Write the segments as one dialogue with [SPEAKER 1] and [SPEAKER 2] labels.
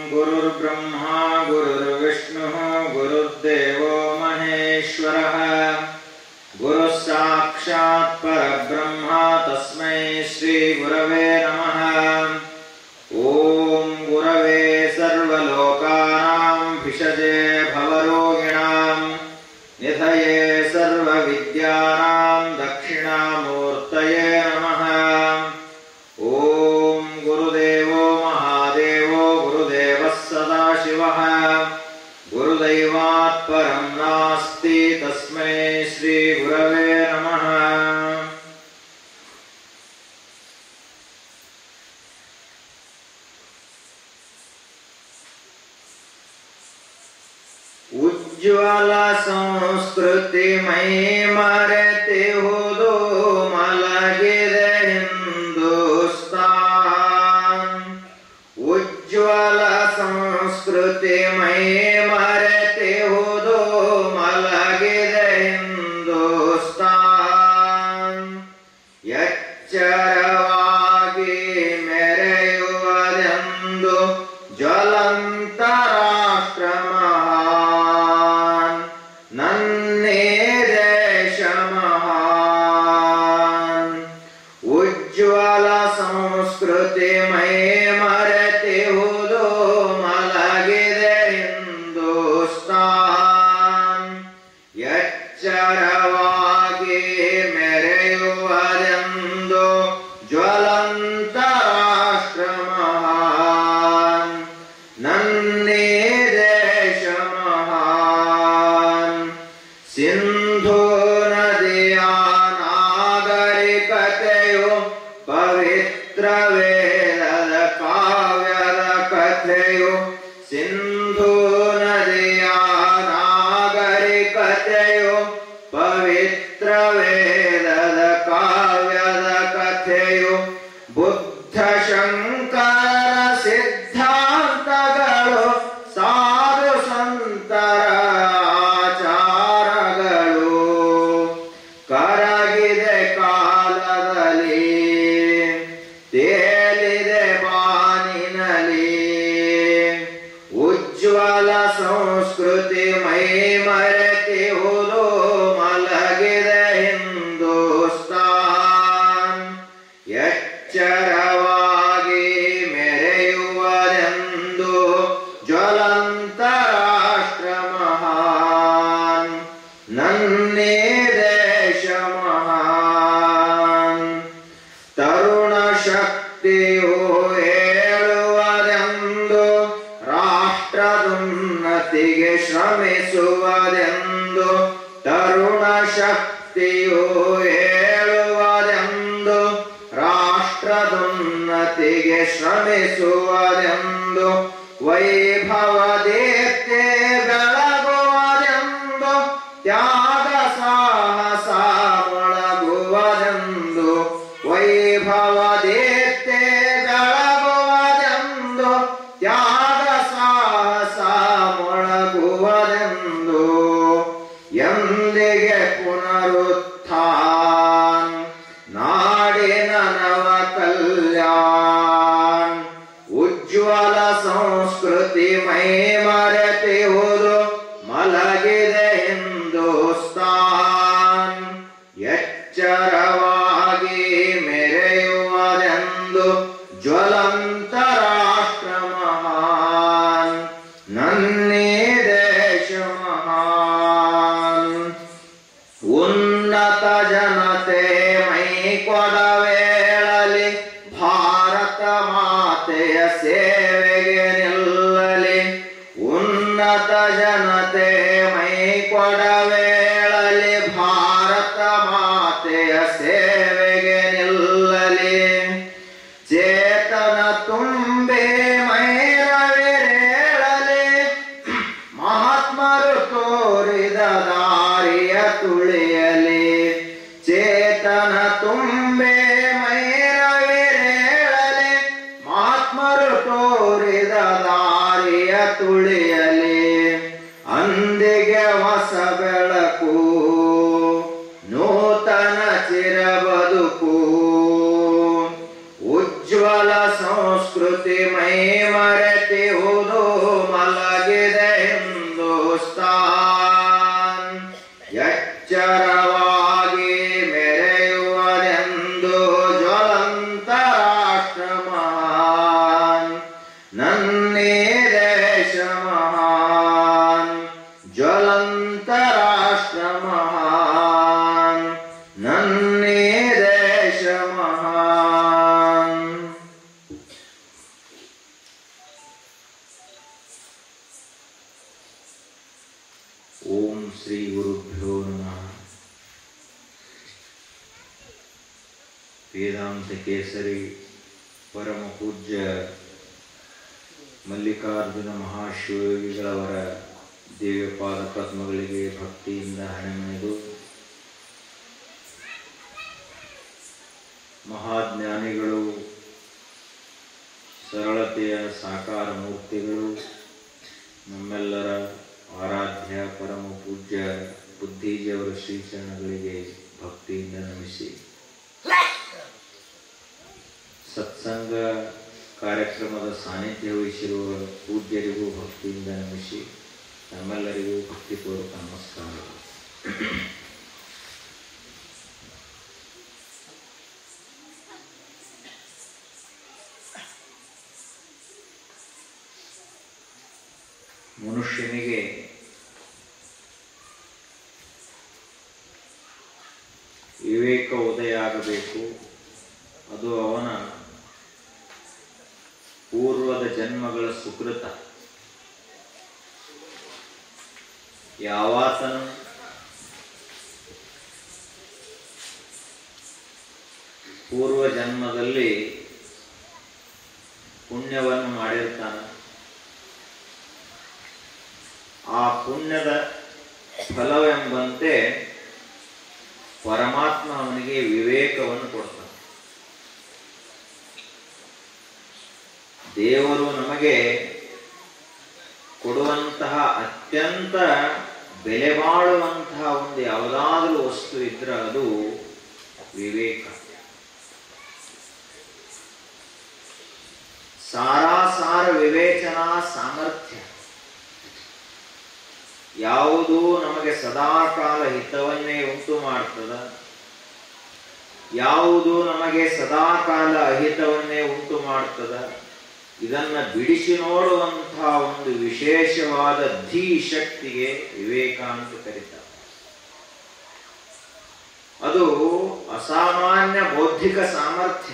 [SPEAKER 1] गुरुर्ब्रह्मा गुरुर्विष्णुः गुरुर्देवो महेश्वरः गुरुः साक्षात् परब्रह्म तस्मै श्री गुरवे नमः। ओम गुरवे सर्वलोकानां भिषजे भवरोगिणां निधये सर्वविद्यानां दक्षिणामूर्तये नमः। ओम गुरुदेवो महादेवो गुरुदेवः सदाशिवः गुरुदैवात् परं नास्ति तस्मै श्री गुरवे नमः। उज्ज्वल संस्कृति मई मರೆತೆ ಹೋದು ಮಲಗಿದೆ ಹಿಂದೂಸ್ತಾನ್। ಉಜ್ಜ್ವಲ ಸಂಸ್ಕೃತಿ ಮೈ ಮರೆತೆ ಹೋದು ಮಲಗಿದೆ ಹಿಂದೂಸ್ತಾನ್। ಎಚ್ಚರವಾಗಿ ಮೆರೆಯುವುದೆಂದು ಜ್ವಲಂತ ರಾಷ್ಟ್ರ ಮಹಾನ್, ನನ್ನೇ ದೇಶ ಮಹಾನ್। ಉಜ್ಜ್ವಲ ಸಂಸ್ಕೃತಿ ಮೈ ಮರೆತೆ ಹೋದು ಮಲಗಿದೆ ಹಿಂದೂಸ್ತಾನ್। ಎಚ್ಚರವಾಗಿ ಮೆರೆಯುವುದೆಂದು ಜ್ವಲಂತ ರಾಷ್ಟ್ರ ಮಹಾನ್, ನನ್ನೇ ದೇಶ ಮಹಾನ್। ಸಿಂಧೂ ನದಿಯ ನಾಗರಿಕತೆಯು ಪವಿತ್ರ ವೇದದ ಕಾವ್ಯದ ಕಥೆಯು। ಸಿಂಧೂ ನದಿಯ ನಾಗರಿಕತೆಯು ಪವಿತ್ರ ವೇದದ ಕಾವ್ಯದ ಕಥೆಯು। ಬುದ್ಧ ಶಂಕರ ಸಿದ್ಧಾಂತಗಳು ಸಾಧು ಸಂತರ ಆಚಾರಗಳು ಕರಗಿದೆ ಕಾಲದಲ್ಲಿ ತೇಲಿದೆ ಬಾನಿನಲ್ಲಿ। ಉಜ್ಜ್ವಲ ಸಂಸ್ಕೃತಿ ಮೈ ಮರೆತೆ ಹೋದು ಮಲಗಿದೆ ಹಿಂದೂಸ್ತಾನ್। ಎಚ್ಚರವಾಗಿ ಮೆರೆಯುವುದೆಂದು ಜ್ವಲಂತ ರಾಷ್ಟ್ರ ಮಹಾನ್, ನನ್ನೇ ದೇಶ ಮಹಾನ್। ತರುಣ ಶಕ್ತಿಯು ಹೇಳುವುದೆಂದು ರಾಷ್ಟ್ರದುನ್ನತಿಗೆ ಶ್ರಮಿಸುವುದೆಂದು। ತರುಣ ಶಕ್ತಿಯು ಹೇಳುವುದೆಂದು ರಾಷ್ಟ್ರದುನ್ನತಿಗೆ ಶ್ರಮಿಸುವುದೆಂದು। ವೈಭವ ದೀಪ್ತಿ ಬೆಳಗುವುದೆಂದು ತ್ಯಾಗ ಸಾಹಸ ಮೊಳಗುವುದೆಂದು। ವೈಭವ ದೀಪ್ತಿ ಬೆಳಗುವುದೆಂದು ತ್ಯಾಗ ಸಾಹಸ ಮೊಳಗುವುದೆಂದು। ಎಂದಿಗೆ ಪುನರುತ್ಥಾನ ನಾಡಿನ ನವ ಕಲ್ಯಾಣ। ಉಜ್ಜ್ವಲ ಸಂಸ್ಕೃತಿ ಮೈ ಮರೆತೆ ಹೋದು ಮಲಗಿದೆ ಹಿಂದೂಸ್ತಾನ್। ಎಚ್ಚರವಾಗಿ ಮೆರೆಯುವುದೆಂದು ಜ್ವಲಂತ ರಾಷ್ಟ್ರ ಮಹಾನ್, ನನ್ನೇ ದೇಶ ಮಹಾನ್। ಉನ್ನತ ಜನತೆ ಮೈ ಕೊಡವೇಳಲಿ ಭಾರತ ಮಾತೆಯ ಸೇವೆಗೆ ನಿಲ್ಲಲಿ। ಉನ್ನತ ಜನತೆ ಮೈ ಕೊಡವೇಳಲಿ ಭಾರತ ಮಾತೆಯ ಸೇವೆಗೆ ನಿಲ್ಲಲಿ। ಚೇತನ ತುಂಬೆ ಮೈರವಿರೇಳಲಿ ಮಹಾತ್ಮರು ತೋರಿದ ದಾರಿಯ ತುಳಿಯಲಿ। ಚೇತನ ತುಂಬೆ ಮೈರವಿರೇಳಲಿ ಮಹಾತ್ಮರು ತೋರಿದ ದಾರಿಯ ತುಳಿಯಲಿ। ಅಂದಿಗೆ ಹೊಸ ಬೆಳಕು ನೂತನ ಚಿರ ಬದುಕು। ಉಜ್ಜ್ವಲ ಸಂಸ್ಕೃತಿ ಮೈ ಮರೆತೆ ಹೋದು ಓಂ ಶ್ರೀ ಗುರುಭ್ಯೋ ನಮಃ. ವೇದಾಂತ ಕೇಸರಿ ಪರಮ ಪೂಜ್ಯ ಮಲ್ಲಿಕಾರ್ಜುನ ಮಹಾಶಿವಯೋಗಿಗಳವರ ದಿವ್ಯಪಾದ ಪದ್ಮಗಳಿಗೆ ಭಕ್ತಿಯಿಂದ ಹಣೆಮಣಿದು ಮಹಾಜ್ಞಾನಿಗಳು, ಸರಳತೆಯ ಸಾಕಾರ ಮೂರ್ತಿಗಳು, ನಮ್ಮೆಲ್ಲರ ಆರಾಧ್ಯ ಪರಮ ಪೂಜ್ಯ ಬುದ್ಧೀಜಿಯವರ ಶ್ರೀಚರಣಗಳಿಗೆ ಭಕ್ತಿಯಿಂದ ನಮಿಸಿ, ಸತ್ಸಂಗ ಕಾರ್ಯಕ್ರಮದ ಸಾನ್ನಿಧ್ಯ ವಹಿಸಿರುವ ಪೂಜ್ಯರಿಗೂ ಭಕ್ತಿಯಿಂದ ನಮಿಸಿ, ನಮ್ಮೆಲ್ಲರಿಗೂ ಭಕ್ತಿಪೂರ್ವಕ ನಮಸ್ಕಾರಗಳು. ಮನುಷ್ಯನಿಗೆ ವಿವೇಕ ಉದಯ ಆಗಬೇಕು. ಅದು ಅವನ ಪೂರ್ವದ ಜನ್ಮಗಳ ಸುಕೃತ. ಯಾವಾತನು ಪೂರ್ವ ಜನ್ಮದಲ್ಲಿ ಪುಣ್ಯವನ್ನು ಮಾಡಿರ್ತಾನೆ, ಆ ಪುಣ್ಯದ ಫಲವೆಂಬಂತೆ ಪರಮಾತ್ಮ ಅವನಿಗೆ ವಿವೇಕವನ್ನು ಕೊಡ್ತಾನೆ. ದೇವರು ನಮಗೆ ಕೊಡುವಂತಹ ಅತ್ಯಂತ ಬೆಲೆ ಬಾಳುವಂತಹ ಒಂದು ಯಾವುದಾದರೂ ವಸ್ತು ಇದ್ರೆ ಅದು ವಿವೇಕ. ಸಾರಾಸಾರ ವಿವೇಚನಾ ಸಾಮರ್ಥ್ಯ. ಯಾವುದು ನಮಗೆ ಸದಾಕಾಲ ಹಿತವನ್ನೇ ಉಂಟು ಮಾಡ್ತದ, ಯಾವುದು ನಮಗೆ ಸದಾಕಾಲ ಅಹಿತವನ್ನೇ ಉಂಟು ಮಾಡ್ತದ, ಇದನ್ನ ಬಿಡಿಸಿ ನೋಡುವಂತಹ ಒಂದು ವಿಶೇಷವಾದ ಧೀ ಶಕ್ತಿಗೆ ವಿವೇಕ ಅಂತ ಕರೀತಾರೆ. ಅದು ಅಸಾಮಾನ್ಯ ಬೌದ್ಧಿಕ ಸಾಮರ್ಥ್ಯ.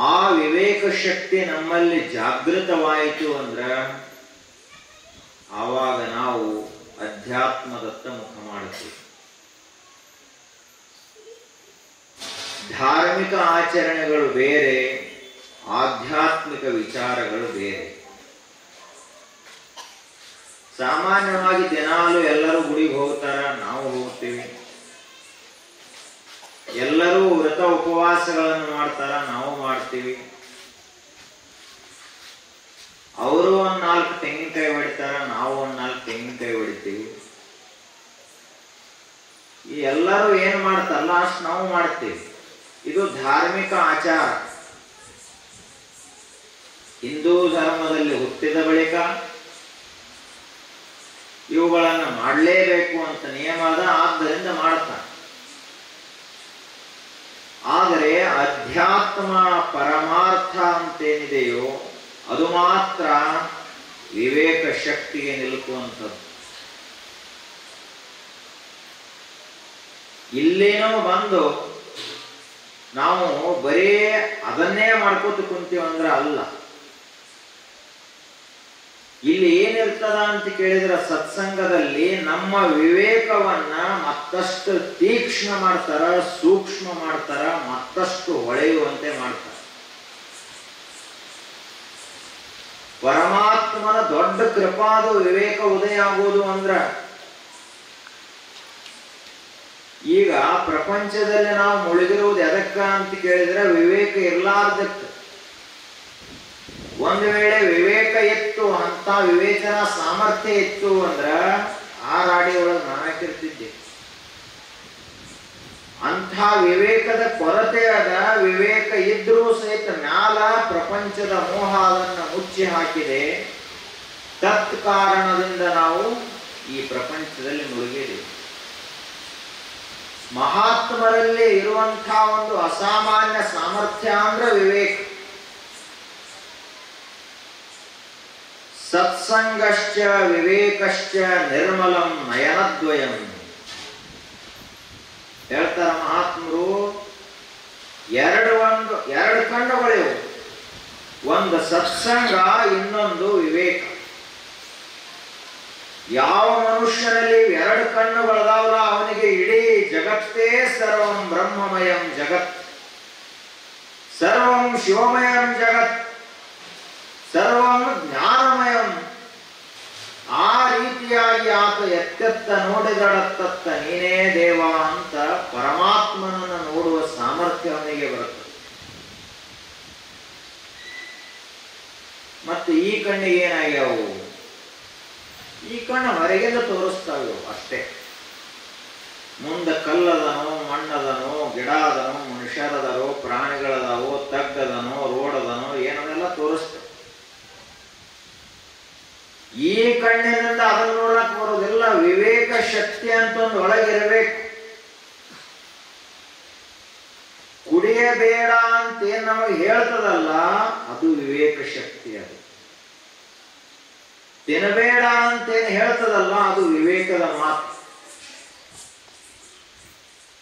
[SPEAKER 1] ಆ ವಿವೇಕ ಶಕ್ತಿ ನಮ್ಮಲ್ಲಿ ಜಾಗೃತವಾಯಿತು ಅಂದ್ರೆ ಆವಾಗ ನಾವು ಅಧ್ಯಾತ್ಮದತ್ತ ಮುಖ ಮಾಡುತ್ತೇವೆ. ಧಾರ್ಮಿಕ ಆಚರಣೆಗಳು ಬೇರೆ, ಆಧ್ಯಾತ್ಮಿಕ ವಿಚಾರಗಳು ಬೇರೆ. ಸಾಮಾನ್ಯವಾಗಿ ದಿನಾಲು ಎಲ್ಲರೂ ಗುಡಿಗೆ ಹೋಗ್ತಾರ, ನಾವು ಹೋಗ್ತೀವಿ. ಎಲ್ಲರೂ ವ್ರತ ಉಪವಾಸಗಳನ್ನು ಮಾಡ್ತಾರ, ನಾವು ಮಾಡ್ತೀವಿ. ಅವರು ಒಂದ್ 4 ತೆಂಗಿನಕಾಯಿ ಹೊಡಿತಾರ, ನಾವು ಒಂದ್ 4 ತೆಂಗಿನಕಾಯಿ ಹೊಡಿತೀವಿ. ಈ ಎಲ್ಲರೂ ಏನ್ ಮಾಡ್ತಾರಲ್ಲ ಅಷ್ಟು ನಾವು ಮಾಡ್ತೀವಿ. ಇದು ಧಾರ್ಮಿಕ ಆಚಾರ. ಹಿಂದೂ ಧರ್ಮದಲ್ಲಿ ಹುಟ್ಟಿದ ಬಳಿಕ ಇವುಗಳನ್ನು ಮಾಡಲೇಬೇಕು ಅಂತ ನಿಯಮ ಅದ, ಆದ್ದರಿಂದ ಮಾಡ್ತಾನೆ. ಆದರೆ ಅಧ್ಯಾತ್ಮ ಪರಮಾರ್ಥ ಅಂತೇನಿದೆಯೋ ಅದು ಮಾತ್ರ ವಿವೇಕ ಶಕ್ತಿಗೆ ನಿಲುಕುವಂಥದ್ದು. ಇಲ್ಲೇನೋ ಬಂದು ನಾವು ಬರೀ ಅದನ್ನೇ ಮಾಡ್ಕೋತ ಕುಂತೀವಿ ಅಂದ್ರೆ ಅಲ್ಲ. ಇಲ್ಲಿ ಏನಿರ್ತದ ಅಂತ ಕೇಳಿದ್ರೆ ಸತ್ಸಂಗದಲ್ಲಿ ನಮ್ಮ ವಿವೇಕವನ್ನ ಮತ್ತಷ್ಟು ತೀಕ್ಷ್ಣ ಮಾಡ್ತಾರ, ಸೂಕ್ಷ್ಮ ಮಾಡ್ತಾರ, ಮತ್ತಷ್ಟು ಹೊಳೆಯುವಂತೆ ಮಾಡ್ತಾರ. ಪರಮಾತ್ಮನ ದೊಡ್ಡ ಕೃಪಾದು ವಿವೇಕ ಉದಯ ಆಗುವುದು ಅಂದ್ರ ಈಗ ಪ್ರಪಂಚದಲ್ಲಿ ನಾವು ಮುಳುಗಿರುವುದು ಎದಕ್ಕ ಅಂತ ಕೇಳಿದ್ರೆ ವಿವೇಕ ಇರ್ಲಾರ್ದಕ್ಕ. ಒಂದು ವೇಳೆ ವಿವೇಕ ಇತ್ತು, ಅಂತ ವಿವೇಚನಾ ಸಾಮರ್ಥ್ಯ ಇತ್ತು ಅಂದ್ರ ಆ ರಾಡಿ ಒಳಗೆ ನಾನಾಕಿರ್ತಿದ್ದೆ. ಅಂಥ ವಿವೇಕದ ಕೊರತೆ ಅದ. ವಿವೇಕ ಇದ್ರೂ ಸಹಿತ ಮ್ಯಾಲ ಪ್ರಪಂಚದ ಮೋಹ ಅದನ್ನು ಮುಚ್ಚಿ ಹಾಕಿದೆ. ತತ್ ಕಾರಣದಿಂದ ನಾವು ಈ ಪ್ರಪಂಚದಲ್ಲಿ ಮುಳುಗಿದ್ದೇವೆ. ಮಹಾತ್ಮರಲ್ಲಿ ಇರುವಂತಹ ಒಂದು ಅಸಾಮಾನ್ಯ ಸಾಮರ್ಥ್ಯ ಅಂದ್ರೆ ವಿವೇಕ. ಸತ್ಸಂಗಶ್ಚ ವಿವೇಕಶ್ಚ ನಿರ್ಮಲಂ ನಯನದ್ವಯಂ ಹೇಳ್ತಾರ ಮಹಾತ್ಮರು. ಎರಡು ಕಣ್ಣುಗಳಿವು, ಒಂದು ಸತ್ಸಂಗ, ಇನ್ನೊಂದು ವಿವೇಕ. ಯಾವ ಮನುಷ್ಯನಲ್ಲಿ ಎರಡು ಕಣ್ಣುಗಳದಾವಲ್ಲ ಅವನಿಗೆ ಇಡೀ ಜಗತ್ತೇ ಸರ್ವಂ ಬ್ರಹ್ಮಮಯಂ ಜಗತ್, ಸರ್ವಂ ಶಿವಮಯಂ ಜಗತ್, ಸರ್ವಂ ಜ್ಞಾನಮಯಂ. ಆ ರೀತಿಯಾಗಿ ಆತ ಎತ್ತೆತ್ತ ನೋಡಿದಡತ್ತತ್ತ ನೀನೇ ದೇವ ಅಂತ ಪರಮಾತ್ಮನನ್ನು ನೋಡುವ ಸಾಮರ್ಥ್ಯ ಅವನಿಗೆ ಬರುತ್ತದೆ. ಮತ್ತು ಈ ಕಣ್ಣಿಗೆ ಏನಾಗ್ಯಾವು? ಈ ಕಣ್ಣು ಹೊರಗೆಲ್ಲ ತೋರಿಸ್ತಾವೆ ಅಷ್ಟೇ. ಮುಂದೆ ಕಲ್ಲದನೋ, ಮಣ್ಣದನೋ, ಗಿಡ ಅದನೋ, ಮನುಷ್ಯರದರೋ, ಪ್ರಾಣಿಗಳದಾವೋ, ತಗ್ಗದನೋ, ರೋಡದನೋ ಏನನ್ನೆಲ್ಲ ತೋರಿಸ್ತವೆ. ಈ ಕಣ್ಣಿನಿಂದ ಅದನ್ನು ನೋಡಕ್ ಬರೋದಿಲ್ಲ. ವಿವೇಕ ಶಕ್ತಿ ಅಂತ ಒಂದು ಒಳಗಿರಬೇಕು. ಕುಡಿಯಬೇಡ ಅಂತೇನು ನಮಗೆ ಹೇಳ್ತದಲ್ಲ ಅದು ವಿವೇಕ ಶಕ್ತಿ. ಅದು ತಿನ್ನಬೇಡ ಅಂತೇನು ಹೇಳ್ತದಲ್ಲ ಅದು ವಿವೇಕದ ಮಾತು.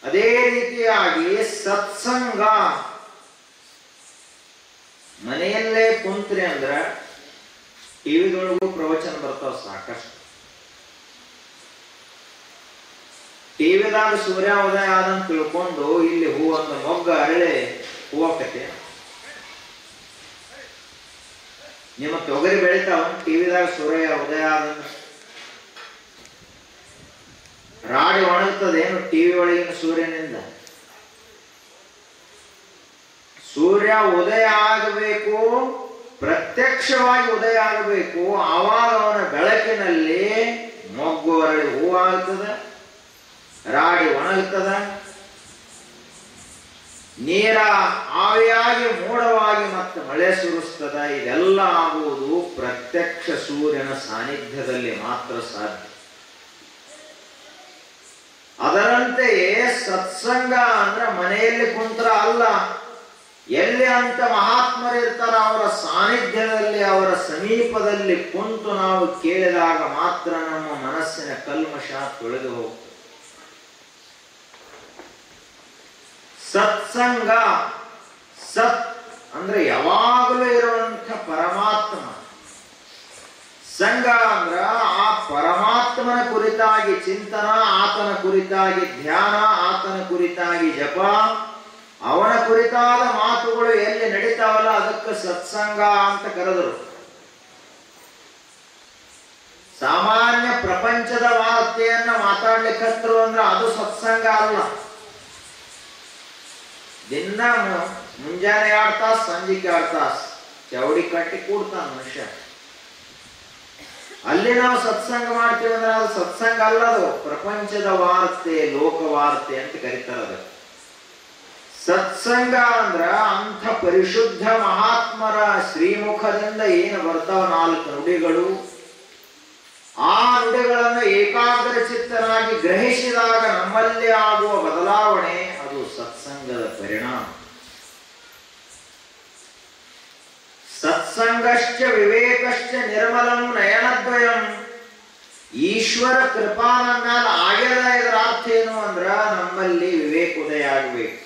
[SPEAKER 1] ಅದೇ ರೀತಿಯಾಗಿ ಸತ್ಸಂಗ, ಮನೆಯಲ್ಲೇ ಕುಂತ್ರಿ ಅಂದ್ರ ಟಿವಿದೊಳಗೂ ಪ್ರವಚನ ಬರ್ತಾವ ಸಾಕಷ್ಟು. ಟಿವಿದಾಗ ಸೂರ್ಯ ಉದಯ ಆದಂತ ತಿಳ್ಕೊಂಡು ಇಲ್ಲಿ ಹೂವೊಂದು ಮೊಗ್ಗ ಅರಳೆ ಹೂವಕತೆ. ನಿಮ್ಮ ತೊಗರಿ ಬೆಳಿತಾವ ಟಿವಿದಾಗ ಸೂರ್ಯ ಉದಯ ಆದಂತ. ರಾಡಿ ಒಣಗ್ತದೇನು ಟಿವಿ ಒಳಗಿನ ಸೂರ್ಯನಿಂದ? ಸೂರ್ಯ ಉದಯ ಆಗಬೇಕು, ಪ್ರತ್ಯಕ್ಷವಾಗಿ ಉದಯ ಆಗಬೇಕು. ಆವಾಗ ಅವನ ಬೆಳಕಿನಲ್ಲಿ ಮೊಗ್ಗು ಅರಳಿ ಹೂವಾಗ್ತದ, ರಾಡಿ ಒಣಗ್ತದ, ನೀರ ಆವಿಯಾಗಿ ಮೋಡವಾಗಿ ಮತ್ತೆ ಮಳೆ ಸುರಿಸ್ತದ. ಇದೆಲ್ಲ ಆಗುವುದು ಪ್ರತ್ಯಕ್ಷ ಸೂರ್ಯನ ಸಾನ್ನಿಧ್ಯದಲ್ಲಿ ಮಾತ್ರ ಸಾಧ್ಯ. ಅದರಂತೆಯೇ ಸತ್ಸಂಗ ಅಂದ್ರೆ ಮನೆಯಲ್ಲಿ ಕುಂತ್ರ ಅಲ್ಲ, ಎಲ್ಲಿ ಅಂತ ಮಹಾತ್ಮರಿರ್ತಾರ ಅವರ ಸಾನ್ನಿಧ್ಯದಲ್ಲಿ, ಅವರ ಸಮೀಪದಲ್ಲಿ ಕುಂತು ನಾವು ಕೇಳಿದಾಗ ಮಾತ್ರ ನಮ್ಮ ಮನಸ್ಸಿನ ಕಲ್ಮಶ ತೊಳೆದು ಹೋಗ್ತದೆ. ಸತ್ಸಂಗ, ಸತ್ ಅಂದ್ರೆ ಯಾವಾಗಲೂ ಇರುವಂಥ ಪರಮಾತ್ಮ. ಸಂಘ ಅಂದ್ರ ಆ ಪರಮಾತ್ಮನ ಕುರಿತಾಗಿ ಚಿಂತನ, ಆತನ ಕುರಿತಾಗಿ ಧ್ಯಾನ, ಆತನ ಕುರಿತಾಗಿ ಜಪ, ಅವನ ಕುರಿತಾದ ಮಾತುಗಳು ಎಲ್ಲಿ ನಡೀತಾವಲ್ಲ ಅದಕ್ಕೆ ಸತ್ಸಂಗ ಅಂತ ಕರೆದರು. ಸಾಮಾನ್ಯ ಪ್ರಪಂಚದ ವಾರ್ತೆಯನ್ನ ಮಾತಾಡ್ಲಿಕ್ಕಂತರು ಅಂದ್ರೆ ಅದು ಸತ್ಸಂಗ ಅಲ್ಲ. ದಿನ ಮುಂಜಾನೆ 2 ತಾಸು, ಸಂಜೆಗೆ 2 ತಾಸು ಚೌಡಿ ಕಟ್ಟಿ ಕೂಡ್ತಾನ ಮನುಷ್ಯ. ಅಲ್ಲಿ ನಾವು ಸತ್ಸಂಗ ಮಾಡ್ತೀವಿ ಅಂದ್ರೆ ಅದು ಸತ್ಸಂಗ ಅಲ್ಲ, ಅದು ಪ್ರಪಂಚದ ವಾರ್ತೆ, ಲೋಕವಾರ್ತೆ ಅಂತ ಕರೀತಾರೆ. ಸತ್ಸಂಗ ಅಂದ್ರ ಅಂಥ ಪರಿಶುದ್ಧ ಮಹಾತ್ಮರ ಶ್ರೀಮುಖದಿಂದ ಏನು ಬರ್ತಾವ 4 ನುಡಿಗಳು, ಆ ನುಡಿಗಳನ್ನು ಏಕಾಗ್ರ ಚಿತ್ತನಾಗಿ ಗ್ರಹಿಸಿದಾಗ ನಮ್ಮಲ್ಲಿ ಆಗುವ ಬದಲಾವಣೆ ಅದು ಸತ್ಸಂಗದ ಪರಿಣಾಮ. ಸತ್ಸಂಗಶ್ಚ ವಿವೇಕಶ್ಚ ನಿರ್ಮಲಂ ನಯನದ್ವಯಂ. ಈಶ್ವರ ಕೃಪಾ ನಮ್ಮ ಮ್ಯಾಲ ಆಗ್ಯದ. ಇದರ ಅರ್ಥ ಏನು ಅಂದ್ರ ನಮ್ಮಲ್ಲಿ ವಿವೇಕ ಉದಯ ಆಗಬೇಕು.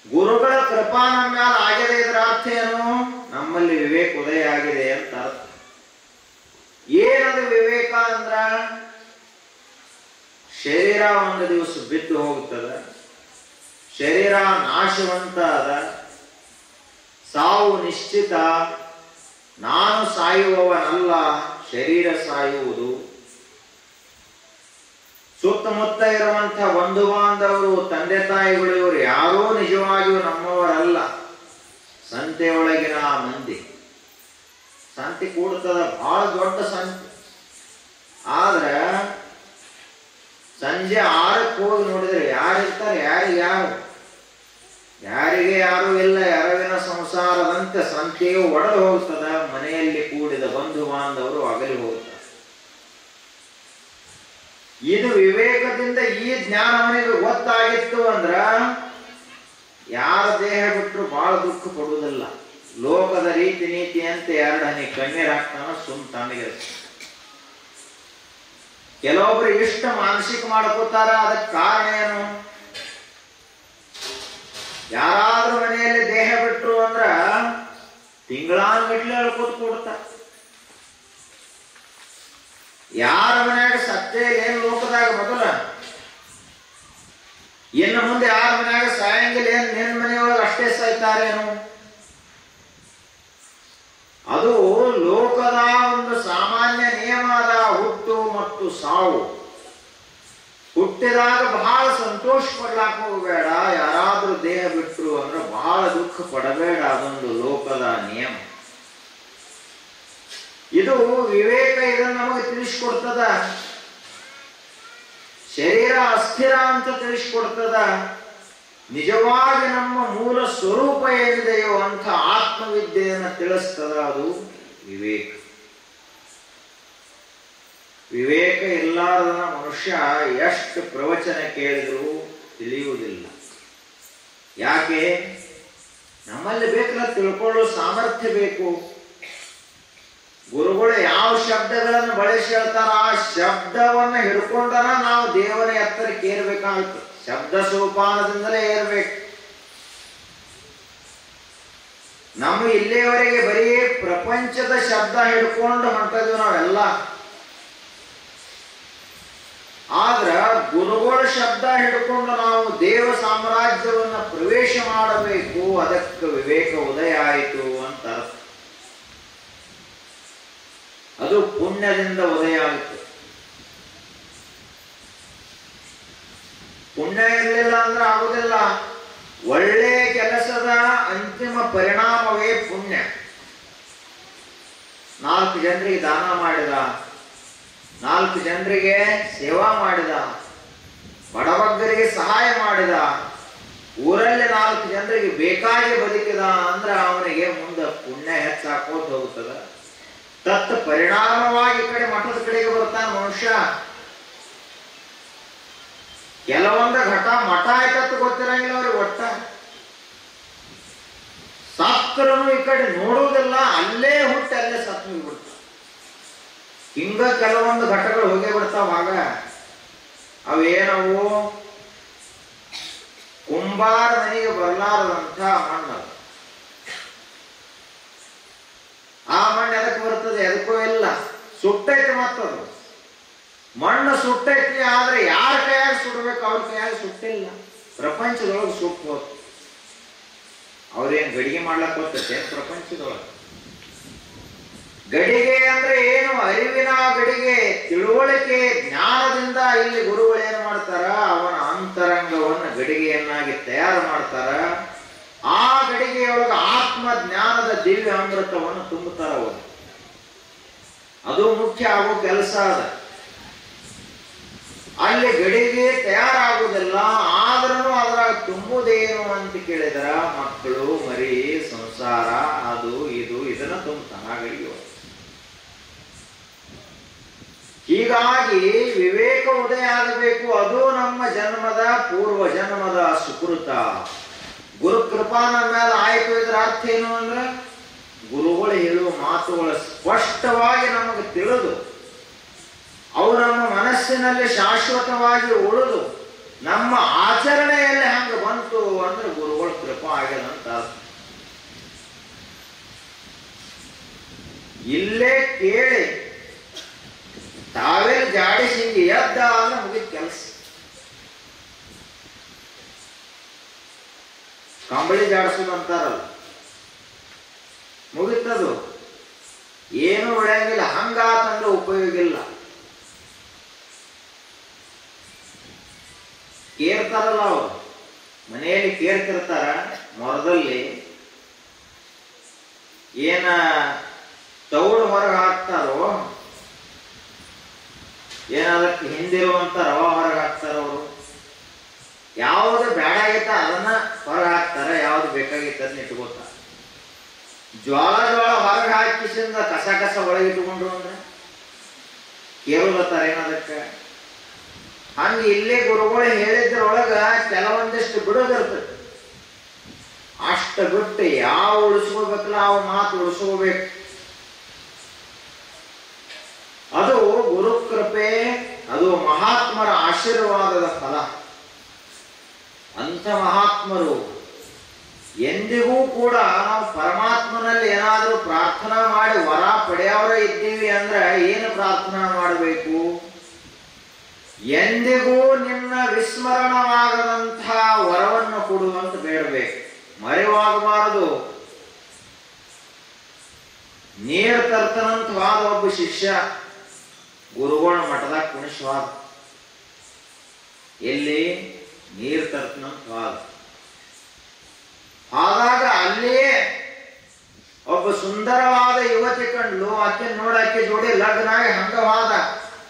[SPEAKER 1] ಗುರುಗಳ ಕೃಪಾ ನಮ್ಮ ಮ್ಯಾಲ ಆಗ್ಯದ. ಇದರ ಅರ್ಥ ಏನು? ನಮ್ಮಲ್ಲಿ ವಿವೇಕ ಉದಯ ಆಗಿದೆ ಅಂತ ಅರ್ಥ. ಏನದು ವಿವೇಕ ಅಂದ್ರ ಶರೀರ ಒಂದು ದಿವಸ ಬಿದ್ದು ಹೋಗ್ತದ, ಶರೀರ ನಾಶವಂತ ಅದ, ಸಾವು ನಿಶ್ಚಿತ, ನಾನು ಸಾಯುವವನಲ್ಲ, ಶರೀರ ಸಾಯುವುದು. ಸುತ್ತಮುತ್ತ ಇರುವಂತ ಬಂಧು ಬಾಂಧವರು, ತಂದೆ ತಾಯಿಗಳು ಇವರು ಯಾರೂ ನಿಜವಾಗಿಯೂ ನಮ್ಮವರಲ್ಲ. ಸಂತೆಯೊಳಗಿನ ಮಂದಿ ಸಂತೆ ಕೂಡ್ತದ, ಬಹಳ ದೊಡ್ಡ ಸಂತೆ. ಆದ್ರ ಸಂಜೆ 6ಕ್ಕೆ ಹೋಗಿ ನೋಡಿದ್ರೆ ಯಾರಿರ್ತಾರೆ? ಯಾರಿಗೆ ಯಾರು ಇಲ್ಲ. ಎರವಿನ ಸಂಸಾರದಂತೆ ಸಂತೆಯು ಒಡೆದು ಹೋಗ್ತದ. ಮನೆಯಲ್ಲಿ ಕೂಡಿದ ಬಂಧು ಬಾಂಧವರು ಅಗಲಿ ಹೋಗ್ತಾರೆ. ಇದು ವಿವೇಕದಿಂದ ಈ ಜ್ಞಾನ ಅವನಿಗೆ ಗೊತ್ತಾಗಿತ್ತು ಅಂದ್ರ ಯಾರ ದೇಹ ಬಿಟ್ಟರು ಬಹಳ ದುಃಖ ಪಡುವುದಿಲ್ಲ. ಲೋಕದ ರೀತಿ ನೀತಿ ಅಂತ 2 ಹನಿ ಕಣ್ಣೀರ್ ಹಾಕ್ತಾನ, ಸುಮ್ ತಣ್ಣಗೆ. ಕೆಲವೊಬ್ರು ಇಷ್ಟ ಮಾನಸಿಕ ಮಾಡ್ಕೋತಾರ. ಅದಕ್ಕೆ ಕಾರಣ ಏನು? ಯಾರಾದ್ರೂ ಮನೆಯಲ್ಲಿ ದೇಹ ಬಿಟ್ರು ಅಂದ್ರ ತಿಂಗಳಾನ್ಗಟ್ಲೆ ಅಳ್ಕೋತ ಕೊಡ್ತಾರ. ಯಾರ ಮನ್ಯಾಗ ಸತ್ಯ ಏನ್ ಲೋಕದಾಗ ಮೊದಲ, ಇನ್ನು ಮುಂದೆ ಯಾರ ಮನ್ಯಾಗ ಸಾಯಂಗಿಲ್ಲ ಏನ್ ನಿನ್ ಮನೆಯೊಳಗೆ ಅಷ್ಟೇ ಸಾಯ್ತಾರೇನು? ಅದು ಲೋಕದ ಒಂದು ಸಾಮಾನ್ಯ ನಿಯಮ ಅದ, ಹುಟ್ಟು ಮತ್ತು ಸಾವು. ಹುಟ್ಟಿದಾಗ ಬಹಳ ಸಂತೋಷ ಪಡ್ಲಾಕ ಹೋಗಬೇಡ, ಯಾರಾದ್ರೂ ದೇಹ ಬಿಟ್ರು ಅಂದ್ರೆ ಬಹಳ ದುಃಖ ಪಡಬೇಡ, ಅದೊಂದು ಲೋಕದ ನಿಯಮ. ಇದು ವಿವೇಕ ಇದನ್ನು ನಮಗೆ ತಿಳಿಸ್ಕೊಡ್ತದ. ಶರೀರ ಅಸ್ಥಿರ ಅಂತ ತಿಳಿಸ್ಕೊಡ್ತದ. ನಿಜವಾಗಿ ನಮ್ಮ ಮೂಲ ಸ್ವರೂಪ ಏನಿದೆಯೋ ಅಂತ ಆತ್ಮವಿದ್ಯೆಯನ್ನು ತಿಳಿಸ್ತದ. ಅದು ವಿವೇಕ. ವಿವೇಕ ಇಲ್ಲಾರದ ಮನುಷ್ಯ ಎಷ್ಟು ಪ್ರವಚನ ಕೇಳಿದರೂ ತಿಳಿಯುವುದಿಲ್ಲ. ಯಾಕೆ? ನಮ್ಮಲ್ಲಿ ಬೇಕಲ್ಲ ತಿಳ್ಕೊಳ್ಳೋ ಸಾಮರ್ಥ್ಯ ಬೇಕು. ಗುರುಗಳು ಯಾವ ಶಬ್ದಗಳನ್ನು ಬಳಸಿ ಹೇಳ್ತಾರ ಆ ಶಬ್ದವನ್ನು ಹಿಡ್ಕೊಂಡನ ನಾವು ದೇವರ ಎತ್ತರಕ್ಕೆ ಏರ್ಬೇಕಾಗುತ್ತೆ. ಶಬ್ದ ಸೋಪಾನದಿಂದಲೇ ಏರ್ಬೇಕು. ನಮ್ಮ ಇಲ್ಲಿಯವರೆಗೆ ಬರೀ ಪ್ರಪಂಚದ ಶಬ್ದ ಹಿಡ್ಕೊಂಡು ಹೊಂಟಿದ್ವಿ ನಾವೆಲ್ಲ. ಆದ್ರ ಗುರುಗಳ ಶಬ್ದ ಹಿಡ್ಕೊಂಡು ನಾವು ದೇವ ಸಾಮ್ರಾಜ್ಯವನ್ನು ಪ್ರವೇಶ ಮಾಡಬೇಕು. ಅದಕ್ಕೆ ವಿವೇಕ ಉದಯ ಆಯಿತು ಅಂತ ಅರ್ಥ. ಅದು ಪುಣ್ಯದಿಂದ ಉದಯ ಆಗುತ್ತೆ. ಪುಣ್ಯ ಇರಲಿಲ್ಲ ಅಂದ್ರೆ ಆಗುದಿಲ್ಲ. ಒಳ್ಳೆ ಕೆಲಸದ ಅಂತಿಮ ಪರಿಣಾಮವೇ ಪುಣ್ಯ. 4 ಜನರಿಗೆ ದಾನ ಮಾಡಿದ, 4 ಜನರಿಗೆ ಸೇವಾ ಮಾಡಿದ, ಬಡಬಗ್ಗರಿಗೆ ಸಹಾಯ ಮಾಡಿದ, ಊರಲ್ಲಿ 4 ಜನರಿಗೆ ಬೇಕಾಗಿ ಬದುಕಿದ ಅಂದ್ರೆ ಅವನಿಗೆ ಮುಂದೆ ಪುಣ್ಯ ಹೆಚ್ಚಾಕೋತ ಹೋಗುತ್ತದ. ತತ್ ಪರಿಣಾಮವಾಗಿ ಈ ಕಡೆ ಮಠದ ಕಡೆಗೆ ಬರ್ತಾನೆ ಮನುಷ್ಯ. ಕೆಲವೊಂದು ಘಟ ಮಠ ಆಯ್ತತ್ತು ಗೊತ್ತಿರಂಗಿಲ್ಲ ಅವ್ರಿಗೆ. ಒಟ್ಟ ಸತ್ತರನು ಈ ಕಡೆ ನೋಡುವುದಿಲ್ಲ, ಅಲ್ಲೇ ಹುಟ್ಟಿ ಅಲ್ಲೇ ಸತ್ತು ಹೋಗ್ಬಿಡ್ತಾವ. ಹಿಂಗ ಕೆಲವೊಂದು ಘಟಗಳು ಹೋಗೇ ಬಿಡ್ತಾವ. ಆಗ ಅವೇನವು ಕುಂಬಾರ ಮನೆಗೆ ಬರಲಾರದಂಥ ಮಣ್ಣು. ಆ ಮಣ್ಣು ಎದಕ್ಕೆ ಬರ್ತದೆ? ಎದಕ್ಕೂ ಇಲ್ಲ, ಸುಟ್ಟೈತೆ. ಮತ್ತದು ಮಣ್ಣು ಸುಟ್ಟೈತಿ, ಆದ್ರೆ ಯಾರ ಕೈಯಾಗ ಸುಡಬೇಕು ಅವ್ರ ಕೈಯಾಗ ಸುಟ್ಟಿಲ್ಲ. ಪ್ರಪಂಚದೊಳಗೆ ಸುಟ್ಟು ಹೋಗ್ತು. ಅವ್ರೇನ್ ಗಡಿಗೆ ಮಾಡ್ಲಕ್ ಹೋಗ್ತೈತೆ ಪ್ರಪಂಚದೊಳಗೆ? ಗಡಿಗೆ ಅಂದ್ರೆ ಏನು? ಅರಿವಿನ ಗಡಿಗೆ, ತಿಳುವಳಿಕೆ, ಜ್ಞಾನದಿಂದ ಇಲ್ಲಿ ಗುರುಗಳು ಏನ್ ಮಾಡ್ತಾರ? ಅವನ ಅಂತರಂಗವನ್ನು ಗಡಿಗೆಯನ್ನಾಗಿ ತಯಾರು ಮಾಡ್ತಾರ. ಆ ಗಡಿಗೆಯೊಳಗ ಆತ್ಮ ಜ್ಞಾನದ ದಿವ್ಯ ಅಮೃತವನ್ನು ತುಂಬುತ್ತಾರ ಅವರು. ಅದು ಮುಖ್ಯ ಆಗೋ ಕೆಲಸ ಅದ. ಅಲ್ಲಿ ಗಡಿಗೆ ತಯಾರಾಗುವುದಿಲ್ಲ. ಆದ್ರೂ ಅದರ ತುಂಬುದೇನು ಅಂತ ಕೇಳಿದ್ರ ಮಕ್ಕಳು, ಮರಿ, ಸಂಸಾರ, ಅದು ಇದು ಇದನ್ನ ತುಂಬುತ್ತಾನ ಆ ಗಡಿಗೆ. ಹೀಗಾಗಿ ವಿವೇಕ ಉದಯ ಆಗಬೇಕು. ಅದು ನಮ್ಮ ಜನ್ಮದ ಪೂರ್ವ ಜನ್ಮದ ಸುಕೃತ. ಗುರು ಕೃಪಾ ನಮ್ಮ ಮೇಲೆ ಆಯ್ತು. ಇದ್ರ ಅರ್ಥ ಏನು ಅಂದ್ರೆ ಗುರುಗಳು ಹೇಳುವ ಮಾತುಗಳು ಸ್ಪಷ್ಟವಾಗಿ ನಮಗೆ ತಿಳಿದು ಅವು ನಮ್ಮ ಮನಸ್ಸಿನಲ್ಲಿ ಶಾಶ್ವತವಾಗಿ ಉಳಿದು ನಮ್ಮ ಆಚರಣೆಯಲ್ಲಿ ಹಂಗ ಬಂತು ಅಂದ್ರೆ ಗುರುಗಳ ಕೃಪಾ ಆಗ್ಯದಂತ ಅರ್ಥ. ಇಲ್ಲೇ ಕೇಳಿ ತಾವೇ ಜಾಡಿಸಿ ಹಿಂಗೆ ಎದ್ದ ಅಂದ್ರೆ ಮುಗಿದ ಕೆಲಸ. ಕಂಬಳಿ ಜಾಡಿಸೋದು ಅಂತಾರಲ್ಲ, ಮುಗಿತದು. ಏನು ಉಳಿಯಂಗಿಲ್ಲ. ಹಂಗಾತಂದ್ರೆ ಉಪಯೋಗ ಇಲ್ಲ. ಕೇರ್ತಾರಲ್ಲ ಅವರು, ಮನೆಯಲ್ಲಿ ಕೇರ್ತಿರ್ತಾರ. ಮೊರದಲ್ಲಿ ಏನ ತೌಡು ಹೊರಗೆ ಹಾಕ್ತಾರೋ, ಏನದಕ್ಕೆ ಹಿಂದಿರುವಂತ ರವಾ ಹೊರಗೆ ಹಾಕ್ತಾರ ಅವರು. ಯಾವುದು ಬೇಡಾಗಿತ್ತ ಅದನ್ನ ಹೊರಗೆ ಹಾಕ್ತಾರ, ಯಾವ್ದು ಬೇಕಾಗಿತ್ತ ಅದನ್ನ ಇಟ್ಕೋತಾರ. ಜ್ವಾಳ ಹೊರಗೆ ಹಾಕಿಸಿಂದ ಕಸ ಕಸ ಒಳಗೆ ಇಟ್ಕೊಂಡ್ರು ಅಂದ್ರೆ ಕೇಳಲತ್ತಾರ ಏನದಕ್ಕೆ? ಹಂಗ ಇಲ್ಲೇ ಗುರುಗಳು ಹೇಳಿದ್ರೊಳಗ ಕೆಲವೊಂದಿಷ್ಟು ಬಿಡೋದಿರ್ತದೆ. ಅಷ್ಟ ಬಿಟ್ಟು ಯಾವ ಉಳಿಸ್ಕೋಬೇಕಲ್ಲ ಅವ ಮಾತು ಉಳಿಸ್ಕೋಬೇಕು. ಅದು ಗುರುಕೃಪೆ, ಅದು ಮಹಾತ್ಮರ ಆಶೀರ್ವಾದದ ಫಲ. ಅಂಥ ಮಹಾತ್ಮರು ಎಂದಿಗೂ ಕೂಡ ನಾವು ಪರಮಾತ್ಮನಲ್ಲಿ ಏನಾದರೂ ಪ್ರಾರ್ಥನೆ ಪ್ರಾರ್ಥನಾ ಮಾಡಿ ವರ ಪಡೆಯವರ ಇದ್ದೀವಿ ಅಂದ್ರೆ ಏನು ಪ್ರಾರ್ಥನಾ ಮಾಡಬೇಕು? ಎಂದಿಗೂ ನಿನ್ನ ವಿಸ್ಮರಣವಾಗದಂತಹ ವರವನ್ನು ಕೊಡುವಂತ ಬೇಡಬೇಕು, ಮರೆವಾಗಬಾರದು. ನೀರು ತರ್ತನಂತವಾದ ಒಬ್ಬ ಶಿಷ್ಯ ಗುರುಗಳ ಮಠದಾಗ ಕುಣಿಸುವಾಗ ಎಲ್ಲಿ ನೀರು ತರ್ತನಂತವಾದ ಆದಾಗ ಅಲ್ಲಿಯೇ ಒಬ್ಬ ಸುಂದರವಾದ ಯುವತಿ ಕಂಡ್ಲು. ಆಕೆ ನೋಡಕ್ಕೆ ಜೋಡಿ ಲಗ್ನ ಆಗಿ ಹಂಗವಾದ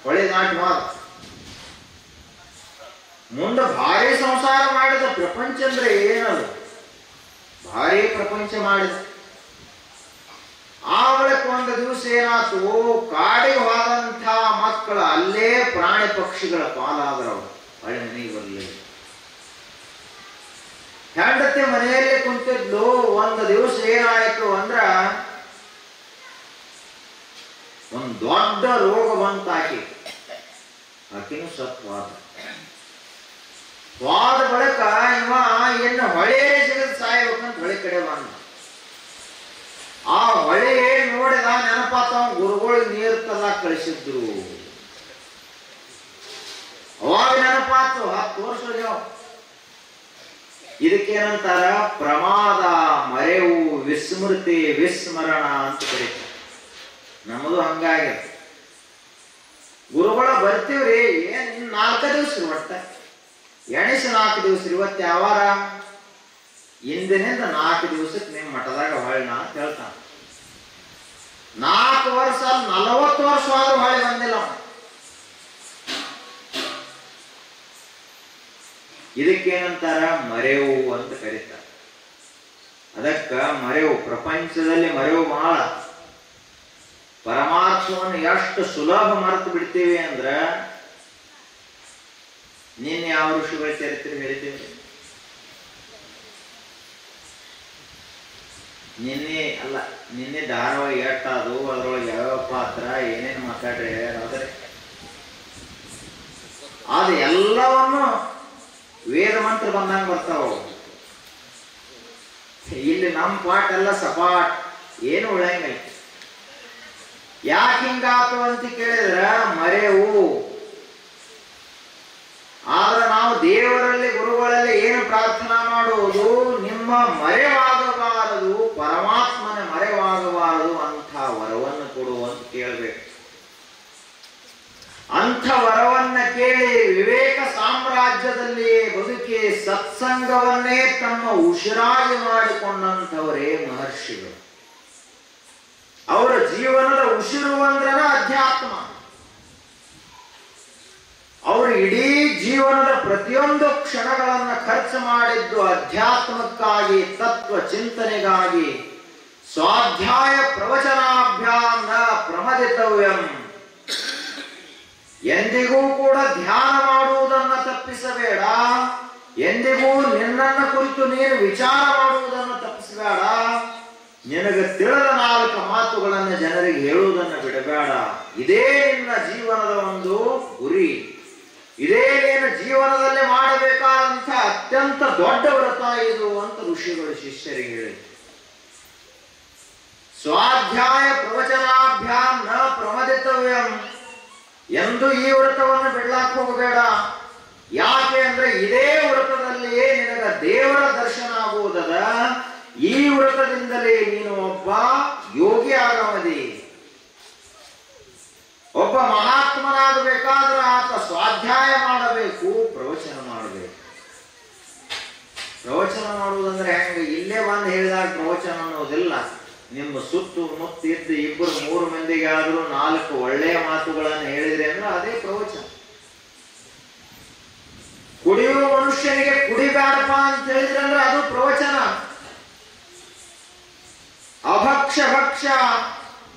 [SPEAKER 1] ಹೊಳೆ ನಾಟವಾದ. ಮುಂದೆ ಭಾರಿ ಸಂಸಾರ ಮಾಡಿದ. ಪ್ರಪಂಚ ಅಂದ್ರೆ ಏನದು? ಭಾರಿ ಪ್ರಪಂಚ ಮಾಡಿದ. ಆ ಬಳಿಕ ಒಂದು ದಿವಸ ಏನಾಯ್ತು, ಕಾಡಿಗೆ ಹೋದಂಥ ಮಕ್ಕಳು ಅಲ್ಲೇ ಪ್ರಾಣಿ ಪಕ್ಷಿಗಳ ಪಾಲಾದರವರು. ಹಳೆ ಮನೆಗೆ ಬರಲಿಲ್ಲ. ಹೆಂಡತಿ ಮನೆಯಲ್ಲಿ ಕುಂತಿದ್ಲು. ಒಂದು ದಿವಸ ಏನಾಯ್ತು ಅಂದ್ರ ಒಂದು ದೊಡ್ಡ ರೋಗ ಬಂತ. ಆಕೆನೂ ಸತ್ವಾದ. ವಾದ ಬಳಿಕ ಇವ ಇನ್ನು ಹೊಳೆ ಸಿಗದ ಸಾಯ್ಬೇಕಂತ ಹೊಳೆ ಕಡೆ ಬಂದ. ಆ ಹೊಳೆ ನೋಡಿದ ನೆನಪಾತ ಗುರುಗಳು ನೀರು ತರಲಾಕ ಕಳಿಸಿದ್ರು. ಅವಾಗ ನೆನಪಾತು 10 ವರ್ಷ ಹೋಗ್ಯಾವ. ಇದಕ್ಕೇನಂತಾರ? ಪ್ರಮಾದ, ಮರೆವು, ವಿಸ್ಮೃತಿ, ವಿಸ್ಮರಣ ಅಂತ ಕರೀತಾರೆ. ನಮ್ಮದು ಹಂಗಾಗಿ ಗುರುಗಳ ಬರ್ತೀವ್ರಿ, ಏನ್ 4 ದಿವಸ ಒಟ್ಟ ಎಣಿಸಿ 4 ದಿವಸ. ಇವತ್ತು ಯಾವಾರ? ಇಂದಿನಿಂದ 4 ದಿವಸಕ್ಕೆ ನಿಮ್ಮ ಮಠದಾಗ ಹೊಳ್ಳ ಅಂತ ಹೇಳ್ತಾನ. 4 ವರ್ಷ 40 ವರ್ಷ ಆದ್ರೂ ಹೊಳೆ ಬಂದಿಲ್ಲ. ಇದಕ್ಕೇನಂತಾರ? ಮರೆವು ಅಂತ ಕರೀತಾರ. ಅದಕ್ಕ ಮರೆವು, ಪ್ರಪಂಚದಲ್ಲಿ ಮರೆವು ಬಹಳ. ಪರಮಾರ್ಥವನ್ನು ಎಷ್ಟು ಸುಲಭ ಮರೆತು ಬಿಡ್ತೀವಿ ಅಂದ್ರ, ನಿನ್ನೆ ಯಾವ ಋಷಿಗಳ ಚರಿತ್ರೆ ಹೇಳ್ತೀವಿ? ನಿನ್ನೆ ಧಾರಾವಾಹಿ ಎಟ್ಟದು, ಅದ್ರೊಳಗೆ ಯಾವ್ಯಾವ ಪಾತ್ರ ಏನೇನು ಮಾತಾಡ್ರಿ ಹೇಳ್ಯಾದ್ರೆ ಅದು ಎಲ್ಲವನ್ನು ವೇದ ಮಂತ್ರ ಬಂದಂಗ ಬರ್ತಾವ. ಇಲ್ಲಿ ನಮ್ಮ ಪಾಠ ಎಲ್ಲ ಸಪಾಟ್, ಏನು ಉಳಂಗಿಲ್ಲ. ಯಾಕೆ ಹಿಂಗಾತು ಅಂತ ಕೇಳಿದ್ರ ಮರೆವು. ಆದ್ರೆ ನಾವು ದೇವರಲ್ಲಿ ಗುರುಗಳಲ್ಲಿ ಏನು ಪ್ರಾರ್ಥನಾ ಮಾಡುವುದು? ನಿಮ್ಮ ಮರೆವಾಗಬಾರದು, ಪರಮಾತ್ಮನ ಮರೆವಾಗಬಾರದು ಅಂಥ ವರವನ್ನು ಕೊಡು ಅಂತ ಕೇಳಬೇಕು. ಅಂಥ ವರವನ್ನ ಕೇಳಿ ವಿವೇಕ ಸಾಮ್ರಾಜ್ಯದಲ್ಲಿ ಬದುಕಿ ಸತ್ಸಂಗವನ್ನೇ ತಮ್ಮ ಉಸಿರಾಗಿ ಮಾಡಿಕೊಂಡಂಥವರೇ ಮಹರ್ಷಿಗಳು. ಅವರ ಜೀವನದ ಉಸಿರು ಅಂದ್ರನ ಅಧ್ಯಾತ್ಮ. ಅವರು ಇಡೀ ಜೀವನದ ಪ್ರತಿಯೊಂದು ಕ್ಷಣಗಳನ್ನ ಖರ್ಚು ಮಾಡಿದ್ದು ಅಧ್ಯಾತ್ಮಕ್ಕಾಗಿ, ತತ್ವ ಚಿಂತನೆಗಾಗಿ. ಸ್ವಾಧ್ಯಾಯ ಪ್ರವಚನಾಭ್ಯಾಂ ನ ಪ್ರಮದಿತವ್ಯಂ. ಎಂದಿಗೂ ಕೂಡ ಧ್ಯಾನ ಮಾಡುವುದನ್ನ ತಪ್ಪಿಸಬೇಡ. ಎಂದಿಗೂ ನಿನ್ನನ್ನ ಕುರಿತು ನೀನು ವಿಚಾರ ಮಾಡುವುದನ್ನು ತಪ್ಪಿಸಬೇಡ. ನಿನಗೆ ತಿಳಿದ 4 ಮಾತುಗಳನ್ನು ಜನರಿಗೆ ಹೇಳುವುದನ್ನು ಬಿಡಬೇಡ. ಇದೇ ನಿನ್ನ ಜೀವನದ ಒಂದು ಗುರಿ. ಇದೇ ನೀನು ಜೀವನದಲ್ಲಿ ಮಾಡಬೇಕಾದಂಥ ಅತ್ಯಂತ ದೊಡ್ಡ ವ್ರತ ಇದು ಅಂತ ಋಷಿಗಳು ಶಿಷ್ಯರಿಗೆ ಹೇಳಿ. ಸ್ವಾಧ್ಯಾಯ ಪ್ರವಚನಾಭ್ಯಾಂ ನ ಪ್ರಮದಿತವ್ಯಂ. ಎಂದು ಈ ವ್ರತವನ್ನು ಬಿಡ್ಲಾಕ್ ಹೋಗಬೇಡ. ಯಾಕೆ ಅಂದ್ರೆ ಇದೇ ವ್ರತದಲ್ಲಿಯೇ ನಿನಗ ದೇವರ ದರ್ಶನ ಆಗುವುದದ. ಈ ವ್ರತದಿಂದಲೇ ನೀನು ಒಬ್ಬ ಯೋಗಿ ಆಗಮದಿ. ಒಬ್ಬ ಮಹಾತ್ಮನಾಗಬೇಕಾದ್ರೆ ಆತ ಸ್ವಾಧ್ಯಾಯ ಮಾಡಬೇಕು, ಪ್ರವಚನ ಮಾಡಬೇಕು. ಪ್ರವಚನ ಮಾಡುವುದಂದ್ರೆ ಹೆಂಗ? ಇಲ್ಲೇ ಬಂದು ಹೇಳಿದಾಗ ಪ್ರವಚನ ಅನ್ನೋದಿಲ್ಲ. ನಿಮ್ಮ ಸುತ್ತು ಮುತ್ತಿದ್ದು 2-3 ಮಂದಿಗೆ ಆದ್ರೂ 4 ಒಳ್ಳೆಯ ಮಾತುಗಳನ್ನು ಹೇಳಿದ್ರೆ ಅಂದ್ರೆ ಅದೇ ಪ್ರವಚನ. ಕುಡಿಯುವ ಮನುಷ್ಯನಿಗೆ ಕುಡಿಬೇಡಪ್ಪ ಅಂತ ಹೇಳಿದ್ರೆ ಅಂದ್ರೆ ಅದು ಪ್ರವಚನ. ಅಭಕ್ಷ ಭಕ್ಷ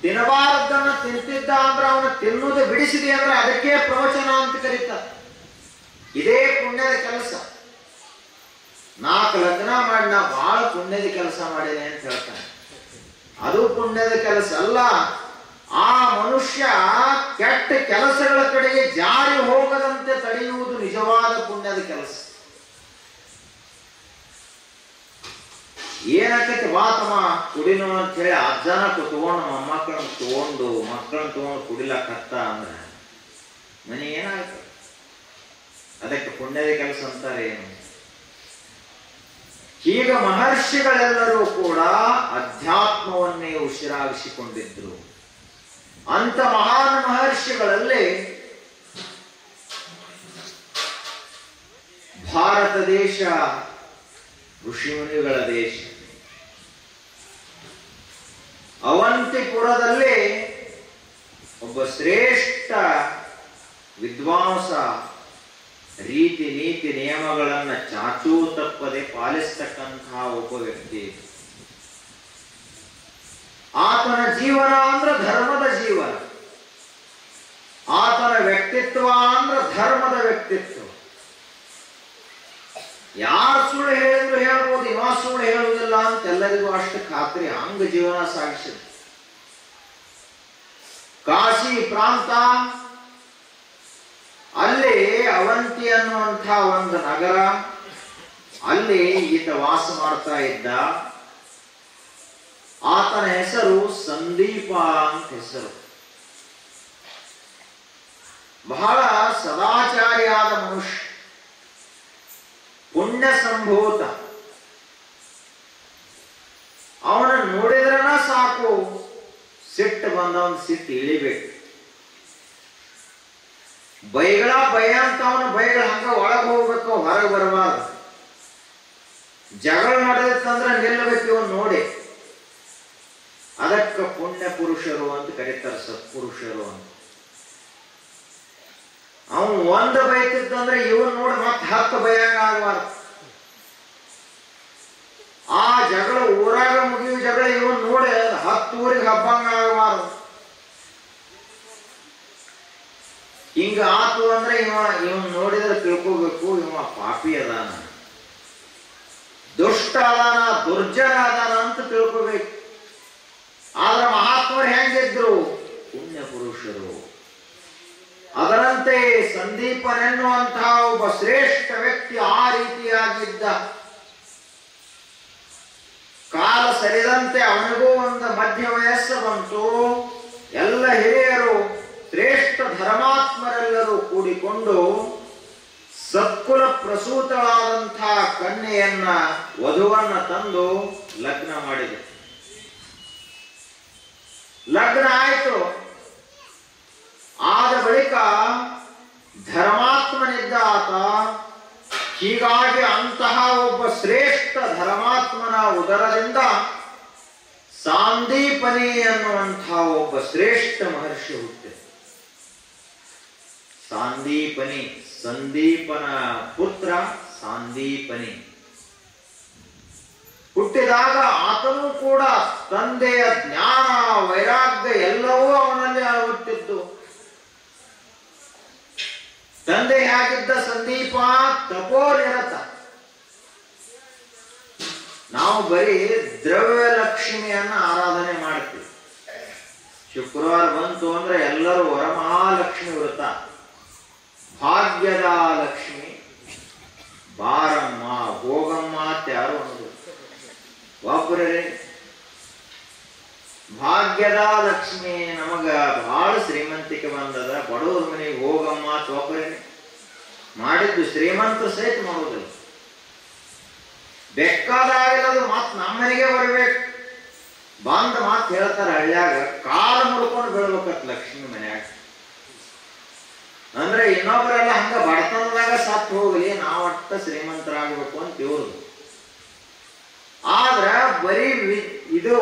[SPEAKER 1] ತಿನ್ನಬಾರದನ್ನ ತಿಂತಿದ್ದ ಅಂದ್ರೆ ಅವನು ತಿನ್ನುವುದು ಬಿಡಿಸಿದೆ ಅಂದ್ರೆ ಅದಕ್ಕೆ ಪ್ರವಚನ ಅಂತ ಕರೀತಾರೆ. ಇದೇ ಪುಣ್ಯದ ಕೆಲಸ. 4 ಲಗ್ನ ಮಾಡಿ ನಾ ಬಹಳ ಪುಣ್ಯದ ಕೆಲಸ ಮಾಡಿದೆ ಅಂತ ಹೇಳ್ತಾನೆ. ಅದು ಪುಣ್ಯದ ಕೆಲಸ ಅಲ್ಲ. ಆ ಮನುಷ್ಯ ಕೆಟ್ಟ ಕೆಲಸಗಳ ಕಡೆಗೆ ಜಾರಿ ಹೋಗದಂತೆ ತಡೆಯುವುದು ನಿಜವಾದ ಪುಣ್ಯದ ಕೆಲಸ. ಏನಾಕೈತಿ ಬಾತಮ್ಮ ಕುಡಿನು ಅಂತ ಹೇಳಿ ಅಜ್ಜನ ತಗೊಂಡು ಮೊಮ್ಮಕ್ಕಳನ್ನ ತಗೊಂಡು ಮಕ್ಕಳನ್ನ ತಗೊಂಡು ಕುಡಿಲಕ್ಕತ್ತ ಅಂದ್ರೆ ಮನೆ ಏನಾಗ್ತದೆ? ಅದಕ್ಕೆ ಪುಣ್ಯದ ಕೆಲಸ ಅಂತಾರೆ ಏನು? ಈಗ ಮಹರ್ಷಿಗಳೆಲ್ಲರೂ ಕೂಡ ಅಧ್ಯಾತ್ಮವನ್ನೇ ಉಸಿರಾಗಿಸಿಕೊಂಡಿದ್ರು. ಅಂತ ಮಹಾನ್ ಮಹರ್ಷಿಗಳಲ್ಲಿ ಭಾರತ ದೇಶ ಋಷಿಮುನಿಗಳ ದೇಶ. ಅವಂತಿಪುರದಲ್ಲಿ ಒಬ್ಬ ಶ್ರೇಷ್ಠ ವಿದ್ವಾಂಸ ರೀತಿ ನೀತಿ ನಿಯಮಗಳನ್ನು ಚಾಚೂ ತಪ್ಪದೆ ಪಾಲಿಸ್ತಕ್ಕಂತಹ ಒಬ್ಬ ವ್ಯಕ್ತಿ. ಆತನ ಜೀವನ ಅಂದ್ರೆ ಧರ್ಮದ ಜೀವನ, ಆತನ ವ್ಯಕ್ತಿತ್ವ ಅಂದ್ರೆ ಧರ್ಮದ ವ್ಯಕ್ತಿತ್ವ. ಯಾರು ಸುಳ್ಳು ಹೇಳಿದ್ರು ಹೇಳ್ಬೋದು, ಇವ ಸುಳ್ಳು ಹೇಳುವುದಿಲ್ಲ ಅಂತ ಎಲ್ಲರಿಗೂ ಅಷ್ಟು ಖಾತ್ರಿ. ಹಂಗ ಜೀವನ ಸಾಗಿಸಿದ. ಕಾಶಿ ಪ್ರಾಂತ, ಅಲ್ಲಿ ಅವಂತಿ ಅನ್ನುವಂಥ ಒಂದು ನಗರ, ಅಲ್ಲಿ ಈತ ವಾಸ ಮಾಡ್ತಾ ಇದ್ದ. ಆತನ ಹೆಸರು ಸಂದೀಪ ಅಂತ ಹೆಸರು. ಬಹಳ ಸದಾಚಾರಿಯಾದ ಮನುಷ್ಯ, ಪುಣ್ಯ ಸಂಭೂತ. ಅವನ ನೋಡಿದ್ರನ ಸಾಕು ಸಿಟ್ಟು ಬಂದವನ್ ಸಿಟ್ಟು ಇಳಿಬೇಕು. ಬೈಗಳ ಭಯ ಅಂತ ಅವನ ಬೈಗಳ ಹಂಗ ಒಳಗೆ ಹೋಗ್ಬೇಕು, ಹೊರಗೆ ಬರಬಾರ್ದು. ಜಗಳ ನಡೆದಿತ್ತಂದ್ರೆ ನಿಲ್ಲಬೇಕು ಇವನ್ ನೋಡಿ. ಅದಕ್ಕೆ ಪುಣ್ಯ ಪುರುಷರು ಅಂತ ಕರೀತಾರೆ, ಸತ್ಪುರುಷರು ಅಂತ. ಅವನು ಒಂದು ಬೈತಿದ್ದಂದ್ರೆ ಇವನ್ ನೋಡಿ ಮತ್ತೆ 10 ಭಯಂಗ ಆಗಬಾರ್ದು. ಆ ಜಗಳ ಊರಾಗ ಮುಗಿಯುವ ಜಗಳ ಇವನ್ ನೋಡಿ 10 ಊರಿಗೆ ಹಬ್ಬಂಗ ಆಗಬಾರ್ದು. ಹಿಂಗ ಆತು ಅಂದ್ರೆ ಇವನ್ ನೋಡಿದ್ರೆ ತಿಳ್ಕೋಬೇಕು, ಇವ ಪಾಪಿ ಅದಾನ, ದುಷ್ಟ ಅದಾನ, ದುರ್ಜನ ಅದಾನ ಅಂತ ತಿಳ್ಕೋಬೇಕು. ಆದ್ರೆ ಮಹಾತ್ಮರು ಹೆಂಗಿದ್ರು? ಪುಣ್ಯ ಪುರುಷರು. ಅದರಂತೆ ಸಂದೀಪನೆನ್ನುವಂತಹ ಒಬ್ಬ ಶ್ರೇಷ್ಠ ವ್ಯಕ್ತಿ ಆ ರೀತಿಯಾಗಿದ್ದ. ಕಾಲ ಸರಿದಂತೆ ಅವನಿಗೂ ಒಂದು ಮಧ್ಯ ವಯಸ್ಸು ಬಂತು. ಎಲ್ಲ ಹಿರಿಯರು ಶ್ರೇಷ್ಠ ಧರ್ಮಾತ್ಮರೆಲ್ಲರೂ ಕೂಡಿಕೊಂಡು ಸತ್ಕುಲ ಪ್ರಸೂತಳಾದಂತಹ ಕನ್ಯೆಯನ್ನ, ವಧುವನ್ನ ತಂದು ಲಗ್ನ ಮಾಡಿದರು. ಲಗ್ನ ಆಯಿತು. ಆದ ಬಳಿಕ ಧರ್ಮಾತ್ಮನಿದ್ದ ಆತ. ಹೀಗಾಗಿ ಅಂತಹ ಒಬ್ಬ ಶ್ರೇಷ್ಠ ಧರ್ಮಾತ್ಮನ ಉದರದಿಂದ ಸಾಂದೀಪನಿ ಅನ್ನುವಂತಹ ಒಬ್ಬ ಶ್ರೇಷ್ಠ ಮಹರ್ಷಿ ಹುಟ್ಟಿದ. ಸಾಂದೀಪನಿ, ಸಂದೀಪನ ಪುತ್ರ ಸಾಂದೀಪನಿ ಹುಟ್ಟಿದಾಗ ಆತನೂ ಕೂಡ ತಂದೆಯ ಜ್ಞಾನ ವೈರಾಗ್ಯ ಎಲ್ಲವೂ ಅವನಲ್ಲಿ ಹುಟ್ಟಿದ್ದು. ತಂದೆ ಆಗಿದ್ದ ಸಂದೀಪ ತಪೋನಿರತ. ನಾವು ಬರೀ ದ್ರವ್ಯ ಲಕ್ಷ್ಮಿಯನ್ನ ಆರಾಧನೆ ಮಾಡ್ತೀವಿ. ಶುಕ್ರವಾರ ಬಂತು ಅಂದ್ರೆ ಎಲ್ಲರೂ ವರಮಹಾಲಕ್ಷ್ಮಿ ವ್ರತ, ಭಾಗ್ಯದ ಲಕ್ಷ್ಮಿ, ಬಾರಮ್ಮ ಹೋಗಮ್ಮ ಅಂತ ಯಾರು ಅನ್ನೋದು ಒಬ್ಬರೇ. ಭಾಗ್ಯದ ಲಕ್ಷ್ಮಿ ನಮಗ ಬಹಳ ಶ್ರೀಮಂತಿಕೆ ಬಂದದ, ಬಡವ್ರ ಮನೆಗೆ ಹೋಗಮ್ಮ ಅಂತ ಒಬ್ಬರೇ ಮಾಡಿದ್ದು. ಶ್ರೀಮಂತರು ಸಹಿತ ಮಾಡೋದಿಲ್ಲ. ಬೇಕಾದಾಗಿರೋದು ಮಾತು ನಮ್ಮನೆಗೆ ಬರ್ಬೇಕು ಬಂದ ಮಾತು ಹೇಳ್ತಾರೆ. ಹಳ್ಳ್ಯಾಗ ಕಾಲು ಮುಡ್ಕೊಂಡು ಬೀಳ್ಬೇಕತ್ ಲಕ್ಷ್ಮಿ ಮನ್ಯಾಗ. ಅಂದ್ರೆ ಇನ್ನೊಬ್ಬರೆಲ್ಲ ಹಂಗ ಬಡತನದಾಗ ಸತ್ತು ಹೋಗಲಿ, ನಾವಟ್ಟ ಶ್ರೀಮಂತರಾಗಬೇಕು ಅಂತ ಇವ್ರದು. ಆದ್ರ ಬರೀ ಇದು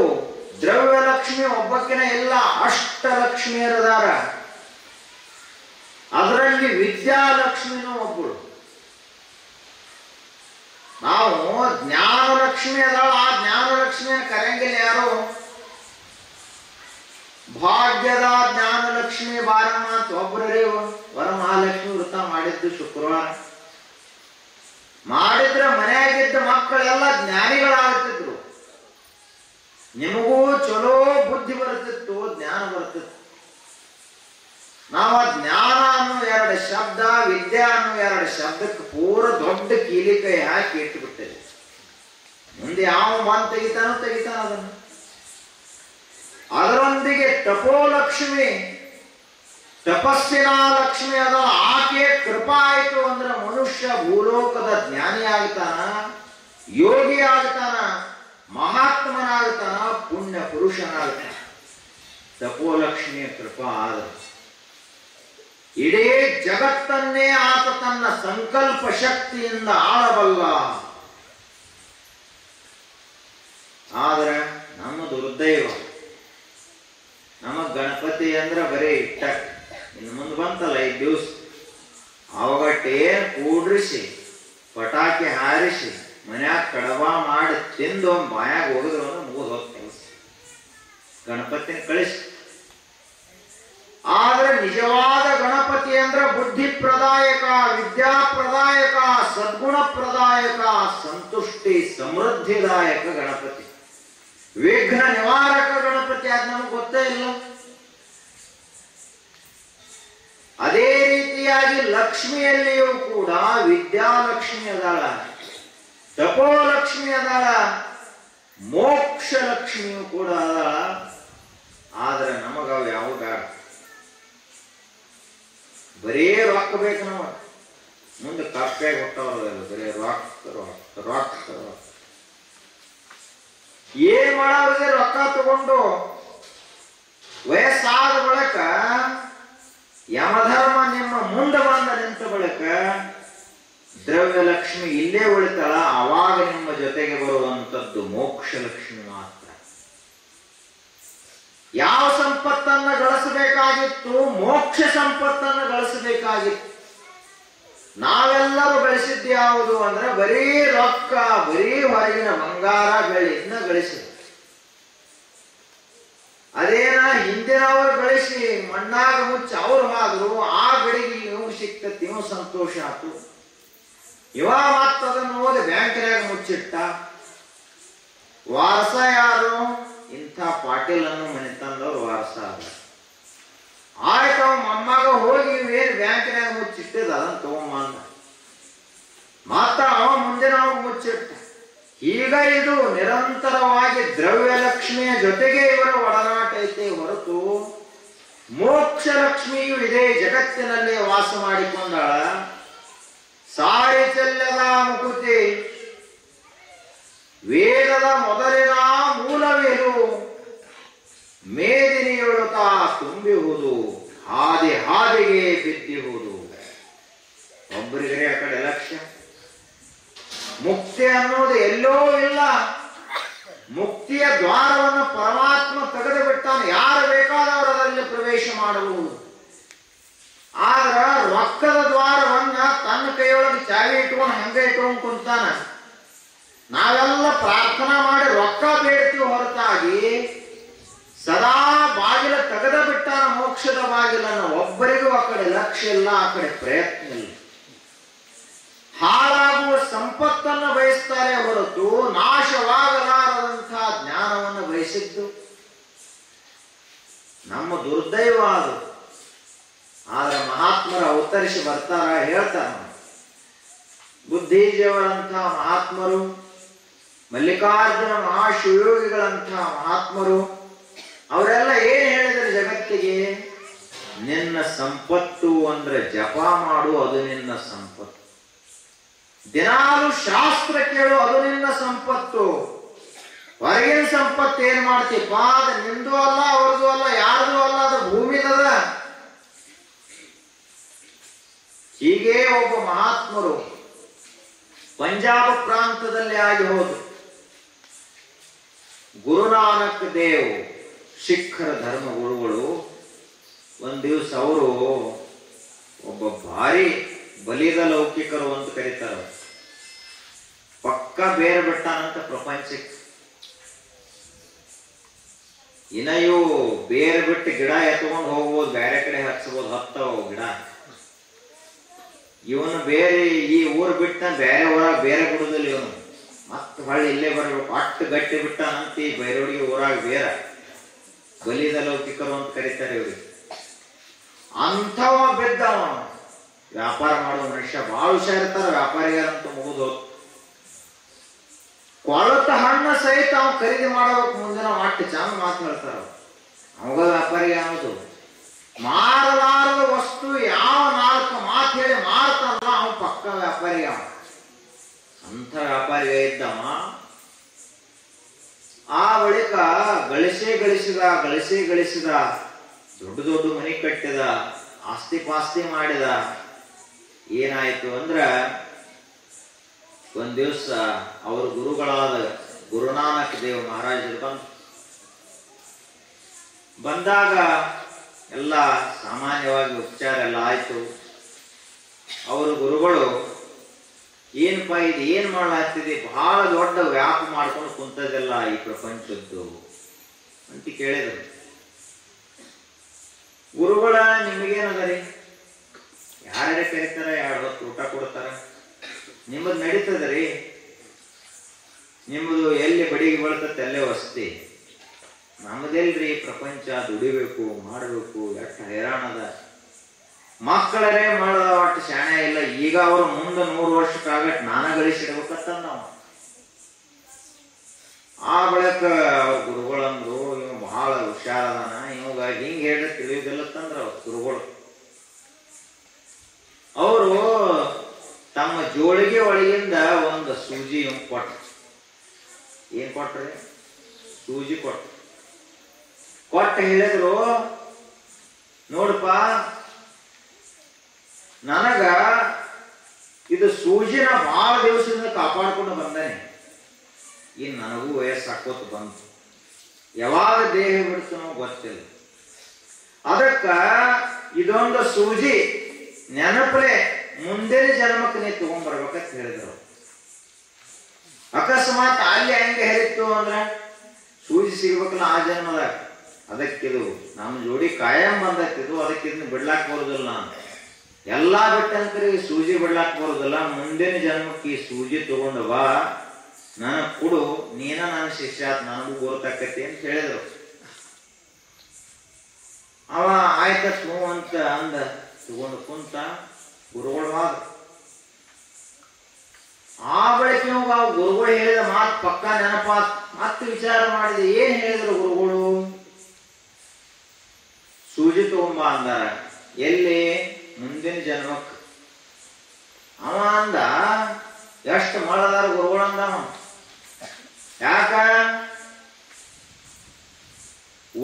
[SPEAKER 1] ದ್ರವ್ಯ ಲಕ್ಷ್ಮಿ ಒಬ್ಬಕ್ಕಿನ ಇಲ್ಲ, ಅಷ್ಟಲಕ್ಷ್ಮಿಯರದಾರ. ಅದರಲ್ಲಿ ವಿದ್ಯಾಲಕ್ಷ್ಮಿನೂ ಒಬ್ಬಳು. ನಾವು ಜ್ಞಾನಲಕ್ಷ್ಮಿ ಅದಾಳ, ಆ ಜ್ಞಾನಲಕ್ಷ್ಮಿಯ ಕರೆಯಂಗಿಲ್ಲ ಯಾರು. ಭಾಗ್ಯದ ಜ್ಞಾನಲಕ್ಷ್ಮಿ ಬಾರಮ್ಮ ಅಂತ ಒಬ್ಬರೇ ವರಮಹಾಲಕ್ಷ್ಮಿ ವ್ರತ ಮಾಡಿದ್ದು ಶುಕ್ರವಾರ. ಮಾಡಿದ್ರೆ ಮನೆಯಾಗಿದ್ದ ಮಕ್ಕಳೆಲ್ಲ ಜ್ಞಾನಿಗಳಾಗುತ್ತಿದ್ರು. ನಿಮಗೂ ಚಲೋ ಬುದ್ಧಿ ಬರ್ತಿತ್ತು, ಜ್ಞಾನ ಬರ್ತಿತ್ತು. ನಾವು ಜ್ಞಾನ ಅನ್ನೋ 2 ಶಬ್ದ, ವಿದ್ಯಾ ಅನ್ನೋ 2 ಶಬ್ದಕ್ಕೆ ಪೂರ ದೊಡ್ಡ ಕೀಲಿಕೈ ಹಾಕಿ ಇಟ್ಟುಬಿಟ್ಟೇವೆ. ಮುಂದೆ ಯಾವ ಮಾನ್ ತೆಗಿತಾನೋ ಅದನ್ನು. ಅದರೊಂದಿಗೆ ತಪೋಲಕ್ಷ್ಮಿ, ತಪಸ್ಸಿನ ಲಕ್ಷ್ಮಿ ಅದ, ಆಕೆ ಕೃಪಾ ಆಯಿತು ಅಂದ್ರೆ ಮನುಷ್ಯ ಭೂಲೋಕದ ಜ್ಞಾನಿ ಆಗ್ತಾನ, ಯೋಗಿ ಆಗ್ತಾನ, ಮಹಾತ್ಮನಾಗ್ತಾನ, ಪುಣ್ಯ ಪುರುಷನಾಗ್ತಾನ. ತಪೋಲಕ್ಷ್ಮಿಯ ಕೃಪಾ ಆದ ಇಡೀ ಜಗತ್ತನ್ನೇ ಆತ ತನ್ನ ಸಂಕಲ್ಪ ಶಕ್ತಿಯಿಂದ ಆಳಬಲ್ಲ. ಆದ್ರೆ ನಮ್ಮ ದುರ್ದೈವ, ನಮ್ಮ ಗಣಪತಿ ಅಂದ್ರೆ ಬರೀ ಇಟ್ಟ. ಇನ್ನು ಮುಂದೆ ಬಂತಲ್ಲ 5 ದಿವಸ, ಅವಾಗಟ್ಟೇನು ಕೂಡ್ರಿಸಿ ಪಟಾಕಿ ಹಾರಿಸಿ ಮನ್ಯಾಗ ಕಡಬ ಮಾಡಿ ತಿಂದು ಬಾಯಾಗ ಹೋಗಿದ್ರು ಅಂದ್ರೆ ಮುಗಿದು ಹೋಗ್ತ ಕೆಲಸ. ಗಣಪತಿನ ಕಳಿಸಿ. ಆದ್ರೆ ನಿಜವಾದ ಗಣಪತಿ ಅಂದ್ರೆ ಬುದ್ಧಿ ಪ್ರದಾಯಕ, ವಿದ್ಯಾ ಪ್ರದಾಯಕ, ಸದ್ಗುಣ ಪ್ರದಾಯಕ, ಸಂತುಷ್ಟಿ ಸಮೃದ್ಧಿದಾಯಕ ಗಣಪತಿ, ವಿಘ್ನ ನಿವಾರಕ ಗಣಪತಿ. ಅದು ನಮಗೆ ಗೊತ್ತೇ ಇಲ್ಲ. ಅದೇ ರೀತಿಯಾಗಿ ಲಕ್ಷ್ಮಿಯಲ್ಲಿಯೂ ಕೂಡ ವಿದ್ಯಾಲಕ್ಷ್ಮಿ ಅದಾಳ, ತಪೋಲಕ್ಷ್ಮಿ ಅದಾಳ, ಮೋಕ್ಷ ಲಕ್ಷ್ಮಿಯೂ ಕೂಡ ಅದಾಳ. ಆದ್ರೆ ನಮಗವು ಯಾವ ಬೇಡ, ಬರೇ ರೊಕ್ಕ ಬೇಕು. ನಾವು ಮುಂದೆ ಕಪ್ಪಾಗಿ ಹೊಟ್ಟವರಲ್ಲ, ಬರೇ ರೊಕ್ಕ ರೊಕ್ಕ ರೊಕ್ಕ ರೊಕ್ಕ. ಏನ್ ಮಾಡೋರಿಗೆ ರೊಕ್ಕ ತಗೊಂಡು ವಯಸ್ಸಾದ ಬಳಿಕ ಯಮಧರ್ಮ ನಿಮ್ಮ ಮುಂದೆ ಬಂದ ನಿಂತ ಬಳಿಕ ದ್ರವ್ಯ ಲಕ್ಷ್ಮಿ ಇಲ್ಲೇ ಉಳಿತಾಳ. ಅವಾಗ ನಿಮ್ಮ ಜೊತೆಗೆ ಬರುವಂತದ್ದು ಮೋಕ್ಷ ಲಕ್ಷ್ಮಿ ಮಾತ್ರ. ಯಾವ ಸಂಪತ್ತನ್ನು ಗಳಿಸಬೇಕಾಗಿತ್ತು? ಮೋಕ್ಷ ಸಂಪತ್ತನ್ನು ಗಳಿಸಬೇಕಾಗಿತ್ತು. ನಾವೆಲ್ಲರೂ ಗಳಿಸಿದ್ದು ಯಾವುದು ಅಂದ್ರೆ ಬರೀ ರೊಕ್ಕ, ಬರೀ ಹೊರಗಿನ ಬಂಗಾರ ಬೆಳ್ಳಿಯಿಂದ ಗಳಿಸಿದ. ಅದೇನ ಹಿಂದಿನವರು ಗಳಿಸಿ ಮಣ್ಣಾಗ ಮುಚ್ಚಿ ಅವ್ರು ಆದ್ರು, ಆ ಗಡಿಗೆ ಇವ್ ಸಿಕ್ತತಿ, ಇವ್ ಸಂತೋಷ ಆತು. ಇವ ಮತ್ತದನ್ನು ಓದಿ ಬ್ಯಾಂಕಿನಾಗ ಮುಚ್ಚಿಟ್ಟ. ವಾರಸ ಯಾರು? ಇಂಥ ಪಾಟೀಲ್ ಅನ್ನೋ ಮನೆ ತಂದವ್ರು ವಾರಸ ಆದ. ಆಯ್ತು, ಅವ ಮೊಮ್ಮಗ ಹೋಗಿ ಏನ್ ಬ್ಯಾಂಕಿನಾಗ ಮುಚ್ಚಿಟ್ಟಿದ ಅದನ್ನ ತಗೊಂಬಂದ. ಮತ್ತ ಅವ ಮುಂದಿನ ಅವಾಗ ಮುಚ್ಚಿಟ್ಟ. ಈಗ ಇದು ನಿರಂತರವಾಗಿ ದ್ರವ್ಯ ಲಕ್ಷ್ಮಿಯ ಜೊತೆಗೆ ಇವರ ಒಡನಾಟ ಐತೆ ಹೊರತು ಮೋಕ್ಷ ಲಕ್ಷ್ಮಿಯು ಇದೇ ಜಗತ್ತಿನಲ್ಲಿ ವಾಸ ಮಾಡಿಕೊಂಡಾಳ. ಸಾರಿ ಚೆಲ್ಲದ ಮುಕುತಿ, ವೇದದ ಮೊದಲಿನ ಮೂಲವೇನು, ಮೇದಿನಿಯೊಳುತ ತುಂಬಿಹುದು, ಹಾದಿ ಹಾದಿಗೆ ಬಿದ್ದಿಹುದು. ಒಬ್ಬರಿಗೆ ಆ ಕಡೆ ಲಕ್ಷ್ಯ. ಮುಕ್ತಿ ಅನ್ನೋದು ಎಲ್ಲೋ ಇಲ್ಲ. ಮುಕ್ತಿಯ ದ್ವಾರವನ್ನು ಪರಮಾತ್ಮ ತೆಗೆದು ಬಿಟ್ಟಾನೆ. ಯಾರು ಬೇಕಾದವರು ಅದರಲ್ಲಿ ಪ್ರವೇಶ ಮಾಡಬಹುದು. ಆದ್ರ ರೊಕ್ಕದ ದ್ವಾರವನ್ನ ತನ್ನ ಕೈಯೊಳಗೆ ಚಾವಿ ಇಟ್ಕೊಂಡು ಹಂಗೆ ಇಟ್ಕೊಂಡು ಕುಂತಾನ. ನಾವೆಲ್ಲ ಪ್ರಾರ್ಥನಾ ಮಾಡಿ ರೊಕ್ಕ ಬೇಡ್ತೀವಿ ಹೊರತಾಗಿ ಸದಾ ಬಾಗಿಲ ತೆಗೆದ ಬಿಟ್ಟಾನ, ಮೋಕ್ಷದ ಬಾಗಿಲನ್ನು. ಒಬ್ಬರಿಗೂ ಆ ಕಡೆ ಲಕ್ಷ್ಯ ಇಲ್ಲ, ಆ ಕಡೆ ಪ್ರಯತ್ನ ಇಲ್ಲ. ಹಾಳಾಗುವ ಸಂಪತ್ತನ್ನು ಬಯಸ್ತಾರೆ ಹೊರತು ನಾಶವಾಗಲಾರದಂತಹ ಜ್ಞಾನವನ್ನು ಬಯಸಿದ್ದು ನಮ್ಮ ದುರ್ದೈವ ಅದು. ಆದ್ರೆ ಮಹಾತ್ಮರ ಅವತರಿಸಿ ಬರ್ತಾರ, ಹೇಳ್ತಾರ. ಬುದ್ಧಿಜೀವರಂತಹ ಮಹಾತ್ಮರು, ಮಲ್ಲಿಕಾರ್ಜುನ ಮಹಾಶಿವಯೋಗಿಗಳಂತಹ ಮಹಾತ್ಮರು, ಅವರೆಲ್ಲ ಏನ್ ಹೇಳಿದ್ರು ಜಗತ್ತಿಗೆ? ನಿನ್ನ ಸಂಪತ್ತು ಅಂದ್ರೆ ಜಪ ಮಾಡು, ಅದು ನಿನ್ನ ಸಂಪತ್ತು. ದಿನಾಲು ಶಾಸ್ತ್ರ ಕೇಳು, ಅದು ನಿನ್ನ ಸಂಪತ್ತು. ಹೊರಗಿನ ಸಂಪತ್ತು ಏನ್ ಮಾಡ್ತೀಪ್ಪ? ಅದು ನಿಂದು ಅಲ್ಲ, ಅವ್ರದ್ದು ಅಲ್ಲ, ಯಾರ್ದು ಅಲ್ಲ, ಅದು ಭೂಮಿದದ. ಹೀಗೆ ಒಬ್ಬ ಮಹಾತ್ಮರು ಪಂಜಾಬ್ ಪ್ರಾಂತದಲ್ಲಿ ಆಗಿ ಹೋದ್ರು. ಗುರುನಾನಕ್ ದೇವ್ ಶಿಖರ ಧರ್ಮ ಗುರುಗಳು ಒಂದ್ ದಿವಸ ಅವರು ಒಬ್ಬ ಭಾರಿ ಬಲಿದ ಲೌಕಿಕರು ಅಂತ ಕರೀತಾರ. ಪಕ್ಕ ಬೇರೆ ಬಿಟ್ಟಾನಂತ ಪ್ರಪಂಚಕ್ಕೆ. ಇನ್ನ ಇವು ಬೇರೆ ಬಿಟ್ಟು ಗಿಡ ಎತ್ಕೊಂಡು ಹೋಗ್ಬೋದು, ಬೇರೆ ಕಡೆ ಹಚ್ಚಬಹುದು, ಹತ್ತವ ಗಿಡ. ಇವನು ಬೇರೆ ಈ ಊರು ಬಿಟ್ಟ ಬೇರೆ ಊರಾಗ ಬೇರೆ ಬಿಡುದಿಲ್ಲ. ಇವನು ಮತ್ತೆ ಹೊಳ್ಳಿ ಇಲ್ಲೇ ಬರ್ಬೇಕು, ಅಟ್ಟು ಗಟ್ಟಿ ಬಿಟ್ಟಾನಂತ ಈ ಬೈರೋಡಿಗೆ ಊರಾಗ ಬೇರೆ ಬಲಿದ ಲೌಕಿಕರು ಅಂತ ಕರೀತಾರೆ ಇವ್ರಿಗೆ. ಅಂಥವ ಬಿದ್ದವ. ವ್ಯಾಪಾರ ಮಾಡುವ ಮನುಷ್ಯ ಬಹಳ ಹುಷಾರಿರ್ತಾರ, ವ್ಯಾಪಾರಿಗಾರಂತೂ ಮುಗಿದು ಕೊಳತ ಹಣ್ಣು ಸಹಿತ ಅವ್ ಖರೀದಿ ಮಾಡಬೇಕು. ಮುಂದಿನ ಅಟ್ಟು ಚಂದ ಮಾತು ಹೇಳ್ತಾರ. ಅವಾಗ ವ್ಯಾಪಾರಿ ಯಾವುದು ಮಾರಲಾರದ ವಸ್ತು ಯಾವ 4 ಮಾತು ಹೇಳಿ ಮಾರ್ತಾನಲ್ಲ ಅವ ಪಕ್ಕ ವ್ಯಾಪಾರಿ. ಅವ ಅಂಥ ವ್ಯಾಪಾರಿ ಇದ್ದವ. ಆ ಬಳಿಕ ಗಳಿಸಿದ ದೊಡ್ಡ ದೊಡ್ಡ ಮನೆ ಕಟ್ಟಿದ, ಆಸ್ತಿ ಪಾಸ್ತಿ ಮಾಡಿದ. ಏನಾಯ್ತು ಅಂದ್ರ ಒಂದ್ ದಿವಸ ಅವ್ರ ಗುರುಗಳಾದ ಗುರುನಾನಕ್ ದೇವ್ ಮಹಾರಾಜರು ಬಂದಾಗ ಎಲ್ಲ ಸಾಮಾನ್ಯವಾಗಿ ಉಪಚಾರ ಎಲ್ಲ ಆಯ್ತು. ಅವರು ಗುರುಗಳು ಏನಪ್ಪ ಇದು ಏನ್ ಮಾಡ್ಲಾಗ್ತಿದೆ, ಬಹಳ ದೊಡ್ಡ ವ್ಯಾಪ ಮಾಡ್ಕೊಂಡು ಕುಂತದೆಲ್ಲ ಈ ಪ್ರಪಂಚದ್ದು ಅಂತ ಕೇಳಿದರು. ಗುರುಗಳ ನಿಮಗೇನದರಿ, ಯಾರ್ಯಾರ ಕರೀತಾರ, 2 ಹೊತ್ತು ಊಟ ಕೊಡ್ತಾರ, ನಿಮ್ಮದು ನಡೀತದ್ರಿ, ನಿಮ್ಮದು ಎಲ್ಲಿ ಬಡಿಗೆ ಬೀಳ್ತತ್ತೆ ಅಲ್ಲೇ ವಸ್ತಿ. ನಮ್ಮದೆಲ್ರಿ ಪ್ರಪಂಚ, ದುಡಿಬೇಕು ಮಾಡಬೇಕು, ಎಷ್ಟು ಹೈರಾಣದ. ಮಕ್ಕಳರೇ ಮಾಡದ ಒಟ್ಟು ಶಾಣೆ ಇಲ್ಲ. ಈಗ ಅವರು ಮುಂದೆ 100 ವರ್ಷಕ್ಕಾಗಟ್ ನಾನ ಗಳಿಸಿಡ್ಬೇಕಂತ ನಾವು. ಆ ಬಳಿಕ ಅವ್ರ ಗುರುಗಳಂದ್ರು ಇವ್ ಬಹಳ ಹುಷಾರದಾನ, ಇವಾಗ ಹಿಂಗ್ ಹೇಳಿ ತಿಳಿಯುದಿಲ್ಲತ್ತಂದ್ರ ಅವ್ರ ಗುರುಗಳು. ಅವರು ತಮ್ಮ ಜೋಳಿಗೆ ಒಳಗಿಂದ ಒಂದು ಸೂಜಿ ಕೊಟ್ರು. ಏನ್ ಕೊಟ್ರಿ? ಸೂಜಿ ಕೊಟ್ಟು ಹೇಳಿದ್ರು, ನೋಡಪ್ಪ ನನಗ ಇದು ಸೂಜಿನ ಬಹಳ ದಿವಸದಿಂದ ಕಾಪಾಡ್ಕೊಂಡು ಬಂದಾನೆ. ಇನ್ ನನಗೂ ವಯಸ್ಸಾಕೋತ ಬಂತು, ಯಾವಾಗ ದೇಹ ಬಿಡ್ತನೋ ಗೊತ್ತಿಲ್ಲ. ಅದಕ್ಕ ಇದೊಂದು ಸೂಜಿ ನೆನಪಲೆ ಮುಂದಿನ ಜನ್ಮಕ್ಕೆ ನೀ ತಗೊಂಡ್ಬರ್ಬೇಕಂತ ಹೇಳಿದ್ರು. ಅಕಸ್ಮಾತ್ ಅಲ್ಲಿ ಹೆಂಗೆ ಹೇಳಿತ್ತು ಅಂದ್ರ ಸೂಜಿ ಸಿಗ್ಬೇಕಲ್ಲ ಆ ಜನ್ಮದಾಗ. ಅದಕ್ಕಿದು ನಮ್ಮ ಜೋಡಿ ಕಾಯಂ ಬಂದೈತಿದು, ಅದಕ್ಕೆ ಇದನ್ನ ಬಿಡ್ಲಾಕ್ ಬರುದಿಲ್ಲ. ಎಲ್ಲಾ ಬಿಟ್ಟಂಕರಿ ಸೂಜಿ ಬಿಡ್ಲಾಕ್ ಬರುದಿಲ್ಲ. ಮುಂದಿನ ಜನ್ಮಕ್ಕೆ ಈ ಸೂಜಿ ತಗೊಂಡು ಬಾ, ನನಗ್ ಕೊಡು, ನೀನ ನನ್ನ ಶಿಷ್ಯ, ನನಗೂ ಗೊತ್ತಾಕತಿ ಅಂತ ಹೇಳಿದ್ರು. ಅವ ಆಯ್ತ ಅಂತ ಅಂದ, ತಗೊಂಡು ಕುಂತ. ಗುರುಗಳು ಮಾತು ಆ ಬಳಿಕ ಗುರುಗಳು ಹೇಳಿದ ಮಾತು ಪಕ್ಕ ನೆನಪಾತ್. ಮತ್ತೆ ವಿಚಾರ ಮಾಡಿದೆ, ಏನ್ ಹೇಳಿದ್ರು ಗುರುಗಳು? ಸೂಜಿ ತಗೊಂಬ ಅಂದಾರ. ಎಲ್ಲಿ? ಮುಂದಿನ ಜನ್ಮಕ್. ಅವ ಅಂದ, ಎಷ್ಟು ಮಾಡದಾರ ಗುರುಗಳು ಅಂದವ. ಯಾಕ?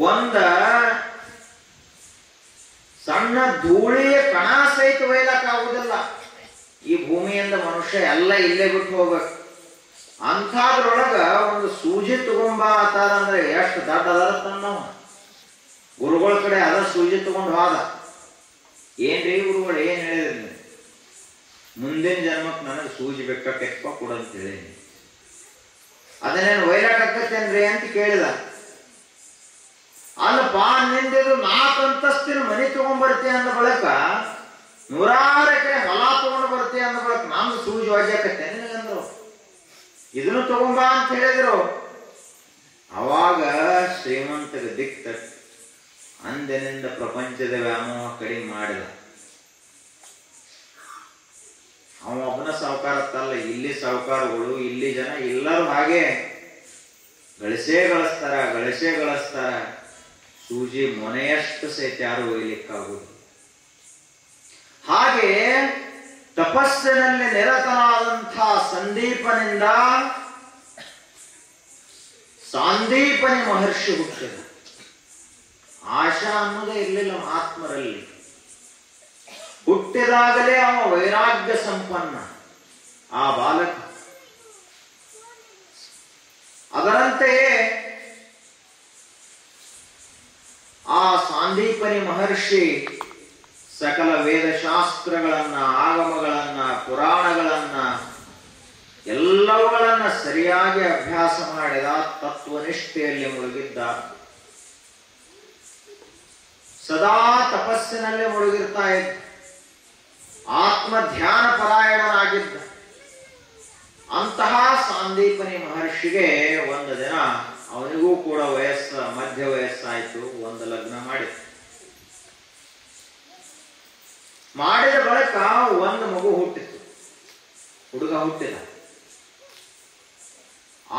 [SPEAKER 1] ಒಂದ ಸಣ್ಣ ಧೂಳಿಯ ಕಣ ಸಹಿತ ಒಯ್ಲಕ್ ಆಗುದಿಲ್ಲ. ಈ ಭೂಮಿಯಿಂದ ಮನುಷ್ಯ ಎಲ್ಲ ಇಲ್ಲೇ ಬಿಟ್ಟು ಹೋಗ್ಬೇಕು. ಅಂಥದ್ರೊಳಗ ಒಂದು ಸೂಜಿ ತಗೊಂಬ ಅಂತಾರಂದ್ರೆ ಎಷ್ಟು ದೊಡ್ಡ ಅದರತ್ತನ್ನವ. ಗುರುಗಳ ಕಡೆ ಅದ ಸೂಜಿ ತಗೊಂಡು ಹೋದ. ಏನ್ರಿ ಗುರುಗಳು ಏನ್ ಹೇಳಿದ್ರಿ ನೀವು? ಮುಂದಿನ ಜನ್ಮಕ್ಕೆ ನನಗೆ ಸೂಜಿ ಬೇಕಾಕೆಪ್ಪ ಕೊಡಂತ ಹೇಳಿ. ಅದನ್ನೇನು ಒಯ್ಲಾಕ್ ಆಕತ್ತೇನ್ರಿ ಅಂತ ಕೇಳಿದ. ಅಲ್ಲಪ್ಪ, ನಿಂದಿದು 4 ಅಂತಸ್ತಿನ ಮನೆ ತಗೊಂಡ್ಬರ್ತಿ ಅಂದ ಬಳಿಕ 100 ಎಕರೆ ಹೊಲ ತಗೊಂಡು ಬರ್ತಿ ಅಂದ ಬಳಿಕ ನಮ್ದು ಸೂಜಿ ಒಜ್ಜಾಕತ್ತೆ ನಿನಗಂದ್ರು. ಇದನ್ನು ತಗೊಂಬ ಅಂತ ಹೇಳಿದ್ರು. ಅವಾಗ ಶ್ರೀಮಂತಗ ದಿಕ್ ತಟ್ಟಿ ಅಂದಿನಿಂದ ಪ್ರಪಂಚದ ವ್ಯಾಮೋಹ ಕಡಿಮೆ ಮಾಡಿದ. ಅವ ಒಬ್ಬನ ಸಾಹುಕಾರತ್ತಲ್ಲ, ಇಲ್ಲಿ ಸಾಹುಕಾರಗಳು, ಇಲ್ಲಿ ಜನ ಎಲ್ಲರೂ ಹಾಗೆ ಗಳಿಸ್ತಾರ. ಸೂಜಿ ಮೊನೆಯಷ್ಟು ಸಹಿತ ಯಾರು ಒಯ್ಲಿಕ್ಕಾಗುವುದು. ಹಾಗೆ ತಪಸ್ಸಿನಲ್ಲಿ ನಿರತನಾದಂಥ ಸಂದೀಪನಿಂದ ಸಾಂದೀಪನಿ ಮಹರ್ಷಿ ಹುಟ್ಟಿದ. ಆಶಾ ಅನ್ನೋದೇ ಇರಲಿಲ್ಲ ಮಹಾತ್ಮರಲ್ಲಿ. ಹುಟ್ಟಿದಾಗಲೇ ಅವ ವೈರಾಗ್ಯ ಸಂಪನ್ನ ಆ ಬಾಲಕ. ಅದರಂತೆಯೇ ಆ ಸಾಂದೀಪನಿ ಮಹರ್ಷಿ ಸಕಲ ವೇದಶಾಸ್ತ್ರಗಳನ್ನ, ಆಗಮಗಳನ್ನ, ಪುರಾಣಗಳನ್ನ ಎಲ್ಲವುಗಳನ್ನ ಸರಿಯಾಗಿ ಅಭ್ಯಾಸ ಮಾಡಿದ. ತತ್ವನಿಷ್ಠೆಯಲ್ಲಿ ಮುಳುಗಿದ್ದ. ಸದಾ ತಪಸ್ಸಿನಲ್ಲೇ ಮುಳುಗಿರ್ತಾ ಇದ್ದ. ಆತ್ಮ ಧ್ಯಾನ ಪರಾಯಣನಾಗಿದ್ದ. ಅಂತಹ ಸಾಂದೀಪನಿ ಮಹರ್ಷಿಗೆ ಒಂದು ದಿನ ಅವನಿಗೂ ಕೂಡ ಮಧ್ಯ ವಯಸ್ಸಾಯಿತು. ಒಂದು ಲಗ್ನ ಮಾಡಿದ ಬಳಿಕ ಒಂದು ಮಗು ಹುಟ್ಟಿತು. ಹುಡುಗ ಹುಟ್ಟಿದ.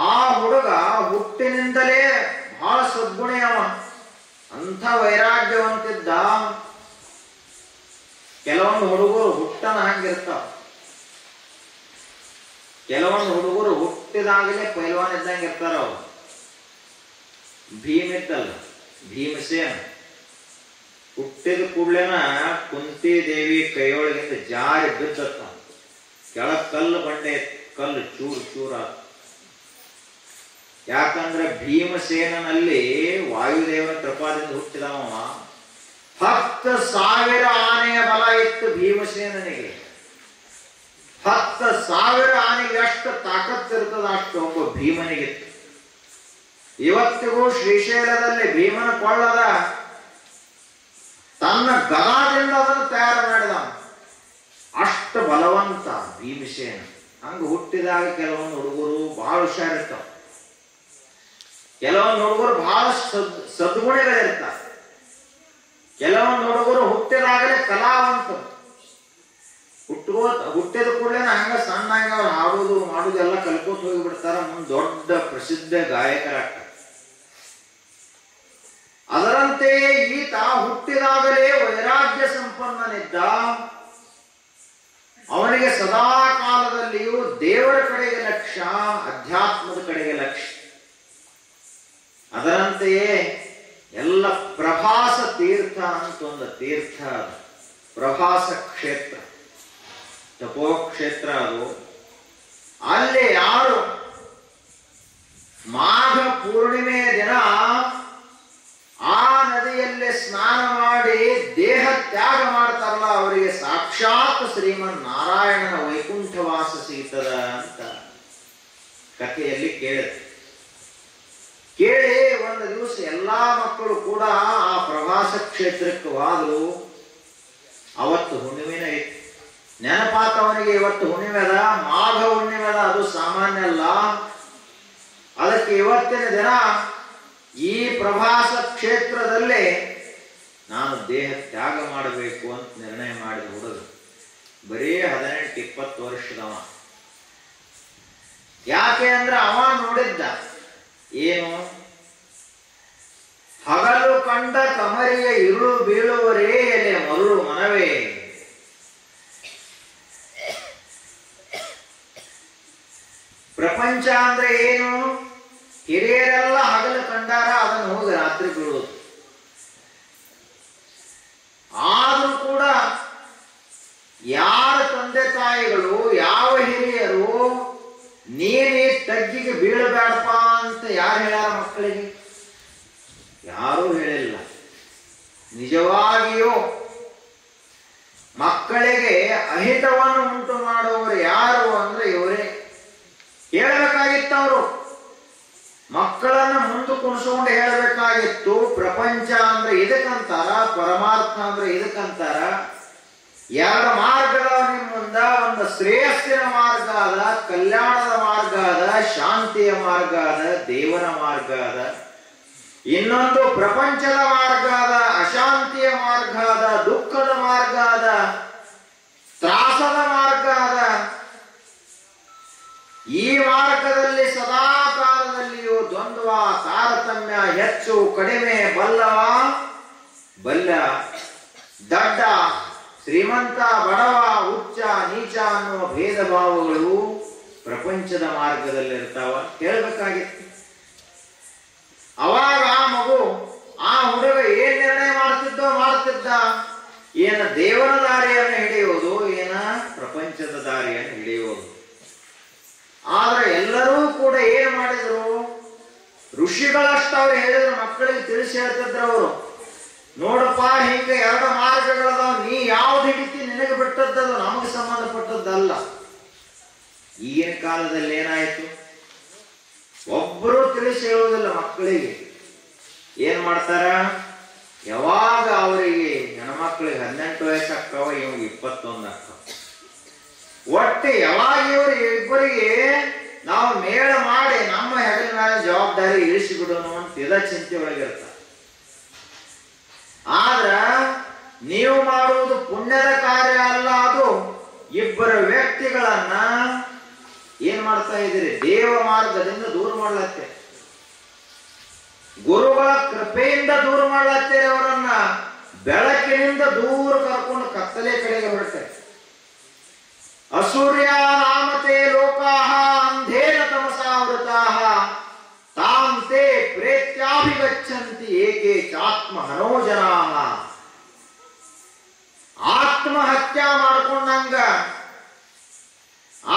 [SPEAKER 1] ಆ ಹುಡುಗ ಹುಟ್ಟಿನಿಂದಲೇ ಬಹಳ ಸದ್ಗುಣಿ ಅವ, ಅಂಥ ವೈರಾಗ್ಯವಂತಿದ್ದ. ಕೆಲವೊಂದು ಹುಡುಗರು ಹುಟ್ಟನ ಹಂಗಿರ್ತಾವ, ಕೆಲವೊಂದು ಹುಡುಗರು ಹುಟ್ಟಿದಾಗಲೇ ಪೈಲ್ವಾನ್ ಇದ್ದಂಗೆ ಇರ್ತಾರ. ಅವ್ರು ಭೀಮ್ ಇತ್ತಲ್ಲ, ಭೀಮಸೇನ, ಹುಟ್ಟಿದ ಕೂಡ್ಲೇನ ಕುಂತಿ ದೇವಿ ಕೈಯೊಳಗಿಂದ ಜಾರಿ ಬಿದ್ದತ್ತ, ಕೆಳಗ್ ಕಲ್ಲು ಬಂಡೆ, ಕಲ್ಲು ಚೂರು ಚೂರ. ಯಾಕಂದ್ರೆ ಭೀಮಸೇನಲ್ಲಿ ವಾಯುದೇವನ ಕೃಪಾದಿಂದ ಹುಟ್ಟಿದವ. 10,000 ಆನೆಯ ಬಲ ಇತ್ತು ಭೀಮಸೇನಿಗೆ. 10,000 ಆನೆಗೆ ಎಷ್ಟು ತಾಕತ್ತಿರ್ತದ ಅಷ್ಟು ಒಬ್ಬ ಭೀಮನಿಗಿತ್ತು. ಇವತ್ತಿಗೂ ಶ್ರೀಶೈಲದಲ್ಲಿ ಭೀಮನ ಕೊಳ್ಳದ, ತನ್ನ ಗದಾದಿಂದ ಅದನ್ನು ತಯಾರು ಮಾಡಿದ. ಅಷ್ಟು ಬಲವಂತ ಭೀಮಸೇನ. ಹಂಗ ಹುಟ್ಟಿದಾಗ ಕೆಲವೊಂದು ಹುಡುಗರು ಬಹಳ ಹುಷಾರಿರ್ತಾವ, ಕೆಲವೊಂದು ಹುಡುಗರು ಬಹಳ ಸದ್ಗುಣಿಗಳಿರ್ತಾವ, ಕೆಲವೊಂದು ಹುಡುಗರು ಹುಟ್ಟಿದಾಗಲೇ ಕಲಾವಂತರು. ಹುಟ್ಟಿದ ಕೂಡಲೇ ಹಂಗ ಸಣ್ಣಾಗ ಅವ್ರು ಹಾಡೋದು ಮಾಡೋದು ಎಲ್ಲ ಕಲ್ಕೋತ ಹೋಗಿಬಿಡ್ತಾರ. ಮುಂದೆ ದೊಡ್ಡ ಪ್ರಸಿದ್ಧ ಗಾಯಕರಾಗ್ತಾರೆ. ಅದರಂತೆಯೇ ಈತ ಹುಟ್ಟಿದಾಗಲೇ ವೈರಾಗ್ಯ ಸಂಪನ್ನನಿದ್ದ. ಅವನಿಗೆ ಸದಾ ಕಾಲದಲ್ಲಿಯೂ ದೇವರ ಕಡೆಗೆ ಲಕ್ಷ್ಯ, ಅಧ್ಯಾತ್ಮದ ಕಡೆಗೆ ಲಕ್ಷ್ಯ. ಅದರಂತೆಯೇ ಎಲ್ಲ ಪ್ರಭಾಸ ತೀರ್ಥ ಅಂತ ಒಂದು ತೀರ್ಥ, ಪ್ರಭಾಸ ಕ್ಷೇತ್ರ, ತಪೋಕ್ಷೇತ್ರ. ಅದು ಅಲ್ಲಿ ಯಾರು ಮಾಘ ಪೂರ್ಣಿಮೆಯ ದಿನ ಆ ನದಿಯಲ್ಲಿ ಸ್ನಾನ ಮಾಡಿ ದೇಹ ತ್ಯಾಗ ಮಾಡ್ತಾರಲ್ಲ, ಅವರಿಗೆ ಸಾಕ್ಷಾತ್ ಶ್ರೀಮನ್ ನಾರಾಯಣನ ವೈಕುಂಠವಾಸ ಸಿಗ್ತದ ಅಂತ ಕಥೆಯಲ್ಲಿ ಕೇಳಿ ಒಂದು ದಿವಸ ಎಲ್ಲಾ ಮಕ್ಕಳು ಕೂಡ ಆ ಪ್ರವಾಸ ಕ್ಷೇತ್ರಕ್ಕೆ ಹೋದ್ರು. ಅವತ್ತು ಹುಣ್ಣಿಮೆನ ಇತ್ತು. ನೆನಪಾತವನಿಗೆ ಇವತ್ತು ಹುಣ್ಣಿಮೆ ಅದ, ಮಾಘ ಹುಣ್ಣಿಮೆ ಅದ, ಅದು ಸಾಮಾನ್ಯ ಅಲ್ಲ. ಅದಕ್ಕೆ ಇವತ್ತಿನ ದಿನ ಈ ಪ್ರವಾಸ ಕ್ಷೇತ್ರದಲ್ಲಿ ನಾನು ದೇಹ ತ್ಯಾಗ ಮಾಡಬೇಕು ಅಂತ ನಿರ್ಣಯ ಮಾಡಿದ ಹುಡುಗ ಬರೀ 18-20 ವರ್ಷದವ. ಯಾಕೆ ಅಂದ್ರೆ ಅವ ನೋಡಿದ್ದ ಏನು, ಹಗಲು ಕಂಡ ಕಮರಿಯ ಇರುಳು ಬೀಳುವರೇ ಎಲೆ ಮರುಳು ಮನವೇ. ಪ್ರಪಂಚ ಅಂದ್ರೆ ಏನು, ಹಿರಿಯರೆಲ್ಲ ಹಗಲು ಕಂಡಾರ, ಅದನ್ನು ಹೋಗಿ ರಾತ್ರಿ ಬೀಳೋದು. ಆದ್ರೂ ಕೂಡ ಯಾರ ತಂದೆ ತಾಯಿಗಳು, ಯಾವ ಹಿರಿಯರು ನೀನೇ ತಗ್ಗಿಗೆ ಬೀಳಬೇಡಪ್ಪ ಅಂತ ಯಾರು ಹೇಳ್ಯಾರ ಮಕ್ಕಳಿಗೆ? ಯಾರೂ ಹೇಳಿಲ್ಲ. ನಿಜವಾಗಿಯೂ ಮಕ್ಕಳಿಗೆ ಅಹಿತವನ್ನು ಉಂಟು ಮಾಡುವವರು ಯಾರು ಅಂದ್ರೆ ಇವರೇ. ಹೇಳಬೇಕಾಗಿತ್ತವರು, ಮಕ್ಕಳನ್ನ ಮುಂದೆ ಕುಣಿಸ್ಕೊಂಡು ಹೇಳಬೇಕಾಗಿತ್ತು. ಪ್ರಪಂಚ ಅಂದ್ರೆ ಇದಕ್ಕಂತಾರ, ಪರಮಾರ್ಥ ಅಂದ್ರೆ ಇದಕ್ಕಂತಾರ. ಎರಡು ಮಾರ್ಗಗಳ ನಿಮ್ಮ ಮುಂದ, ಒಂದು ಶ್ರೇಯಸ್ಸಿನ ಮಾರ್ಗ ಅದ, ಕಲ್ಯಾಣದ ಮಾರ್ಗ ಅದ, ಶಾಂತಿಯ ಮಾರ್ಗ ಅದ, ದೇವರ ಮಾರ್ಗ ಅದ. ಇನ್ನೊಂದು ಪ್ರಪಂಚದ ಮಾರ್ಗ ಅದ, ಅಶಾಂತಿಯ ಮಾರ್ಗ ಅದ, ದುಃಖದ ಮಾರ್ಗ ಅದ, ತ್ರಾಸದ ಮಾರ್ಗ ಅದ. ಈ ಮಾರ್ಗದಲ್ಲಿ ಸದಾ ಕಾಲದಲ್ಲಿಯೂ ದ್ವಂದ್ವ, ತಾರತಮ್ಯ, ಹೆಚ್ಚು ಕಡಿಮೆ, ಬಲ್ಲವ ಬಲ್ಲ, ದಡ್ಡ ಶ್ರೀಮಂತ, ಬಡವ, ಉಚ್ಚ ನೀಚ ಅನ್ನುವ ಭೇದ ಭಾವಗಳು ಪ್ರಪಂಚದ ಮಾರ್ಗದಲ್ಲಿರ್ತಾವ. ಹೇಳ್ಬೇಕಾಗಿತ್ತು. ಅವಾಗ ಆ ಮಗು, ಆ ಹುಡುಗ ಏನ್ ನಿರ್ಣಯ ಮಾಡ್ತಿದ್ದ, ಏನ ದೇವರ ದಾರಿಯನ್ನು ಹಿಡಿಯೋದು, ಏನ ಪ್ರಪಂಚದ ದಾರಿಯನ್ನು ಹಿಡಿಯೋದು. ಆದ್ರೆ ಎಲ್ಲರೂ ಕೂಡ ಏನ್ ಮಾಡಿದ್ರು, ಋಷಿಗಳಷ್ಟು ಅವ್ರು ಹೇಳಿದ್ರು, ಮಕ್ಕಳಿಗೆ ತಿಳಿಸಿ ಹೇಳ್ತಿದ್ರು ಅವರು. ನೋಡಪ್ಪ, ಹಿಂಗ ಎರಡು ಮಾರ್ಗಗಳದಾವ, ನೀ ಯಾವ್ದು ಹಿಡಿತಿ ನಿನಗೆ ಬಿಟ್ಟದ್ದದು, ನಮಗೆ ಸಂಬಂಧಪಟ್ಟದ್ದಲ್ಲ. ಈಗಿನ ಕಾಲದಲ್ಲಿ ಏನಾಯ್ತು, ಒಬ್ಬರು ತಿಳಿಸಿ ಹೇಳುವುದಿಲ್ಲ ಮಕ್ಕಳಿಗೆ. ಏನ್ ಮಾಡ್ತಾರ, ಯಾವಾಗ ಅವರಿಗೆ ಹೆಣ್ಮಕ್ಳಿಗೆ 18 ವಯಸ್ಸಾಗ್ತಾವ, ಇವಾಗ 21 ಆಗ್ತಾವ. ಒಟ್ಟು ಯಾವಾಗ ಇವರು ಇಬ್ಬರಿಗೆ ನಾವು ಮೇಳ ಮಾಡಿ ನಮ್ಮ ಹೆಗಲ ಮೇಲೆ ಜವಾಬ್ದಾರಿ ಇಳಿಸಿ ಬಿಡೋಣ ಅಂತ ಇದ ಚಿಂತೆ ಒಳಗಿರ್ತಾರೆ. ಆದ್ರ ನೀವು ಮಾಡುವುದು ಪುಣ್ಯದ ಕಾರ್ಯ ಅಲ್ಲ, ಅದು ಇಬ್ಬರ ವ್ಯಕ್ತಿಗಳನ್ನ ಏನ್ ಮಾಡ್ತಾ ಇದ್ದೀರಿ? ದೇವ ಮಾರ್ಗದಿಂದ ದೂರ ಮಾಡ್ಲತ್ತೆ, ಗುರುಗಳ ಕೃಪೆಯಿಂದ ದೂರ ಮಾಡ್ಲತ್ತೇರಿ. ಅವರನ್ನ ಬೆಳಕಿನಿಂದ ದೂರ ಕರ್ಕೊಂಡು ಕತ್ತಲೆ ಕಡೆಗೆ ಹೊರಟೆ. ಅಸೂರ್ಯ ನಾಮತೆ ಲೋಕಾಹ ಅಂಧೇನ ತಮಸಾವೃತಾಹ ತಾಂ ತೇ ಪ್ರೇತ್ಯಾಭಿಗಚ್ಚಂತಿ ಏಕೆ ಚಾತ್ಮ ಹನೋಜನಾಹ. ಆತ್ಮಹತ್ಯೆ ಮಾಡ್ಕೊಂಡಂಗ,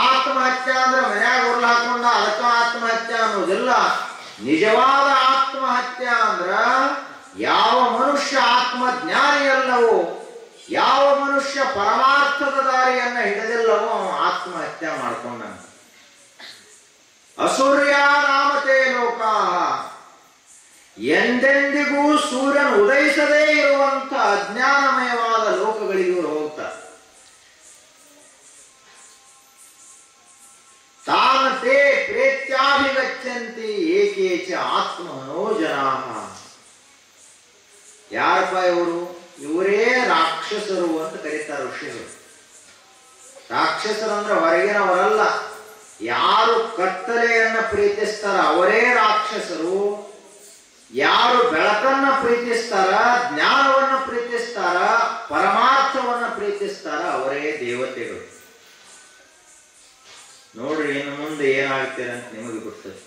[SPEAKER 1] ಆತ್ಮಹತ್ಯೆ ಅಂದ್ರೆ ಮನ್ಯಾಗ ಉರ್ಲ ಹಾಕೊಂಡ ಅದಕ್ಕ ಆತ್ಮಹತ್ಯೆ ಅನ್ನೋದಿಲ್ಲ. ನಿಜವಾದ ಆತ್ಮಹತ್ಯೆ ಅಂದ್ರ ಯಾವ ಮನುಷ್ಯ ಆತ್ಮಜ್ಞಾನಿ ಅಲ್ಲವೋ, ಯಾವ ಮನುಷ್ಯ ಪರಮಾರ್ಥದ ದಾರಿಯನ್ನ ಹಿಡಿದಿಲ್ಲವೋ ಆತ್ಮಹತ್ಯೆ ಮಾಡ್ಕೊಂಡಂಗ. ಅಸೂರ್ಯ ನಾಮತೆ ಲೋಕಾಹ, ಎಂದೆಂದಿಗೂ ಸೂರ್ಯನ ಉದಯಿಸದೇ ಇರುವಂತ ಅಜ್ಞಾನಮಯವಾದ ಲೋಕಗಳಿಗೆ ಇವರು ಹೋಗ್ತಾರೆ. ತಾನತೆ ಪ್ರೇತ್ಯಾಭಿಗಚ್ಚಂತಿ ಏಕೇಚ ಆತ್ಮನೋ ಜನಾಹ. ಯಾರಪ್ಪ ಇವರು? ಇವರೇ ರಾಕ್ಷಸರು ಅಂತ ಕರೀತಾರೆ ಋಷಿಗಳು. ರಾಕ್ಷಸರಂದ್ರೆ ಹೊರಗಿನವರಲ್ಲ, ಯಾರು ಕತ್ತಲೆಯನ್ನ ಪ್ರೀತಿಸ್ತಾರ ಅವರೇ ರಾಕ್ಷಸರು. ಯಾರು ಬೆಳಕನ್ನ ಪ್ರೀತಿಸ್ತಾರ, ಜ್ಞಾನವನ್ನ ಪ್ರೀತಿಸ್ತಾರ, ಪರಮಾರ್ಥವನ್ನ ಪ್ರೀತಿಸ್ತಾರ ಅವರೇ ದೇವತೆಗಳು. ನೋಡ್ರಿ ಇನ್ನು ಮುಂದೆ ಏನಾಗ್ತೀರ ಅಂತ ನಿಮಗೆ ಗೊತ್ತದೆ.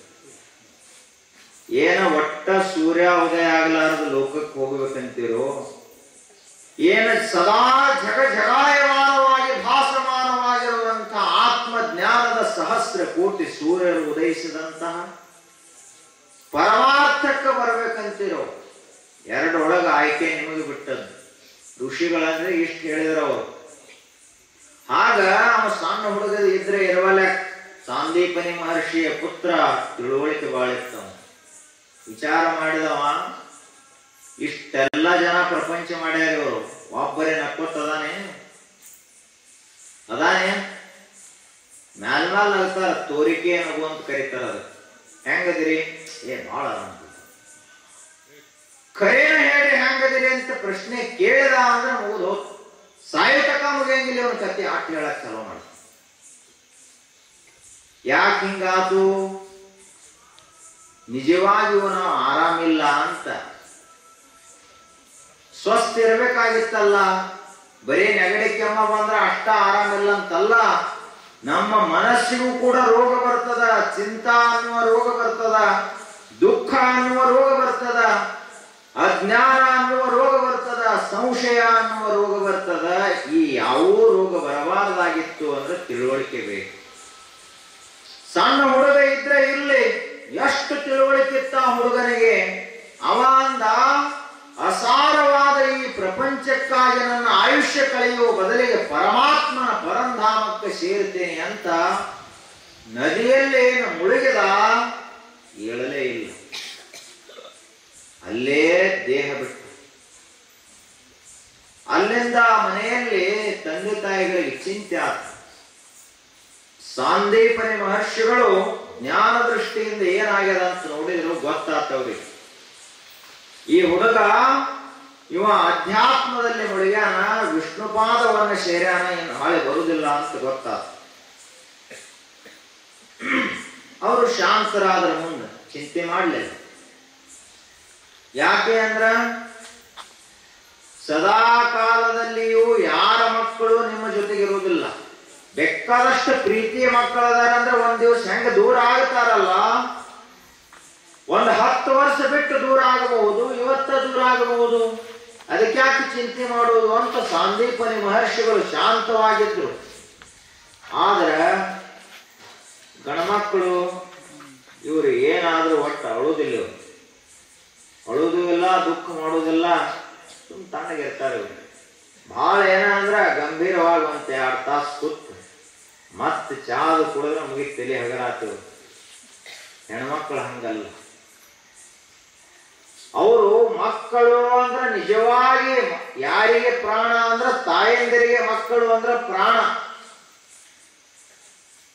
[SPEAKER 1] ಏನ ಒಟ್ಟ ಸೂರ್ಯ ಉದಯ ಆಗ್ಲಾರ್ದು ಲೋಕಕ್ಕೆ ಹೋಗ್ಬೇಕಂತೀರೋ, ಏನ ಸದಾ ಜಗಾಯಮಾನವಾಗಿ ಭಾಸಮಾನವಾಗಿರುವಂತಹ ಆತ್ಮಜ್ಞಾನದ ಸಹಸ್ರ ಕೋಟಿ ಸೂರ್ಯರು ಉದಯಿಸಿದಂತಹ ಪರಮಾರ್ಥಕ್ಕೆ ಬರ್ಬೇಕಂತಿರೋ, ಎರಡೊಳಗ ಆಯ್ಕೆ ನಿಮಗೆ ಬಿಟ್ಟದ್ದು. ಋಷಿಗಳಂದ್ರೆ ಇಷ್ಟು ಹೇಳಿದ್ರು ಅವರು. ಆಗ ಅವ ಸಣ್ಣ ಹುಡುಗ ಇದ್ರೆ ಇರವಲ್ಲ, ಸಾಂದೀಪನಿ ಮಹರ್ಷಿಯ ಪುತ್ರ, ತಿಳುವಳಿಕೆ ಬಾಳಿರ್ತಾವ. ವಿಚಾರ ಮಾಡಿದವ, ಇಷ್ಟೆಲ್ಲ ಜನ ಪ್ರಪಂಚ ಮಾಡ್ಯಾರ, ಇವರು ಒಬ್ಬರೇ ನಕ್ಕೊತ್ತದಾನೆ ಅದಾನೆ ಮ್ಯಾಲ್ಮ್ಯಾಲ್ ನಗ್ತಾರ, ತೋರಿಕೆ ನಗು ಅಂತ ಕರೀತಾರ. ಅದು ಹೆಂಗದಿರಿ? ಬಾಳ ಖರೇನ ಹೇಳಿ ಹೆಂಗದಿರಿ ಅಂತ ಪ್ರಶ್ನೆ ಕೇಳಿದ ಅಂದ್ರೆ ಮುಗಿದು ಹೋದ್. ಸಾಯುತಕ ಮುಗಿಯಂಗಿಲ್ಲ ಅವನ ಕತೆ ಆಟ ಹೇಳಕ್ ಚಲೋ ಮಾಡ. ಯಾಕೆ ಹಿಂಗಾತು? ನಿಜವಾಗಿಯೂ ನಾವು ಆರಾಮಿಲ್ಲ ಅಂತ ಸ್ವಸ್ಥ ಇರ್ಬೇಕಾಗಿತ್ತಲ್ಲ. ಬರೀ ನೆಗಡಿ ಕೆಮ್ಮ ಬಂದ್ರೆ ಅಷ್ಟ ಆರಾಮಿಲ್ಲ ಅಂತಲ್ಲ, ನಮ್ಮ ಮನಸ್ಸಿಗೂ ಕೂಡ ರೋಗ ಬರ್ತದ. ಚಿಂತಾ ಅನ್ನುವ ರೋಗ ಬರ್ತದ, ದುಃಖ ಅನ್ನುವ ರೋಗ ಬರ್ತದ, ಅಜ್ಞಾನ ಅನ್ನುವ ರೋಗ ಬರ್ತದ, ಸಂಶಯ ಅನ್ನುವ ರೋಗ ಬರ್ತದ. ಈ ಯಾವ ರೋಗ ಬರಬಾರದಾಗಿತ್ತು ಅಂದ್ರೆ ತಿಳುವಳಿಕೆ ಬೇಕು. ಸಣ್ಣ ಹುಡುಗ ಇದ್ರೆ ಇರ್ಲಿ, ಎಷ್ಟು ತಿಳುವಳಿಕೆ ಇತ್ತ ಹುಡುಗನಿಗೆ. ಅವ ಅಂದ, ಅಸಾರವಾದ ಈ ಪ್ರಪಂಚಕ್ಕಾಗಿ ನನ್ನ ಆಯುಷ್ಯ ಕಳೆಯುವ ಬದಲಿಗೆ ಪರಮಾತ್ಮನ ಪರಂಧಾಮಕ್ಕೆ ಸೇರುತ್ತೇನೆ ಅಂತ ನದಿಯಲ್ಲೇನು ಮುಳುಗಿದ, ಏಳಲೇ ಇಲ್ಲ, ಅಲ್ಲೇ ದೇಹ ಬಿಟ್ಟು. ಅಲ್ಲಿಂದ ಮನೆಯಲ್ಲಿ ತಂದೆ ತಾಯಿಗಳಿಗೆ ಚಿಂತೆ ಆತ. ಸಾಂದೀಪನಿ ಮಹರ್ಷಿಗಳು ಜ್ಞಾನ ದೃಷ್ಟಿಯಿಂದ ಏನಾಗ್ಯದ ಅಂತ ನೋಡಿದ್ರು, ಗೊತ್ತಾತವ್ರಿಗೆ. ಈ ಹುಡುಗ ಇವ ಅಧ್ಯಾತ್ಮದಲ್ಲಿ ಮುಳುಗ್ಯಾನ, ವಿಷ್ಣುಪಾದವನ್ನ ಸೇರ್ಯಾನ, ಇನ್ನು ಹಾಳೆ ಬರುವುದಿಲ್ಲ ಅಂತ ಗೊತ್ತಾತ. ಅವರು ಶಾಂತರಾದ್ರ ಮುಂದೆ ಚಿಂತೆ ಮಾಡಲಿಲ್ಲ. ಯಾಕೆ ಅಂದ್ರ ಸದಾ ಕಾಲದಲ್ಲಿಯೂ ಯಾರ ಮಕ್ಕಳು ನಿಮ್ಮ ಜೊತೆಗೆ ಇರುವುದಿಲ್ಲ. ಬೇಕಾದಷ್ಟು ಪ್ರೀತಿಯ ಮಕ್ಕಳದಾರ ಅಂದ್ರೆ ಒಂದ್ ದಿವಸ ಹೆಂಗ ದೂರ ಆಗ್ತಾರಲ್ಲ, ಒಂದು 10 ವರ್ಷ ಬಿಟ್ಟು ದೂರ ಆಗಬಹುದು, ಇವತ್ತ ದೂರ ಆಗಬಹುದು. ಅದಕ್ಯಾಕೆ ಚಿಂತೆ ಮಾಡುವುದು ಅಂತ ಸಾಂದೀಪನಿ ಮಹರ್ಷಿಗಳು ಶಾಂತವಾಗಿದ್ರು. ಆದ್ರೆ ಗಣಮಕ್ಕಳು ಇವರು ಏನಾದ್ರೂ ಒಟ್ಟು ಅಳುವುದಿಲ್ಲ, ಇವರು ಅಳುವುದೂ ಇಲ್ಲ, ದುಃಖ ಮಾಡುವುದಿಲ್ಲ, ಸುಮ್ ತಣ್ಣಗಿರ್ತಾರೆ. ಇವರು ಬಹಳ ಏನಂದ್ರ ಗಂಭೀರವಾಗುವಂತ 2 ತಾಸು ಕೂತು ಮತ್ತೆ ಚಾದು ಕುಡಿದ್ರೆ ಮುಗಿತ್ ತಲೆ ಹಗರಾತರು. ಹೆಣ್ಮಕ್ಳು ಹಂಗಲ್ಲ. ಅವರು ಮಕ್ಕಳು ಅಂದ್ರ ನಿಜವಾಗಿ ಯಾರಿಗೆ ಪ್ರಾಣ ಅಂದ್ರ ತಾಯಂದಿರಿಗೆ ಮಕ್ಕಳು ಅಂದ್ರ ಪ್ರಾಣ.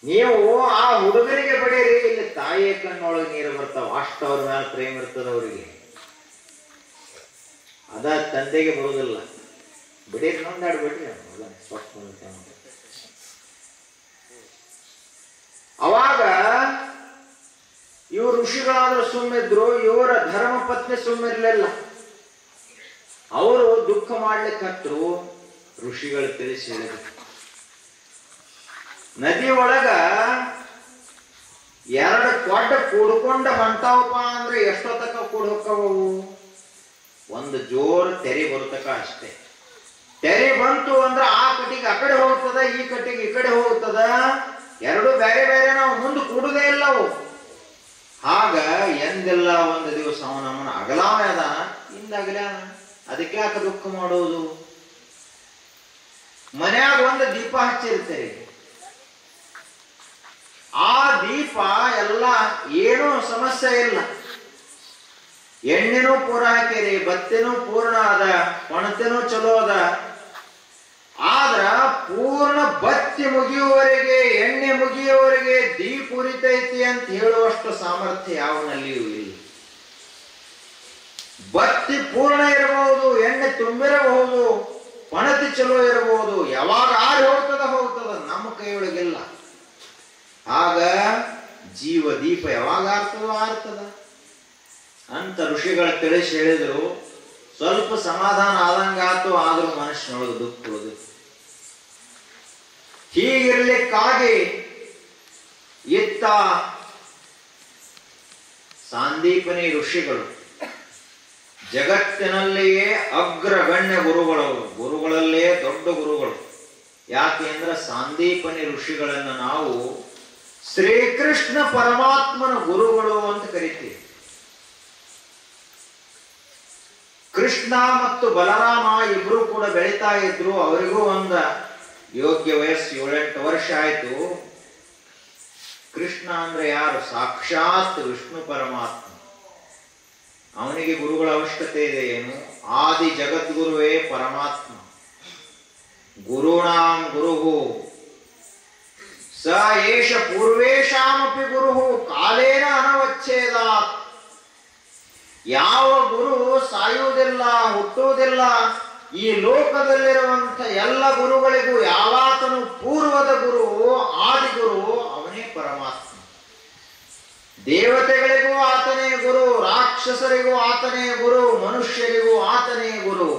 [SPEAKER 1] ನೀವು ಆ ಹುಡುಗರಿಗೆ ಬಡೀರಿ, ಇಲ್ಲಿ ತಾಯಿಯ ಕಣ್ಣೊಳಗೆ ನೀರು ಬರ್ತಾವ, ಅಷ್ಟು ಅವ್ರ ಮೇಲೆ ಪ್ರೇಮ ಇರ್ತದ ಅವರಿಗೆ. ಅದ ತಂದೆಗೆ ಬರುವುದಿಲ್ಲ. ಬಿಡೀರಿ, ನೊಂದಾಡ್ಬಿಟ್ರಿ. ಅವಾಗ ಇವರು ಋಷಿಗಳಾದ್ರೂ ಸುಮ್ಮಿದ್ರು, ಇವರ ಧರ್ಮ ಪತ್ನಿ ಸುಮ್ಮಿರ್ಲಿಲ್ಲ. ಅವರು ದುಃಖ ಮಾಡ್ಲಿಕ್ಕತ್ರು. ಋಷಿಗಳು ತಿಳಿಸಿ ಹೇಳಿದ್ರು, ನದಿ ಒಳಗ 2 ಕೊಡ್ಡ ಕೂಡ್ಕೊಂಡ ಹೊಂಟಾವಪ್ಪ ಅಂದ್ರೆ ಎಷ್ಟೊತ್ತಕ ಕೂಡ್ ಹೋಕ್ಕವು? ಒಂದು ಜೋರ್ ತೆರೆ ಬರುತ್ತಕ ಅಷ್ಟೇ. ತೆರೆ ಬಂತು ಅಂದ್ರೆ ಆ ಕಟ್ಟಿಗೆ ಆ ಕಡೆ ಹೋಗ್ತದ, ಈ ಕಟ್ಟಿಗೆ ಈ ಕಡೆ ಹೋಗ್ತದ. ಎರಡು ಬೇರೆ ಬೇರೆ, ನಾವು ಮುಂದೆ ಕೂಡುದೇ ಇಲ್ಲ ಅವು. ಆಗ ಎಂದೆಲ್ಲ ಒಂದು ದಿವಸ ಅವನಮ್ಮನ ಅಗಲಾಮೆ ಅದಾನ, ಹಿಂದಾಗಲ್ಯಾನ, ಅದಕ್ಕೆ ಯಾಕೆ ದುಃಖ ಮಾಡೋದು? ಮನ್ಯಾಗ ಒಂದು ದೀಪ ಹಚ್ಚಿರ್ತೀರಿ, ಆ ದೀಪ ಎಲ್ಲ ಏನೂ ಸಮಸ್ಯೆ ಇಲ್ಲ. ಎಣ್ಣೆನೂ ಪೂರ ಹಾಕಿರಿ, ಬತ್ತಿನೂ ಪೂರ್ಣ ಅದ, ಒಣತೆನೂ ಚಲೋ ಅದ. ಆದ್ರ ಪೂರ್ಣ ಬತ್ತಿ ಮುಗಿಯುವವರೆಗೆ, ಎಣ್ಣೆ ಮುಗಿಯುವವರೆಗೆ ದೀಪ ಉರಿತೈತಿ ಅಂತ ಹೇಳುವಷ್ಟು ಸಾಮರ್ಥ್ಯ ಯಾವನಲ್ಲಿಯೂ ಇಲ್ಲ. ಬತ್ತಿ ಪೂರ್ಣ ಇರಬಹುದು, ಎಣ್ಣೆ ತುಂಬಿರಬಹುದು, ಪಣತಿ ಚಲೋ ಇರಬಹುದು, ಯಾವಾಗ ಆರಿ ಹೋಗ್ತದ, ನಮ್ಮ ಕೈಯೊಳಗಿಲ್ಲ. ಆಗ ಜೀವ ದೀಪ ಯಾವಾಗ ಆರ್ತದ ಅಂತ ಋಷಿಗಳು ತಿಳಿಸಿ ಹೇಳಿದ್ರು. ಸ್ವಲ್ಪ ಸಮಾಧಾನ ಆದಂಗಾತು, ಆದ್ರೂ ಮನುಷ್ಯನೊಳಗೆ ದುಃಖ. ಹೀಗಿರ್ಲಿಕ್ಕಾಗಿ ಇತ್ತ ಸಾಂದೀಪನಿ ಋಷಿಗಳು ಜಗತ್ತಿನಲ್ಲಿಯೇ ಅಗ್ರಗಣ್ಯ ಗುರುಗಳವರು, ಗುರುಗಳಲ್ಲೇ ದೊಡ್ಡ ಗುರುಗಳು. ಯಾಕೆ ಅಂದ್ರೆ ಸಾಂದೀಪನಿ ಋಷಿಗಳನ್ನು ನಾವು ಶ್ರೀಕೃಷ್ಣ ಪರಮಾತ್ಮನ ಗುರುಗಳು ಅಂತ ಕರಿತೀವಿ. ಕೃಷ್ಣ ಮತ್ತು ಬಲರಾಮ ಇಬ್ರು ಕೂಡ ಬೆಳೀತಾ ಇದ್ರು. ಅವರಿಗೂ ಒಂದು ಯೋಗ್ಯ ವಯಸ್ಸು 7-8 ವರ್ಷ ಆಯ್ತು. ಕೃಷ್ಣ ಅಂದ್ರೆ ಯಾರು? ಸಾಕ್ಷಾತ್ ವಿಷ್ಣು ಪರಮಾತ್ಮ. ಅವನಿಗೆ ಗುರುಗಳ ಅವಶ್ಯಕತೆ ಇದೆ ಏನು? ಆದಿ ಜಗದ್ಗುರುವೇ ಪರಮಾತ್ಮ. ಗುರುಣಾಂ ಗುರುಹು ಸ ಏಷ ಪೂರ್ವೇಶಾಮಪಿ ಗುರುಹು ಕಾಲೇನ ಅನವಚ್ಛೇದಾತ್. ಯಾವ ಗುರು ಸಾಯುವುದಿಲ್ಲ, ಹುಟ್ಟುವುದಿಲ್ಲ. ಈ ಲೋಕದಲ್ಲಿರುವಂತ ಎಲ್ಲ ಗುರುಗಳಿಗೂ ಯಾವಾತನು ಪೂರ್ವದ ಗುರು, ಆದಿಗುರು ಅವನೇ ಪರಮಾತ್ಮ. ದೇವತೆಗಳಿಗೂ ಆತನೇ ಗುರು, ರಾಕ್ಷಸರಿಗೂ ಆತನೇ ಗುರು, ಮನುಷ್ಯರಿಗೂ ಆತನೇ ಗುರು.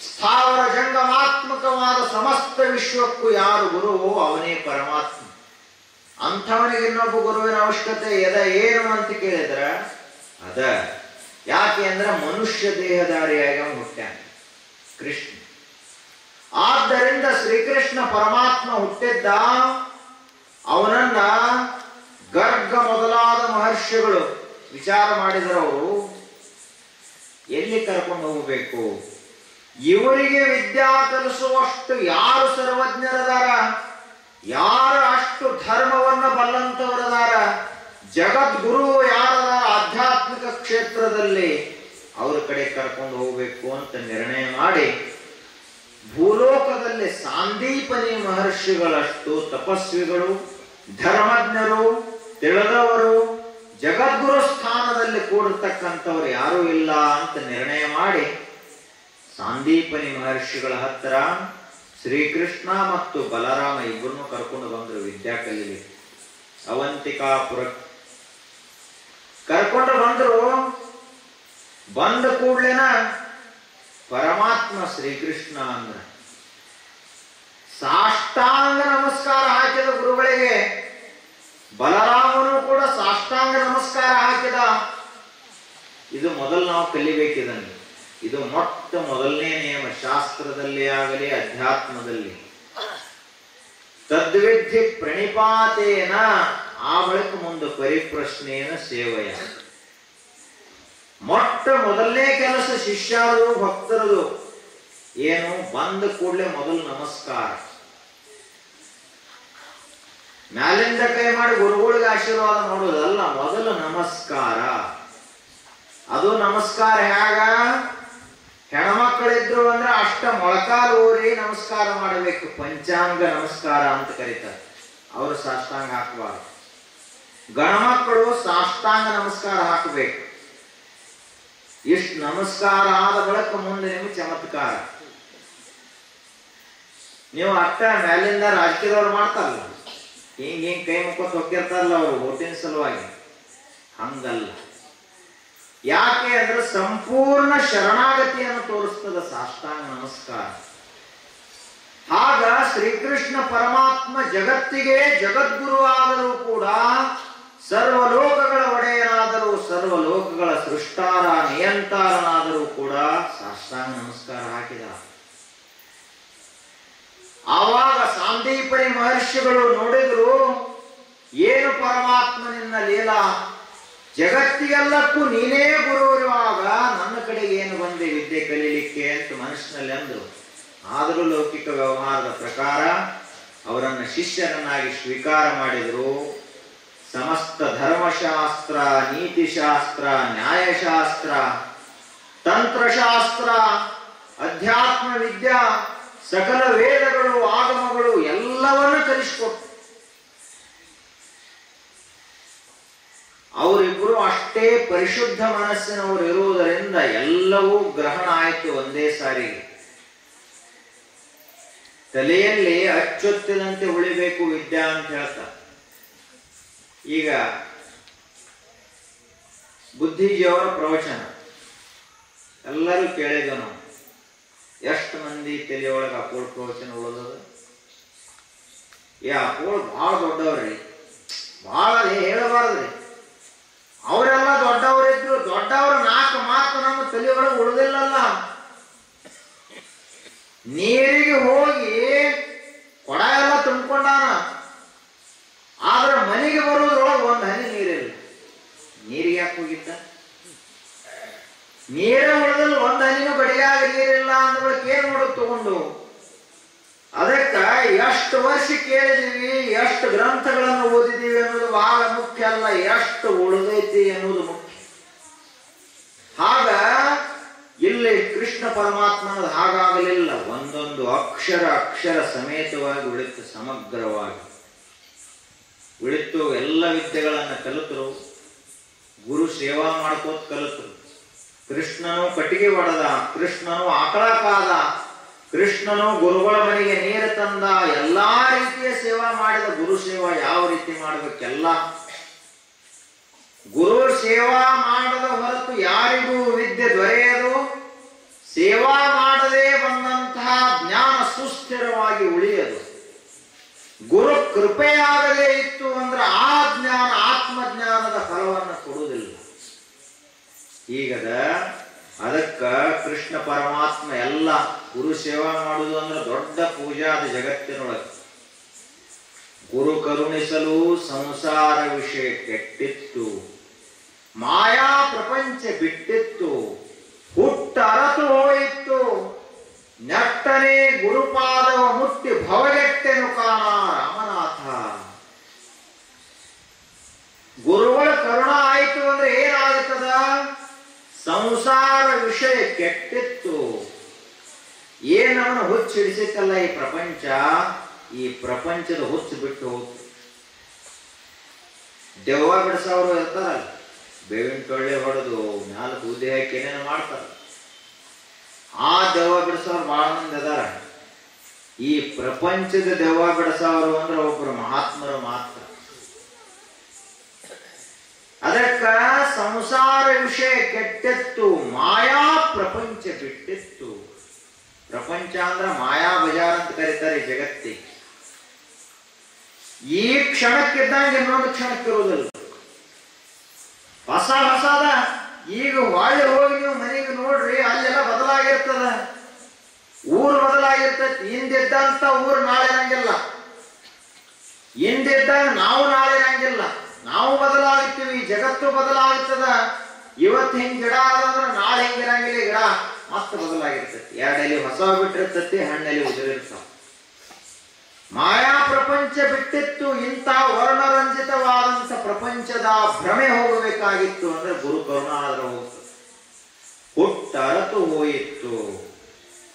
[SPEAKER 1] ಸ್ಥಾವರ ಜಂಗಮಾತ್ಮಕವಾದ ಸಮಸ್ತ ವಿಶ್ವಕ್ಕೂ ಯಾರು ಗುರು? ಅವನೇ ಪರಮಾತ್ಮ. ಅಂಥವನಿಗೆ ಇನ್ನೊಬ್ಬ ಗುರುವಿನ ಅವಶ್ಯಕತೆ ಏನು ಅಂತ ಕೇಳಿದ್ರ ಅದ. ಯಾಕೆ ಅಂದ್ರೆ ಮನುಷ್ಯ ದೇಹಧಾರಿಯಾಗಿ ಹುಟ್ಟ್ಯಾನ ಕೃಷ್ಣ. ಆದ್ದರಿಂದ ಶ್ರೀಕೃಷ್ಣ ಪರಮಾತ್ಮ ಹುಟ್ಟಿದ್ದ. ಅವನನ್ನ ಗರ್ಗ ಮೊದಲಾದ ಮಹರ್ಷಿಗಳು ವಿಚಾರ ಮಾಡಿದರವರು ಎಲ್ಲಿ ಕರ್ಕೊಂಡು ಹೋಗಬೇಕು? ಇವರಿಗೆ ವಿದ್ಯಾ ಕಲಿಸುವಷ್ಟು ಯಾರು ಸರ್ವಜ್ಞರದಾರ, ಯಾರು ಅಷ್ಟು ಧರ್ಮವನ್ನ ಬಲ್ಲಂತವರದಾರ, ಜಗದ್ಗುರು ಯಾರದಾರ ಆಧ್ಯಾತ್ಮಿಕ ಕ್ಷೇತ್ರದಲ್ಲಿ, ಅವ್ರ ಕಡೆ ಕರ್ಕೊಂಡು ಹೋಗ್ಬೇಕು ಅಂತ ನಿರ್ಣಯ ಮಾಡಿ ಭೂಲೋಕದಲ್ಲಿ ಸಾಂದೀಪನಿ ಮಹರ್ಷಿಗಳಷ್ಟು ತಪಸ್ವಿಗಳು, ಧರ್ಮಜ್ಞರು, ತಿಳಿದವರು, ಜಗದ್ಗುರು ಸ್ಥಾನದಲ್ಲಿ ಕೂಡಿರ್ತಕ್ಕಂಥವ್ರು ಯಾರೂ ಇಲ್ಲ ಅಂತ ನಿರ್ಣಯ ಮಾಡಿ ಸಾಂದೀಪನಿ ಮಹರ್ಷಿಗಳ ಹತ್ತಿರ ಶ್ರೀಕೃಷ್ಣ ಮತ್ತು ಬಲರಾಮ ಇಬ್ಬರನ್ನು ಕರ್ಕೊಂಡು ಬಂದರು ವಿದ್ಯಾ ಕಲಿಲಿಕ್ಕೆ. ಅವಂತಿಕಾಪುರ ಕರ್ಕೊಂಡು ಬಂದ್ರು. ಬಂದ ಕೂಡ್ಲೇನ ಪರಮಾತ್ಮ ಶ್ರೀಕೃಷ್ಣ ಅಂದ್ರ ಸಾಷ್ಟಾಂಗ ನಮಸ್ಕಾರ ಹಾಕಿದ ಗುರುಗಳಿಗೆ. ಬಲರಾಮನು ಕೂಡ ಸಾಷ್ಟಾಂಗ ನಮಸ್ಕಾರ ಹಾಕಿದ. ಇದು ಮೊದಲು ನಾವು ಕಲಿಬೇಕಿದನ್ನು. ಇದು ಮೊಟ್ಟ ಮೊದಲನೇ ನಿಯಮ, ಶಾಸ್ತ್ರದಲ್ಲಿ ಆಗಲಿ ಅಧ್ಯಾತ್ಮದಲ್ಲಿ. ತದ್ವಿಧಿ ಪ್ರಣಿಪಾತೇನ, ಆ ಬಳಿಕ ಮುಂದೆ ಪರಿಪ್ರಶ್ನೇನ ಸೇವೆಯ. ಮೊಟ್ಟ ಮೊದಲನೇ ಕೆಲಸ ಶಿಷ್ಯರು ಭಕ್ತರದು ಏನು? ಬಂದ ಕೂಡಲೇ ಮೊದಲು ನಮಸ್ಕಾರ. ಮ್ಯಾಲಿಂದ ಕೈ ಮಾಡಿ ಗುರುಗಳಿಗೆ ಆಶೀರ್ವಾದ ಮಾಡೋದಲ್ಲ, ಮೊದಲು ನಮಸ್ಕಾರ. ಅದು ನಮಸ್ಕಾರ ಹೇಗ? ಹೆಣ್ಮಕ್ಳಿದ್ರು ಅಂದ್ರೆ ಅಷ್ಟ ಮೊಳಕಾಲು ಊರಿ ನಮಸ್ಕಾರ ಮಾಡಬೇಕು. ಪಂಚಾಂಗ ನಮಸ್ಕಾರ ಅಂತ ಕರೀತಾರೆ. ಅವರು ಸಾಷ್ಟಾಂಗ ಹಾಕಬಾರ್ದು. ಗಣಮಕ್ಕಳು ಸಾಷ್ಟಾಂಗ ನಮಸ್ಕಾರ ಹಾಕಬೇಕು. ಇಷ್ಟು ನಮಸ್ಕಾರ ಆದ ಬಳಿಕ ಮುಂದೆ ನಿಮ್ಗೆ ಚಮತ್ಕಾರ. ನೀವು ಅಷ್ಟ ಮೇಲಿಂದ ರಾಜಕೀಯದವ್ರು ಮಾಡ್ತಾರಲ್ಲ, ಹಿಂಗ್ ಕೈ ಮುಕ್ಕೊತ್ ಹೋಗಿರ್ತಾರಲ್ಲ ಅವರು ಓಟಿನ ಸಲುವಾಗಿ, ಹಂಗಲ್ಲ. ಯಾಕೆ ಅಂದ್ರೆ ಸಂಪೂರ್ಣ ಶರಣಾಗತಿಯನ್ನು ತೋರಿಸ್ತದ ಸಾಷ್ಟಾಂಗ ನಮಸ್ಕಾರ. ಆಗ ಶ್ರೀಕೃಷ್ಣ ಪರಮಾತ್ಮ ಜಗತ್ತಿಗೆ ಜಗದ್ಗುರು ಆದರೂ ಕೂಡ, ಸರ್ವಲೋಕಗಳ ಒಡೆಯನಾದರೂ, ಸರ್ವಲೋಕಗಳ ಸೃಷ್ಟಾರ ನಿಯಂತಾರನಾದರೂ ಕೂಡ ಸಾಷ್ಟಾಂಗ ನಮಸ್ಕಾರ ಹಾಕಿದ. ಆವಾಗ ಸಾಂದೀಪನಿ ಮಹರ್ಷಿಗಳು ನೋಡಿದ್ರು, ಏನು ಪರಮಾತ್ಮನಿನ್ನ ಲೀಲಾ, ಜಗತ್ತಿಗೆಲ್ಲಕ್ಕೂ ನೀನೇ ಗುರು ಇರುವಾಗ ನನ್ನ ಕಡೆಗೆ ಏನು ಬಂದೆ ವಿದ್ಯೆ ಕಲೀಲಿಕ್ಕೆ ಅಂತ ಮನಸ್ಸಿನಲ್ಲಿ ಅಂದ್ರು. ಆದರೂ ಲೌಕಿಕ ವ್ಯವಹಾರದ ಪ್ರಕಾರ ಅವರನ್ನು ಶಿಷ್ಯರನ್ನಾಗಿ ಸ್ವೀಕಾರ ಮಾಡಿದರು. ಸಮಸ್ತ ಧರ್ಮಶಾಸ್ತ್ರ, ನೀತಿಶಾಸ್ತ್ರ, ನ್ಯಾಯಶಾಸ್ತ್ರ, ತಂತ್ರಶಾಸ್ತ್ರ, ಅಧ್ಯಾತ್ಮ ವಿದ್ಯಾ, ಸಕಲ ವೇದಗಳು, ಆಗಮಗಳು ಎಲ್ಲವನ್ನೂ ಕಲಿಸಿಕೊಟ್ಟು ಅವರಿಬ್ಬರು ಅಷ್ಟೇ ಪರಿಶುದ್ಧ ಮನಸ್ಸಿನವರು ಇರುವುದರಿಂದ ಎಲ್ಲವೂ ಗ್ರಹಣ ಆಯಿತು ಒಂದೇ ಸಾರಿಗೆ. ತಲೆಯಲ್ಲಿ ಅಚ್ಚೊತ್ತಿದಂತೆ ಉಳಿಬೇಕು ವಿದ್ಯಾ ಅಂತ ಹೇಳ್ತಾರೆ. ಈಗ ಬುದ್ಧಿಜಿಯವರ ಪ್ರವಚನ ಎಲ್ಲರೂ ಕೇಳಿದ್ವು ನಾವು. ಎಷ್ಟು ಮಂದಿ ತಲೆಯೊಳಗೆ ಅಪೋಳ್ ಪ್ರವಚನ ಉಳಿದದ? ಅಪೋಳ್ ಭಾಳ ದೊಡ್ಡವ್ರಿ, ಭಾಳ ಹೇಳಬಾರ್ದ್ರಿ. ಅವರೆಲ್ಲ ದೊಡ್ಡವರಿದ್ರು, ದೊಡ್ಡವರು 4 ಮಾತು ನಮ್ಮ ತಲೆಯೊಳಗೆ ಉಳಿದಿಲ್ಲಲ್ಲ. ನೀರಿಗೆ ಹೋಗಿ ಕೊಡ ಎಲ್ಲ ತುಂಬಿಕೊಂಡಾನ, ಆದ್ರೆ ಮನೆಗೆ ಬರೋದ್ರೊಳಗೆ ಒಂದು ಹನಿ ನೀರಿಲ್ಲ. ನೀರಿಗೆ ಯಾಕೆ ಹೋಗಿದ್ದ? ನೀರೇ ಉಳಿದಲ್ಲಿ ಒಂದು ಹನಿನೂ ಬಡಿಯಾಗ ನೀರಿಲ್ಲ ಅಂದ್ಬಳಕ್ ಏನ್ ಮಾಡೋದು ತಗೊಂಡು? ಅದಕ್ಕ ಎಷ್ಟು ವರ್ಷ ಕೇಳಿದೀವಿ, ಎಷ್ಟು ಗ್ರಂಥಗಳನ್ನು ಓದಿದೀವಿ ಅನ್ನೋದು ಬಹಳ ಮುಖ್ಯ ಅಲ್ಲ, ಎಷ್ಟು ಉಳಿದೈತಿ ಅನ್ನೋದು ಮುಖ್ಯ. ಆಗ ಇಲ್ಲಿ ಕೃಷ್ಣ ಪರಮಾತ್ಮನದು ಹಾಗಾಗಲಿಲ್ಲ. ಒಂದೊಂದು ಅಕ್ಷರ ಅಕ್ಷರ ಸಮೇತವಾಗಿ ಉಳಿತು, ಸಮಗ್ರವಾಗಿ ಉಳಿತು. ಎಲ್ಲ ವಿದ್ಯೆಗಳನ್ನು ಕಲಿತರು, ಗುರು ಸೇವಾ ಮಾಡ್ಕೋತ ಕಲಿತರು. ಕೃಷ್ಣನು ಕಟ್ಟಿಗೆ ಹೊಡೆದ, ಕೃಷ್ಣನು ಆಕಳ ಕಾದ, ಕೃಷ್ಣನು ಗುರುಗಳ ಮನೆಗೆ ನೀರು ತಂದ, ಎಲ್ಲಾ ರೀತಿಯ ಸೇವಾ ಮಾಡಿದ. ಗುರು ಸೇವಾ ಯಾವ ರೀತಿ ಮಾಡಬೇಕೆಲ್ಲ ಗುರು ಸೇವಾ ಮಾಡದ ಹೊರತು ಯಾರಿಗೂ ವಿದ್ಯೆ ದೊರೆಯದು. ಸೇವಾ ಮಾಡದೆ ಬಂದಂತಹ ಜ್ಞಾನ ಸುಸ್ಥಿರವಾಗಿ ಉಳಿಯದು. ಗುರು ಕೃಪೆಯಾಗದೇ ಇತ್ತು ಅಂದ್ರೆ ಆ ಜ್ಞಾನ ಆತ್ಮಜ್ಞಾನದ ಫಲವನ್ನು ಕೊಡುವುದಿಲ್ಲ. ಹೀಗದ ಅದಕ್ಕ ಕೃಷ್ಣ ಪರಮಾತ್ಮ ಎಲ್ಲ ಗುರು ಸೇವಾ ಮಾಡುವುದು ಅಂದ್ರೆ ದೊಡ್ಡ ಪೂಜಾದ ಜಗತ್ತಿನೊಳಗೆ. ಗುರು ಕರುಣಿಸಲು ಸಂಸಾರ ವಿಷಯ ಕೆಟ್ಟಿತ್ತು, ಮಾಯಾ ಪ್ರಪಂಚ ಬಿಟ್ಟಿತ್ತು, ಹುಟ್ಟ ಅರತು ಹೋಯಿತು, ನೆಟ್ಟನೆ ಗುರುಪಾದವ ಮುಟ್ಟಿ ಭವಗೆಟ್ಟೆನು ಕಾಣ ರಾಮನಾಥ. ಗುರುಗಳ ಕರುಣ ಆಯಿತು ಅಂದ್ರೆ ಏನಾಗುತ್ತದ? ಸಂಸಾರ ವಿಷಯ ಕೆಟ್ಟಿತ್ತು. ಏನವನು ಹುಚ್ಚು ಹಿಡಿಸಿತ್ತಲ್ಲ ಈ ಪ್ರಪಂಚ, ಈ ಪ್ರಪಂಚದ ಹುಚ್ಚು ಬಿಟ್ಟು ಹೋಗ್ತು. ದೆವ್ವ ಬಿಡಿಸೋರು ಇರ್ತಾರಲ್ಲ, ಬೇವಿನ ಟೊಳ್ಳೆ ಹೊಡೆದು ಮ್ಯಾಲ ಬೂದಿ ಹಾಕಿ ಏನೇನು ಮಾಡ್ತಾರ. ಆ ದೆವ್ವ ಬಿಡಿಸೋರು ಬಹಳ ಮಂದಿ ಅದಾರ. ಈ ಪ್ರಪಂಚದ ದೆವ್ವ ಬಿಡಿಸೋರು ಅಂದ್ರೆ ಒಬ್ಬರು ಮಹಾತ್ಮರು ಮಾತ್ರ. ಅದಕ್ಕ ಸಂಸಾರ ವಿಷಯ ಕೆಟ್ಟಿತ್ತು, ಮಾಯಾ ಪ್ರಪಂಚ ಬಿಟ್ಟಿತ್ತು. ಪ್ರಪಂಚ ಅಂದ್ರ ಮಾಯಾ ಬಜಾರ್ ಅಂತ ಕರೀತಾರೆ ಈ ಜಗತ್ತಿಗೆ. ಈ ಕ್ಷಣಕ್ಕಿದ್ದಂಗೆ ಇನ್ನೊಂದು ಕ್ಷಣಕ್ಕಿರುವುದಿಲ್ಲ. ಹೊಸ ಹೊಸದ. ಈಗ ಹೊಳ್ಳಿ ಹೋಗಿ ನೀವು ಮನೆಗೆ ನೋಡ್ರಿ, ಅಲ್ಲೆಲ್ಲ ಬದಲಾಗಿರ್ತದ. ಊರು ಬದಲಾಗಿರ್ತೈತಿ. ಹಿಂದಿದ್ದಂತ ಊರು ನಾಳೆ ಇರಂಗಿಲ್ಲ, ಹಿಂದಿದ್ದಾಗ ನಾವು ನಾಳೆ ಇರಂಗಿಲ್ಲ. ನಾವು ಬದಲಾಗುತ್ತೀವಿ, ಜಗತ್ತು ಬದಲಾಗುತ್ತದ. ಇವತ್ತು ಹಿಂಗ್ ಗಿಡ ಆದಂದ್ರೆ ನಾಳೆ ಹಿಂಗಿರಂಗಿಲ್ಲ, ಗಿಡ ಮಸ್ತ್ ಬದಲಾಗಿರ್ತೈತಿ. ಎರಡಲ್ಲಿ ಹೊಸ ಬಿಟ್ಟಿರ್ತೈತಿ, ಹಣ್ಣಲ್ಲಿ ಉದುರಿರ್ತಾವ. ಮಾಯಾ ಪ್ರಪಂಚ ಬಿಟ್ಟಿತ್ತು. ಇಂಥ ವರ್ಣರಂಜಿತವಾದಂಥ ಪ್ರಪಂಚದ ಭ್ರಮೆ ಹೋಗಬೇಕಾಗಿತ್ತು ಅಂದ್ರೆ ಗುರು ಕರುಣ ಆದ್ರೆ ಹೋಗ್ತದೆ. ಹುಟ್ಟ ಅರತು ಹೋಯಿತು.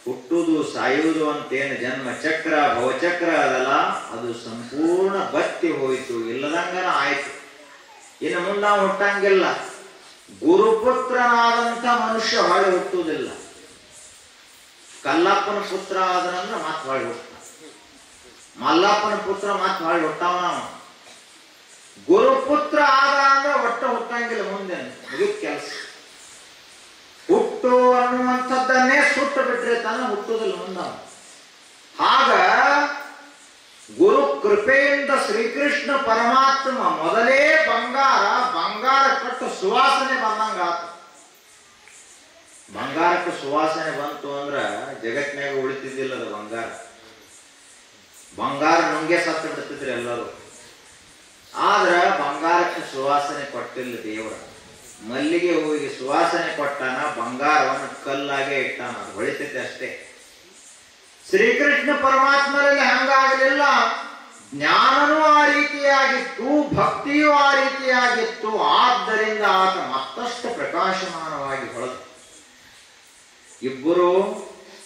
[SPEAKER 1] ಹುಟ್ಟುವುದು ಸಾಯುವುದು ಅಂತೇನು ಜನ್ಮ ಚಕ್ರ ಭವಚಕ್ರ ಅದಲ್ಲ, ಅದು ಸಂಪೂರ್ಣ ಬತ್ತಿ ಹೋಯಿತು, ಇಲ್ಲದಂಗನ ಆಯ್ತು. ಇನ್ನು ಮುಂದೆ ನಾವು ಹುಟ್ಟಂಗಿಲ್ಲ. ಗುರುಪುತ್ರನಾದಂಥ ಮನುಷ್ಯ ಹೊಳೆ ಹುಟ್ಟುವುದಿಲ್ಲ. ಕಲ್ಲಪ್ಪನ ಪುತ್ರ ಆದ್ರಂದ್ರೆ ಮತ್ತೆ ಹೊಳೆ ಹುಟ್ಟ. ಮಲ್ಲಪ್ಪನ ಪುತ್ರ ಮತ್ತೆ ಹೊಳೆ ಹುಟ್ಟಾವ. ನಾವು ಗುರುಪುತ್ರ ಆದ ಅಂದ್ರೆ ಒಟ್ಟ ಹುಟ್ಟಂಗಿಲ್ಲ, ಮುಂದೆ ಮುಗಿದ ಕೆಲಸ. ಹುಟ್ಟು ಅನ್ನುವಂಥದ್ದನ್ನೇ ಸುಟ್ಟು ಬಿಟ್ರೆ ತಾನು ಹುಟ್ಟುದಿಲ್ಲ ಮುಂದ. ಆಗ ಗುರು ಕೃಪೆಯಿಂದ ಶ್ರೀಕೃಷ್ಣ ಪರಮಾತ್ಮ ಮೊದಲೇ ಬಂಗಾರ ಕಟ್ಟು ಸುವಾಸನೆ ಬಂದಂಗ ಆತು. ಬಂಗಾರಕ್ಕೆ ಸುವಾಸನೆ ಬಂತು ಅಂದ್ರ ಜಗತ್ನಾಗ ಉಳಿತಿದ್ದಿಲ್ಲ ಅದು ಬಂಗಾರ ನುಂಗೆ ಸತ್ತು ಬಿಡ್ತಿದ್ರಿ ಎಲ್ಲರೂ. ಆದ್ರ ಬಂಗಾರಕ್ಕೆ ಸುವಾಸನೆ ಕೊಟ್ಟಿಲ್ಲ ದೇವರ. ಮಲ್ಲಿಗೆ ಹೂವಿಗೆ ಸುವಾಸನೆ ಕೊಟ್ಟಾನ, ಬಂಗಾರವನ್ನು ಕಲ್ಲಾಗೆ ಇಟ್ಟಾನ, ಅದು ಹೊಳಿತೈತೆ ಅಷ್ಟೇ. ಶ್ರೀಕೃಷ್ಣ ಪರಮಾತ್ಮರಲ್ಲಿ ಹಂಗಾಗಲಿಲ್ಲ. ಜ್ಞಾನನೂ ಆ ರೀತಿಯಾಗಿತ್ತು, ಭಕ್ತಿಯೂ ಆ ರೀತಿಯಾಗಿತ್ತು. ಆದ್ದರಿಂದ ಆತ ಮತ್ತಷ್ಟು ಪ್ರಕಾಶಮಾನವಾಗಿ ಹೊಳೆದ. ಇಬ್ಬರು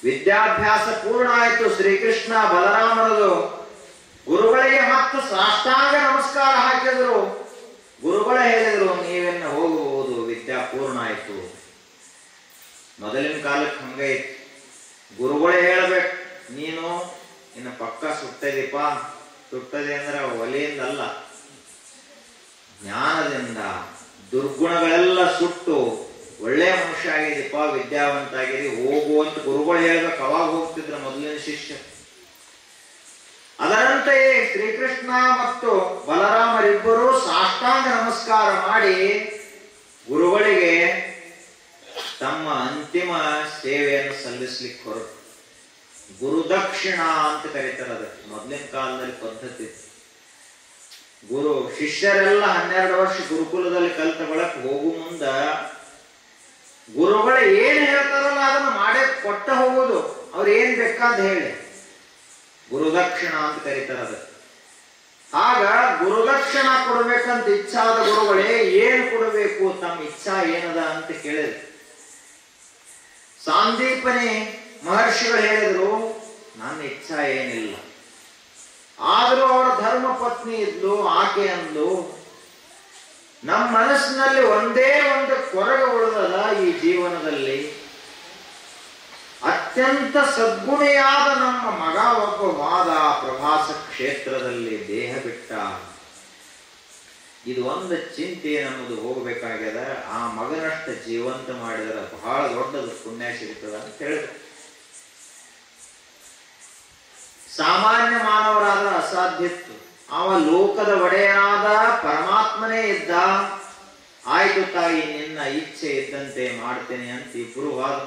[SPEAKER 1] ವಿದ್ಯಾಭ್ಯಾಸ ಪೂರ್ಣ ಆಯಿತು. ಶ್ರೀಕೃಷ್ಣ ಬಲರಾಮರದು. ಗುರುಗಳಿಗೆ ಮತ್ತು ಸಾಷ್ಟಾಂಗ ನಮಸ್ಕಾರ ಹಾಕಿದ್ರು. ಗುರುಗಳೇ ಹೇಳಿದ್ರು, ನೀವೆನ್ನ ಹೋಗಬಹುದು, ವಿದ್ಯಾ ಪೂರ್ಣ ಆಯಿತು. ಮೊದಲಿನ ಕಾಲಕ್ಕೆ ಹಂಗೈತಿ. ಗುರುಗಳೇ ಹೇಳ್ಬೇಕು, ನೀನು ಇನ್ನು ಪಕ್ಕ ಸುಟ್ಟದಿಪ್ಪ. ಸುಟ್ಟದೆ ಅಂದ್ರೆ ಒಲೆಯಿಂದಲ್ಲ, ಜ್ಞಾನದಿಂದ. ದುರ್ಗುಣಗಳೆಲ್ಲ ಸುಟ್ಟು ಒಳ್ಳೆ ಮನುಷ್ಯ ಆಗಿದೀಪ, ವಿದ್ಯಾವಂತ ಆಗಿದಿ, ಹೋಗುವಂತ ಗುರುಗಳು ಹೇಳ್ಬೇಕು. ಅವಾಗ ಹೋಗ್ತಿದ್ರು ಮೊದಲಿನ ಶಿಷ್ಯ. ಅದರಂತೆಯೇ ಶ್ರೀಕೃಷ್ಣ ಮತ್ತು ಬಲರಾಮರಿಬ್ಬರು ಸಾಷ್ಟಾಂಗ ನಮಸ್ಕಾರ ಮಾಡಿ ಗುರುಗಳಿಗೆ ತಮ್ಮ ಅಂತಿಮ ಸೇವೆಯನ್ನು ಸಲ್ಲಿಸ್ಲಿಕ್ಕೆ ಹೊರಟು. ಗುರುದಕ್ಷಿಣ ಅಂತ ಕರೀತಾರೆ. ಅದಕ್ಕೆ ಮೊದಲಿನ ಕಾಲದಲ್ಲಿ ಪದ್ಧತಿ. ಗುರು ಶಿಷ್ಯರೆಲ್ಲ 12 ವರ್ಷ ಗುರುಕುಲದಲ್ಲಿ ಕಲಿತ ಬಳಕ ಹೋಗು ಮುಂದ ಗುರುಗಳು ಏನ್ ಹೇಳ್ತಾರಲ್ಲ ಅದನ್ನು ಮಾಡೇ ಕೊಟ್ಟ ಹೋಗುದು. ಅವ್ರು ಏನ್ ಬೇಕಾದ ಹೇಳಿ, ಗುರುದಕ್ಷಿಣ ಅಂತ ಕರೀತಾರೆ ಅದಕ್ಕೆ. ಆಗ ಗುರುದಕ್ಷಿಣ ಕೊಡ್ಬೇಕಂತ ಇಚ್ಛಾದ ಗುರುಗಳೇ ಏನ್ ಕೊಡಬೇಕು, ತಮ್ಮ ಇಚ್ಛಾ ಏನದ ಅಂತ ಕೇಳಿದ್ರು. ಸಾಂದೀಪನಿ ಮಹರ್ಷಿಗಳು ಹೇಳಿದ್ರು, ನನ್ನ ಇಚ್ಛಾ ಏನಿಲ್ಲ. ಆದರೂ ಅವರ ಧರ್ಮ ಪತ್ನಿ ಇದ್ಲು. ಆಕೆ ಅಂದ್ಲು, ನಮ್ಮ ಮನಸ್ಸಿನಲ್ಲಿ ಒಂದೇ ಒಂದು ಕೊರಗ ಉಳಿದದ ಈ ಜೀವನದಲ್ಲಿ. ಅತ್ಯಂತ ಸದ್ಗುಣಿಯಾದ ನಮ್ಮ ಮಗ ಒಬ್ಬ ವಾದ ಪ್ರವಾಸ ಕ್ಷೇತ್ರದಲ್ಲಿ ದೇಹ ಬಿಟ್ಟ. ಇದು ಒಂದು ಚಿಂತೆ ನಮ್ಮದು ಹೋಗಬೇಕಾಗ್ಯದ. ಆ ಮಗನಷ್ಟು ಜೀವಂತ ಮಾಡಿದರೆ ಬಹಳ ದೊಡ್ಡದು ಪುಣ್ಯ ಸಿಗ್ತದ ಅಂತ ಹೇಳಿದ್ರು. ಸಾಮಾನ್ಯ ಮಾನವರಾದ ಅಸಾಧ್ಯತ್ತು. ಅವ ಲೋಕದ ಒಡೆಯನಾದ ಪರಮಾತ್ಮನೇ ಇದ್ದ. ಆಯ್ತು ತಾಯಿ, ನಿನ್ನ ಇಚ್ಛೆ ಇದ್ದಂತೆ ಮಾಡ್ತೇನೆ ಅಂತ ಇಬ್ರು ವಾದ.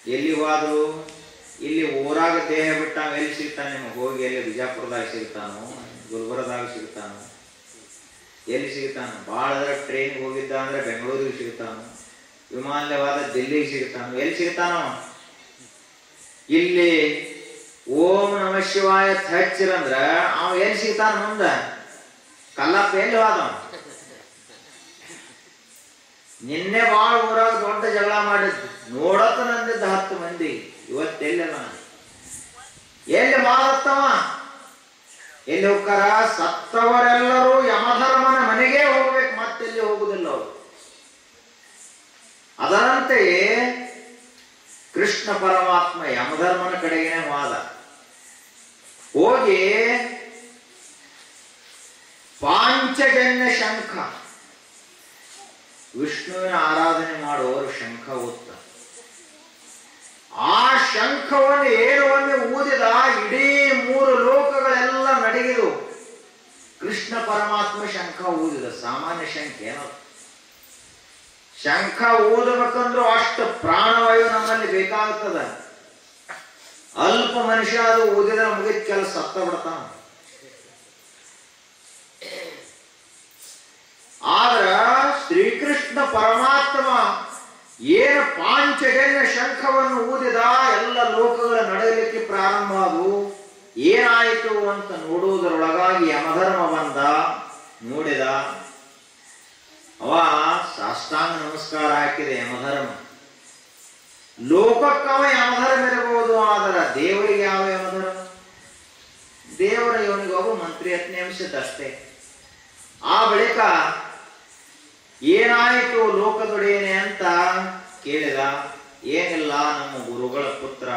[SPEAKER 1] ಎಲ್ಲಿ ವಾದ್ರು? ಇಲ್ಲಿ ಊರಾಗ ದೇಹ ಬಿಟ್ಟ ಎಲ್ಲಿ ಸಿಗ್ತಾನೆ ನಿಮಗೆ? ಹೋಗಿ ಎಲ್ಲಿ ಬಿಜಾಪುರದಾಗ ಸಿಗ್ತಾನೋ, ಗುಲ್ಬರ್ಗದಾಗ ಸಿಗ್ತಾನೋ, ಎಲ್ಲಿ ಸಿಗ್ತಾನೋ? ಭಾಳ ಟ್ರೈನ್ಗೆ ಹೋಗಿದ್ದ ಅಂದ್ರೆ ಬೆಂಗಳೂರಿಗೆ ಸಿಗ್ತಾನೋ, ವಿಮಾನವಾದ ದಿಲ್ಲಿಗೆ ಸಿಗ್ತಾನೋ, ಎಲ್ಲಿ ಸಿಗ್ತಾನೋ? ಇಲ್ಲಿ ಓಂ ನಮ ಶಿವಾಯ ಹಚ್ಚಿರಂದ್ರ ಅವ ಎಲ್ಲಿ ಸಿಗ್ತಾನ ಮುಂದ? ಕಲ್ಲಪ್ಪ ಎಲ್ಲಿ ಹೋದ? ನಿನ್ನೆ ಬಾಳ ಊರಾಗ ದೊಡ್ಡ ಜಗಳ ಮಾಡಿದ್ದು ನೋಡತ್ತ ನಂದಿದ್ದ 10 ಮಂದಿ. ಇವತ್ತೆಲ್ಲ ಎಲ್ಲಿ ಬಾಳತ್ತವ? ಎಲ್ಲಿ ಹೋಗ್ತಾರ? ಸತ್ತವರೆಲ್ಲರೂ ಯಮಧರ್ಮನ ಮನೆಗೆ ಹೋಗ್ಬೇಕು, ಮತ್ತೆಲ್ಲಿ ಹೋಗುದಿಲ್ಲ ಅವರು. ಅದರಂತೆಯೇ ಕೃಷ್ಣ ಪರಮಾತ್ಮ ಯಮಧರ್ಮನ ಕಡೆಗೇನೆ ವಾದ. ಹೋಗಿ ಪಾಂಚಜನ್ಯ ಶಂಖ, ವಿಷ್ಣುವಿನ ಆರಾಧನೆ ಮಾಡುವವರು ಶಂಖ ಊತ್ತ. ಆ ಶಂಖವನ್ನು ಏನು ಒಮ್ಮೆ ಊದಿದ ಇಡೀ 3 ಲೋಕಗಳೆಲ್ಲ ನಡಗಿದು. ಕೃಷ್ಣ ಪರಮಾತ್ಮ ಶಂಖ ಊದಿದ. ಸಾಮಾನ್ಯ ಶಂಖ ಏನೋ, ಶಂಖ ಊದಬೇಕಂದ್ರೂ ಅಷ್ಟು ಪ್ರಾಣವಾಯು ನಮ್ಮಲ್ಲಿ ಬೇಕಾಗ್ತದ. ಅಲ್ಪ ಮನುಷ್ಯ ಅದು ಊದಿದ್ರೆ ಮುಗಿದ ಕೆಲಸ ಸತ್ತ ಬಿಡ್ತಾನ. ಆದ್ರ ಶ್ರೀಕೃಷ್ಣ ಪರಮಾತ್ಮ ಏನು ಪಾಂಚಜನ್ಯ ಶಂಖವನ್ನು ಊದಿದ, ಎಲ್ಲ ಲೋಕಗಳ ನಡೆಯಲಿಕ್ಕೆ ಪ್ರಾರಂಭ ಆದವು. ಏನಾಯಿತು ಅಂತ ನೋಡುವುದರೊಳಗಾಗಿ ಯಮಧರ್ಮ ಬಂದ. ನೋಡಿದ, ಅವ ಸಾಷ್ಟಾಂಗ ನಮಸ್ಕಾರ ಹಾಕಿದೆ ಯಮಧರ್ಮ. ಲೋಕಕ್ಕವ ಯಮಧರ್ಮ ಇರಬಹುದು, ಆದರೆ ದೇವರಿಗೆ ಯಾವ ಯಮಧರ್ಮ? ದೇವರ ಇವನಿಗೆ ಒಬ್ಬ ಮಂತ್ರಿ ನೇಮಿಸಿದ್ದಷ್ಟೇ. ಆ ಬಳಿಕ ಏನಾಯಿತು ಲೋಕದೊಡೆಯನೆ ಅಂತ ಕೇಳಿದ. ಏನಿಲ್ಲ, ನಮ್ಮ ಗುರುಗಳ ಪುತ್ರ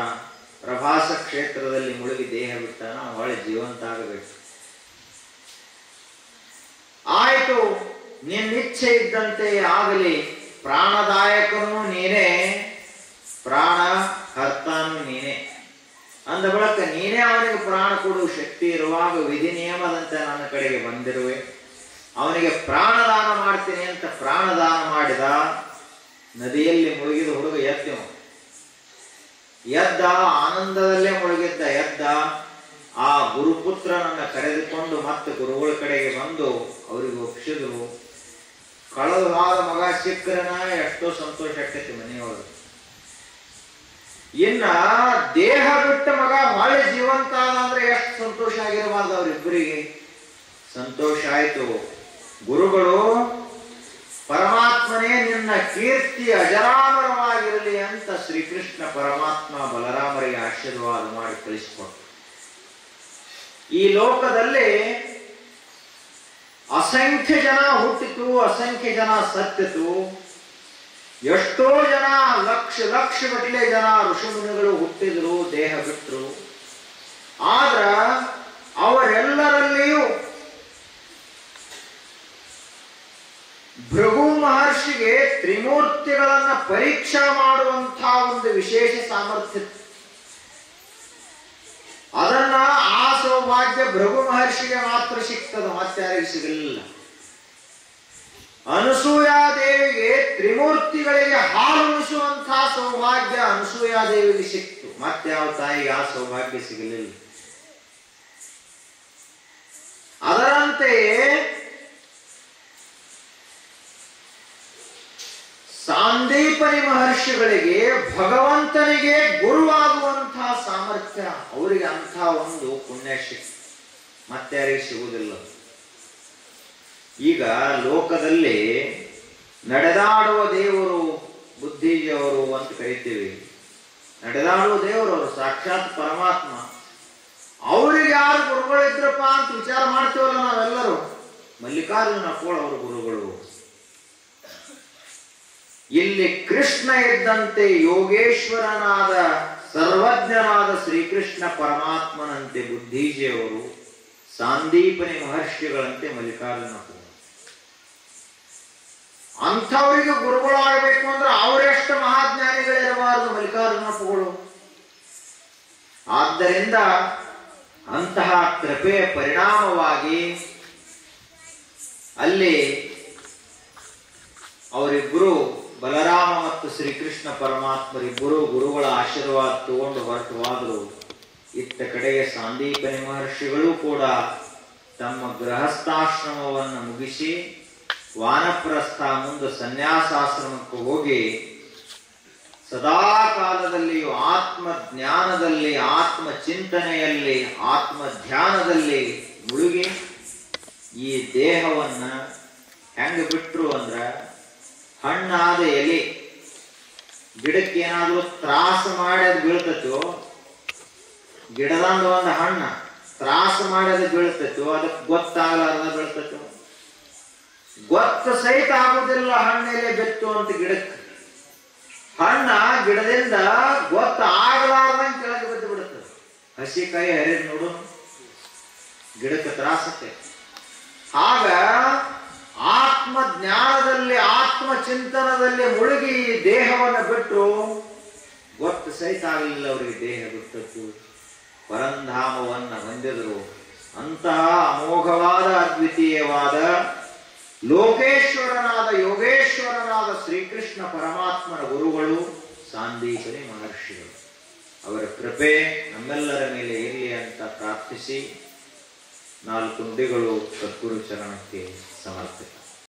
[SPEAKER 1] ಪ್ರಭಾಸ ಕ್ಷೇತ್ರದಲ್ಲಿ ಮುಳುಗಿ ದೇಹ ಬಿಟ್ಟ, ನಾವು ಹೊಳೆ ಜೀವಂತ ಆಗಬೇಕು. ಆಯಿತು, ನಿನ್ನಿಚ್ಛೆ ಇದ್ದಂತೆ ಆಗಲಿ, ಪ್ರಾಣದಾಯಕನೂ ನೀನೇ, ಪ್ರಾಣ ಹರ್ತಾನು ನೀನೇ. ಅಂದ ಬಳಿಕ ನೀನೇ ಅವನಿಗೆ ಪ್ರಾಣ ಕೊಡುವ ಶಕ್ತಿ ಇರುವಾಗ ವಿಧಿ ನಿಯಮದಂತೆ ನನ್ನ ಕಡೆಗೆ ಬಂದಿರುವೆ, ಅವನಿಗೆ ಪ್ರಾಣದಾನ ಮಾಡ್ತೀನಿ ಅಂತ ಪ್ರಾಣದಾನ ಮಾಡಿದ. ನದಿಯಲ್ಲಿ ಮುಳುಗಿದ ಹುಡುಗ ಎದ್ದ, ಆನಂದದಲ್ಲೇ ಮುಳುಗಿದ್ದ ಎದ್ದ. ಆ ಗುರುಪುತ್ರನನ್ನ ಕರೆದುಕೊಂಡು ಮತ್ತೆ ಗುರುಗಳ ಕಡೆಗೆ ಬಂದು ಅವರಿಗೆ ಒಪ್ಪಿಸಿದ್ರು. ಕಳೆದಾದ ಮಗ ಸಿಕ್ಕರನ ಎಷ್ಟೋ ಸಂತೋಷ ಆಗ್ತೈತಿ ಮನೆಯವರು. ಇನ್ನ ದೇಹ ಬಿಟ್ಟ ಮಗ ಮಳೆ ಜೀವಂತ ಅಂದ್ರೆ ಎಷ್ಟು ಸಂತೋಷ ಆಗಿರಬಾರ್ದು ಅವರಿಬ್ಬರಿಗೆ. ಸಂತೋಷ ಆಯ್ತು. ಗುರುಗಳು ಪರಮಾತ್ಮನೇ ನಿನ್ನ ಕೀರ್ತಿ ಅಜರಾಮರವಾಗಿರಲಿ ಅಂತ ಶ್ರೀಕೃಷ್ಣ ಪರಮಾತ್ಮ ಬಲರಾಮರಿಗೆ ಆಶೀರ್ವಾದ ಮಾಡಿ ಕಳಿಸಿಕೊಟ್ಟು. ಈ ಲೋಕದಲ್ಲಿ ಅಸಂಖ್ಯ ಜನ ಹುಟ್ಟಿತು, ಅಸಂಖ್ಯ ಜನ ಸತ್ತಿತು. ಎಷ್ಟೋ ಜನ ಲಕ್ಷಗಟ್ಟಲೆ ಜನ ಋಷಿಮುನಿಗಳು ಹುಟ್ಟಿದ್ರು, ದೇಹ ಬಿಟ್ಟರು. ಆದ್ರ ಅವರೆಲ್ಲರಲ್ಲಿಯೂ ಭೃಗು ಮಹರ್ಷಿಗೆ ತ್ರಿಮೂರ್ತಿಗಳನ್ನ ಪರೀಕ್ಷಾ ಮಾಡುವಂತಹ ಒಂದು ವಿಶೇಷ ಸಾಮರ್ಥ್ಯ. ಅದನ್ನ ಆ ಸೌಭಾಗ್ಯ ಭೃಗು ಮಹರ್ಷಿಗೆ ಮಾತ್ರ ಸಿಗ್ತದ, ಮತ್ತಾರಿಗೆ ಸಿಗಲಿಲ್ಲ. ಅನಸೂಯಾದೇವಿಗೆ ತ್ರಿಮೂರ್ತಿಗಳಿಗೆ ಹಾಲುಣಿಸುವಂತಹ ಸೌಭಾಗ್ಯ ಅನಸೂಯಾದೇವಿಗೆ ಸಿಕ್ತು, ಮತ್ಯಾವ ತಾಯಿಗೆ ಆ ಸೌಭಾಗ್ಯ ಸಿಗಲಿಲ್ಲ. ಅದರಂತೆಯೇ ಸಾಂದೀಪನಿ ಮಹರ್ಷಿಗಳಿಗೆ ಭಗವಂತನಿಗೆ ಗುರುವಾಗುವಂತಹ ಸಾಮರ್ಥ್ಯ, ಅವರಿಗೆ ಅಂಥ ಒಂದು ಪುಣ್ಯಶಕ್ತಿ ಮತ್ತಾರಿಗೆ ಸಿಗುವುದಿಲ್ಲ. ಈಗ ಲೋಕದಲ್ಲಿ ನಡೆದಾಡುವ ದೇವರು ಬುದ್ಧಿಜಿಯವರು ಅಂತ ಕರಿತೀವಿ. ನಡೆದಾಡುವ ದೇವರು ಅವರು ಸಾಕ್ಷಾತ್ ಪರಮಾತ್ಮ. ಅವ್ರಿಗೆ ಯಾರು ಗುರುಗಳಿದ್ರಪ್ಪ ಅಂತ ವಿಚಾರ ಮಾಡ್ತೀವಲ್ಲ ನಾವೆಲ್ಲರೂ. ಮಲ್ಲಿಕಾರ್ಜುನ ಕೋಳ ಅವರು ಗುರುಗಳು. ಇಲ್ಲಿ ಕೃಷ್ಣ ಇದ್ದಂತೆ ಯೋಗೇಶ್ವರನಾದ ಸರ್ವಜ್ಞನಾದ ಶ್ರೀಕೃಷ್ಣ ಪರಮಾತ್ಮನಂತೆ ಬುದ್ಧಿಜಿಯವರು, ಸಾಂದೀಪನಿ ಮಹರ್ಷಿಗಳಂತೆ ಮಲ್ಲಿಕಾರ್ಜುನ ಕೋಳ. ಅಂಥವರಿಗೆ ಗುರುಗಳಾಗಬೇಕು ಅಂದ್ರೆ ಅವರೆಷ್ಟು ಮಹಾಜ್ಞಾನಿಗಳಿರಬಾರದು ಮಲ್ಲಿಕಾರ್ಜುನ ಕೋಳು. ಆದ್ದರಿಂದ ಅಂತಹ ಕೃಪೆಯ ಪರಿಣಾಮವಾಗಿ ಅಲ್ಲಿ ಅವರಿಬ್ಬರು ಬಲರಾಮ ಮತ್ತು ಶ್ರೀಕೃಷ್ಣ ಪರಮಾತ್ಮರಿಬ್ಬರು ಗುರುಗಳ ಆಶೀರ್ವಾದ ತಗೊಂಡು ಹೊರಟುವಾದರು. ಇತ್ತ ಕಡೆಗೆ ಸಾಂದೀಪನಿ ಮಹರ್ಷಿಗಳು ಕೂಡ ತಮ್ಮ ಗೃಹಸ್ಥಾಶ್ರಮವನ್ನು ಮುಗಿಸಿ ವಾನಪ್ರಸ್ಥ ಮುಂದೆ ಸನ್ಯಾಸಾಶ್ರಮಕ್ಕೆ ಹೋಗಿ ಸದಾ ಕಾಲದಲ್ಲಿಯೂ ಆತ್ಮ ಜ್ಞಾನದಲ್ಲಿ, ಆತ್ಮ ಚಿಂತನೆಯಲ್ಲಿ, ಆತ್ಮ ಧ್ಯಾನದಲ್ಲಿ ಮುಳುಗಿ ಈ ದೇಹವನ್ನ ಹೆಂಗ ಬಿಟ್ರು ಅಂದ್ರ, ಹಣ್ಣಾದ ಎಲೆ ಗಿಡಕ್ಕೆ ಏನಾದ್ರು ತ್ರಾಸ ಮಾಡಿ ಅದು ಬೀಳ್ತೈತೋ, ಗಿಡದಂದ ಒಂದು ಹಣ್ಣ ತ್ರಾಸ ಮಾಡಿ ಅದು ಬೀಳ್ತೈತೋ, ಅದಕ್ಕೆ ಗೊತ್ತಾಗಲಾರ್ದ ಬೀಳ್ತೈತೋ, ಗೊತ್ತ ಸಹಿತ ಆಗುದಿಲ್ಲ ಹಣ್ಣೆಲೆ ಬೆತ್ತು ಅಂತ ಗಿಡಕ್ಕೆ. ಹಣ್ಣ ಗಿಡದಿಂದ ಗೊತ್ತ ಆಗಲಾರ್ದಂಗೆ ಕೆಳಗೆ ಬಿದ್ದು ಬಿಡುತ್ತದೆ. ಹಸಿಕಾಯಿ ಹರಿದ್ ನೋಡು, ಗಿಡಕ್ಕೆ ತ್ರಾಸಕ್ಕೆ. ಆಗ ಆತ್ಮ ಜ್ಞಾನದಲ್ಲಿ, ಆತ್ಮ ಚಿಂತನದಲ್ಲಿ ಮುಳುಗಿ ದೇಹವನ್ನು ಬಿಟ್ಟು ಗೊತ್ತು ಸಹಿತ ಆಗಲಿಲ್ಲ ಅವರಿಗೆ. ದೇಹ ಬಿಟ್ಟದ್ದು ಪರಂಧಾಮವನ್ನ ಹೊಂದಿದರು. ಅಂತಹ ಅಮೋಘವಾದ ಅದ್ವಿತೀಯವಾದ ಲೋಕೇಶ್ವರನಾದ ಯೋಗೇಶ್ವರನಾದ ಶ್ರೀಕೃಷ್ಣ ಪರಮಾತ್ಮನ ಗುರುಗಳು ಸಾಂದೀಪನಿ ಮಹರ್ಷಿಗಳು. ಅವರ ಕೃಪೆ ನಮ್ಮೆಲ್ಲರ ಮೇಲೆ ಇರಲಿ ಅಂತ ಪ್ರಾರ್ಥಿಸಿ 4 ನುಡಿಗಳು ಸದ್ಗುರು ಚರಣಕ್ಕೆ ಸಮರ್ಪಿತ.